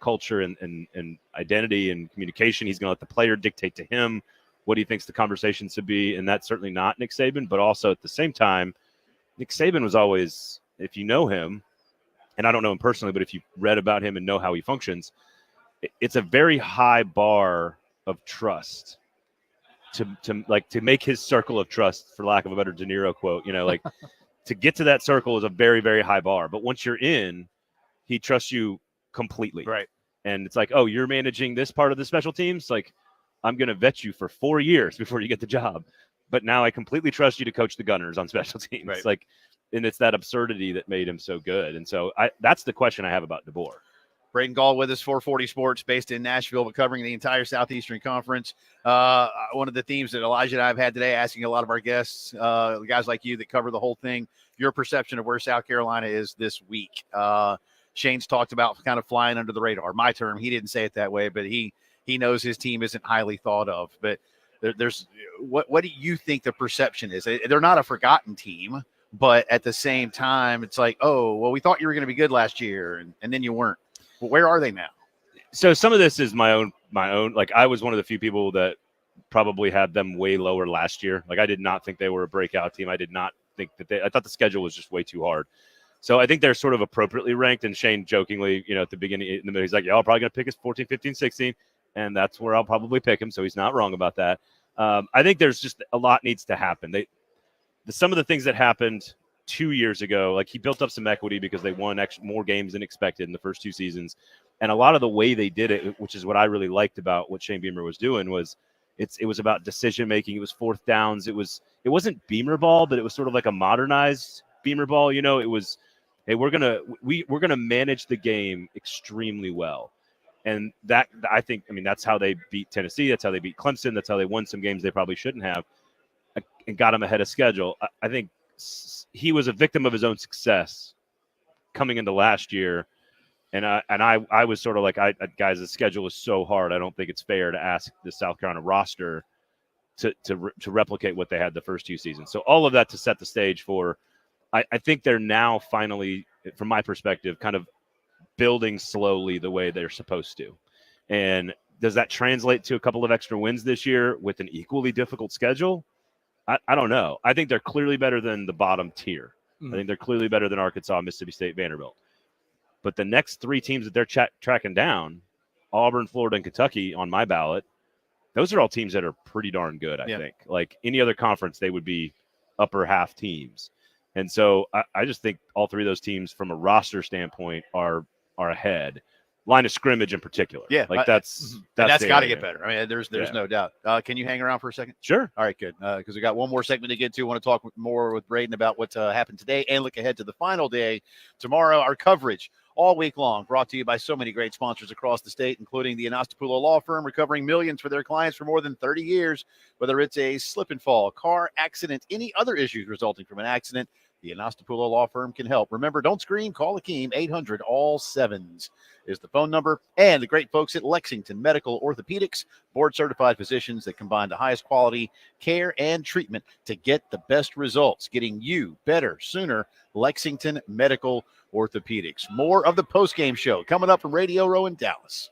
culture and identity and communication. He's going to let the player dictate to him what he thinks the conversation should be, and that's certainly not Nick Saban. But also at the same time, Nick Saban was always, if you know him, and I don't know him personally, but if you read about him and know how he functions, it's a very high bar of trust to make his circle of trust, for lack of a better De Niro quote, like to get to that circle is a very, very high bar. But once you're in, he trusts you completely. Right. And it's like, oh, you're managing this part of the special teams? Like, I'm going to vet you for 4 years before you get the job. But now I completely trust you to coach the Gunners on special teams. Right. Like, and it's that absurdity that made him so good. And so that's the question I have about DeBoer. Braden Gall with us, 440 Sports, based in Nashville, but covering the entire Southeastern Conference. One of the themes that Elijah and I have had today, asking a lot of our guests, guys like you that cover the whole thing, your perception of where South Carolina is this week. Shane's talked about kind of flying under the radar. My term, he didn't say it that way, but he knows his team isn't highly thought of. But there's what do you think the perception is? They're not a forgotten team, but at the same time, it's like, oh, well, we thought you were going to be good last year, and then you weren't. Well, where are they now? So some of this is my own. Like, I was one of the few people that probably had them way lower last year. Like, I did not think they were a breakout team. I did not think that I thought the schedule was just way too hard. So I think they're sort of appropriately ranked. And Shane jokingly, at the beginning, in the middle, he's like, yeah, I'm probably going to pick us 14, 15, 16. And that's where I'll probably pick him. So he's not wrong about that. I think there's just a lot needs to happen. Some of the things that happened 2 years ago, like he built up some equity because they won more games than expected in the first 2 seasons. And a lot of the way they did it, which is what I really liked about what Shane Beamer was doing, was it was about decision making. It was fourth downs. It wasn't Beamer ball, but it was sort of like a modernized Beamer ball. It was, hey, we're gonna manage the game extremely well. And that, I think, that's how they beat Tennessee. That's how they beat Clemson. That's how they won some games they probably shouldn't have, and got them ahead of schedule. I think he was a victim of his own success coming into last year. And I was sort of like, guys, the schedule is so hard. I don't think it's fair to ask the South Carolina roster to replicate what they had the first 2 seasons. So all of that to set the stage for, I think they're now finally, from my perspective, kind of building slowly the way they're supposed to. And does that translate to a couple of extra wins this year with an equally difficult schedule? I don't know. I think they're clearly better than the bottom tier. I think they're clearly better than Arkansas, Mississippi State, Vanderbilt. But the next 3 teams that they're tracking down, Auburn, Florida, and Kentucky on my ballot, those are all teams that are pretty darn good, I think. Like any other conference, they would be upper half teams. And so I just think all 3 of those teams from a roster standpoint are ahead. Line of scrimmage in particular. Yeah. Like that's got to get better. There's no doubt. Can you hang around for a second? Sure. All right, good. Because we got one more segment to get to. I want to talk more with Braden about what happened today and look ahead to the final day tomorrow. Our coverage all week long, brought to you by so many great sponsors across the state, including the Anastapula Law Firm, recovering millions for their clients for more than 30 years. Whether it's a slip and fall, car accident, any other issues resulting from an accident, the Anastapula Law Firm can help. Remember, don't scream, call Akeem. 800-ALL-7s is the phone number. And the great folks at Lexington Medical Orthopedics, board-certified physicians that combine the highest quality care and treatment to get the best results, getting you better sooner. Lexington Medical Orthopedics. More of the postgame show coming up from Radio Row in Dallas.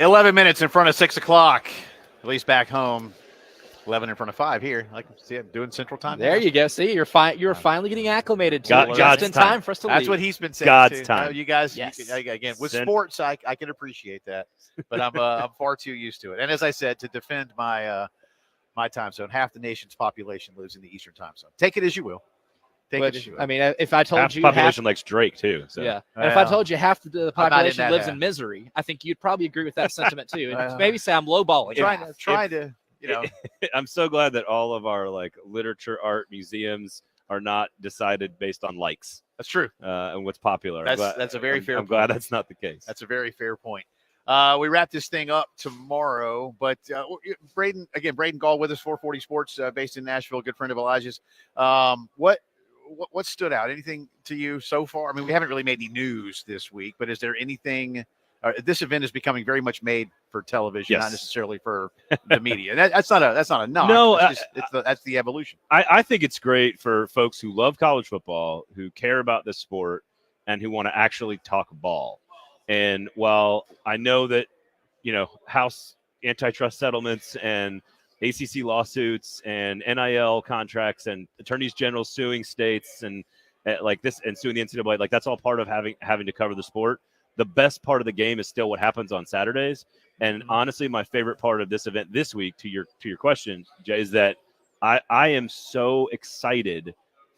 11 minutes in front of 6 o'clock, at least back home. 11 in front of 5 here. I can see it doing Central Time. There now. you go. See, you're fine. You're finally getting acclimated to it. God's Just in time for us to That's leave. what he's been saying. God's too. time. You guys, Yes. again, with sports, I can appreciate that, but I'm far too used to it. And as I said, to defend my my time zone, half the nation's population lives in the Eastern Time Zone. Take it as you will. Take it as you will. I mean, if I told Half you the population likes Drake too. So. Yeah. And if I told you half the I'm not in population that lives half. in misery, I think you'd probably agree with that sentiment too. And Uh, maybe say I'm lowballing. trying to, you know. I'm so glad that all of our like literature, art, museums are not decided based on likes. That's true. And what's popular. That's a very fair I'm point. glad that's not the case. That's a very fair point. We wrap this thing up tomorrow, but Braden Gall with us, 440 Sports, based in Nashville, good friend of Elijah's. What stood out? Anything to you so far? I mean, we haven't really made any news this week, but is there anything? This event is becoming very much made for television, not Yes. necessarily for the media. That's not a knock. No, that's the evolution. I think it's great for folks who love college football, who care about this sport, and who want to actually talk ball. And while I know that, House antitrust settlements and ACC lawsuits and NIL contracts and attorneys general suing states and like this and suing the NCAA, like that's all part of having to cover the sport. The best part of the game is still what happens on Saturdays. And honestly, my favorite part of this event this week, to your question, Jay, is that I am so excited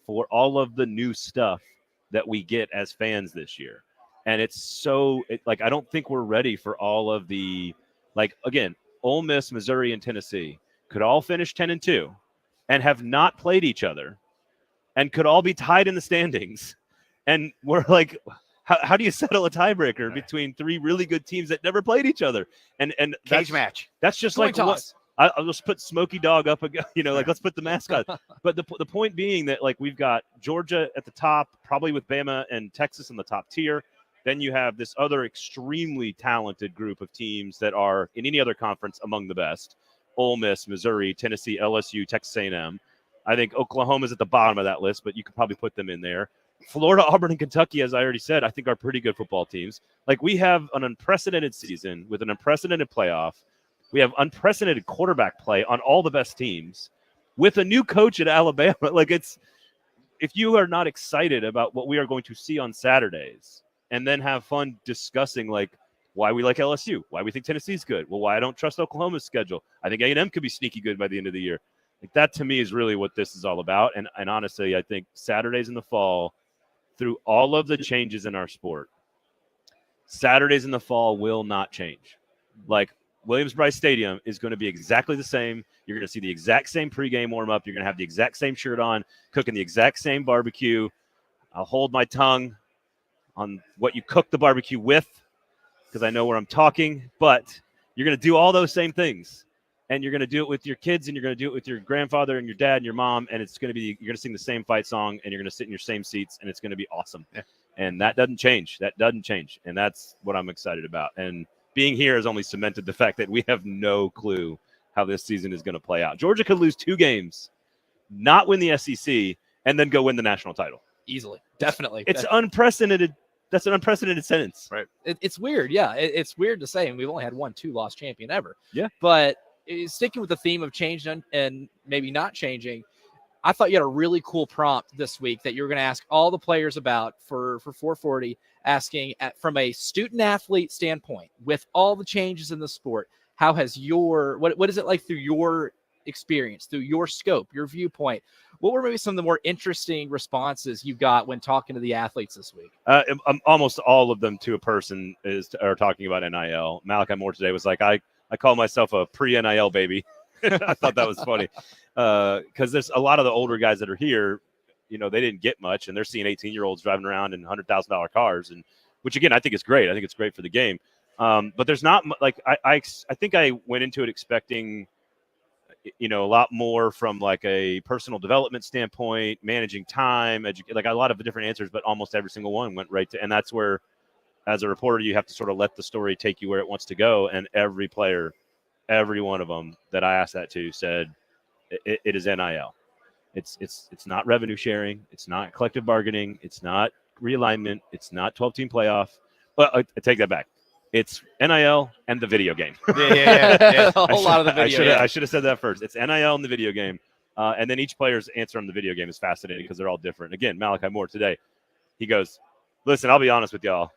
for all of the new stuff that we get as fans this year. And it's I don't think we're ready for all of the, again, Ole Miss, Missouri, and Tennessee could all finish 10-2 and have not played each other and could all be tied in the standings. And we're like, how do you settle a tiebreaker between three really good teams that never played each other? And Cage match. That's just Coin like toss. I'll just put Smokey Dog up again, let's put the mascot. But the point being that we've got Georgia at the top, probably with Bama and Texas in the top tier. Then you have this other extremely talented group of teams that are in any other conference among the best. Ole Miss, Missouri, Tennessee, LSU, Texas A&M. I think Oklahoma's at the bottom of that list, but you could probably put them in there. Florida, Auburn, and Kentucky, as I already said, I think are pretty good football teams. We have an unprecedented season with an unprecedented playoff. We have unprecedented quarterback play on all the best teams with a new coach at Alabama. If you are not excited about what we are going to see on Saturdays and then have fun discussing why we like LSU, why we think Tennessee's good, why I don't trust Oklahoma's schedule. I think A&M could be sneaky good by the end of the year. That to me is really what this is all about. And honestly, I think Saturdays in the fall, through all of the changes in our sport, Saturdays in the fall will not change. Williams-Brice Stadium is going to be exactly the same. You're going to see the exact same pregame warm-up. You're going to have the exact same shirt on, cooking the exact same barbecue. I'll hold my tongue on what you cook the barbecue with because I know where I'm talking, but you're going to do all those same things. And you're going to do it with your kids, and you're going to do it with your grandfather and your dad and your mom, and it's going to be, you're going to sing the same fight song, and you're going to sit in your same seats, and it's going to be awesome. Yeah. And that doesn't change. And that's what I'm excited about. And being here has only cemented the fact that we have no clue how this season is going to play out. Georgia could lose 2 games, not win the SEC, and then go win the national title. Easily. Definitely. It's unprecedented. That's an unprecedented sentence. Right. It's weird. Yeah. It's weird to say. And we've only had 1 2-loss champion ever. Yeah. But sticking with the theme of change and maybe not changing, I thought you had a really cool prompt this week that you were going to ask all the players about for 440, asking from a student athlete standpoint, with all the changes in the sport, how has what is it like through your experience, through your scope, your viewpoint? What were maybe some of the more interesting responses you got when talking to the athletes this week? Almost all of them to a person are talking about NIL. Malachi Moore today was like, I call myself a pre-NIL baby. I thought that was funny because there's a lot of the older guys that are here, they didn't get much, and they're seeing 18-year-olds driving around in $100,000 cars, and which again I think is great. I think it's great for the game. But there's not I think I went into it expecting, a lot more from a personal development standpoint, managing time, a lot of different answers, but almost every single one went right to, and that's where, as a reporter, you have to sort of let the story take you where it wants to go. And every player, every one of them that I asked that to said it is NIL. It's not revenue sharing. It's not collective bargaining. It's not realignment. It's not 12-team playoff. But I take that back. It's NIL and the video game. A whole lot of the video. I should have said that first. It's NIL and the video game. And then each player's answer on the video game is fascinating because they're all different. Again, Malachi Moore today, he goes, listen, I'll be honest with y'all.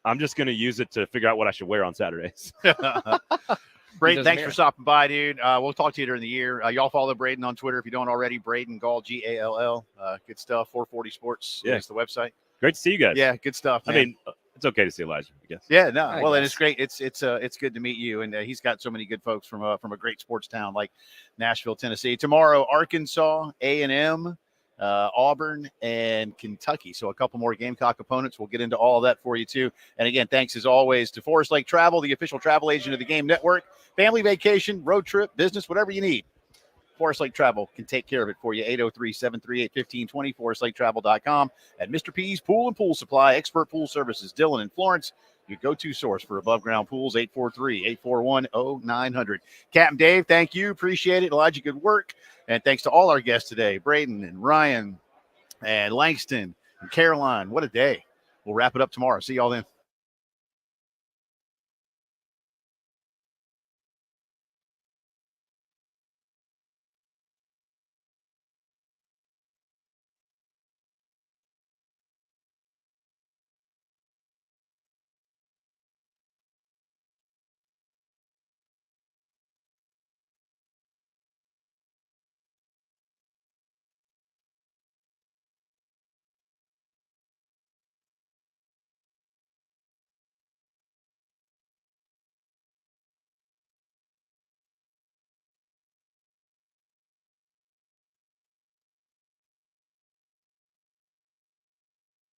I'm just going to use it to figure out what I should wear on Saturdays. Braden, thanks for stopping by, dude. We'll talk to you during the year. Y'all follow Braden on Twitter if you don't already. Braden Gall, Gall. Good stuff. 440 Sports is the website. Great to see you guys. Yeah, good stuff, man. I mean, it's okay to see Elijah, I guess. Yeah, no. Well, and it's great. It's good to meet you, and he's got so many good folks from a great sports town like Nashville, Tennessee. Tomorrow, Arkansas, A&M, Auburn, and Kentucky. So a couple more Gamecock opponents. We'll get into all of that for you too. And again, thanks as always to Forest Lake Travel, the official travel agent of the Game Network. Family vacation, road trip, business, whatever you need. Forest Lake Travel can take care of it for you. 803-738-1520, forestlake.travel.com. At Mr. P's Pool and Pool Supply, expert pool services, Dillon and Florence, your go-to source for above-ground pools, 843-841-0900. Captain Dave, thank you. Appreciate it. Elijah, good work. And thanks to all our guests today, Braden and Ryan and Langston and Caroline. What a day. We'll wrap it up tomorrow. See y'all then.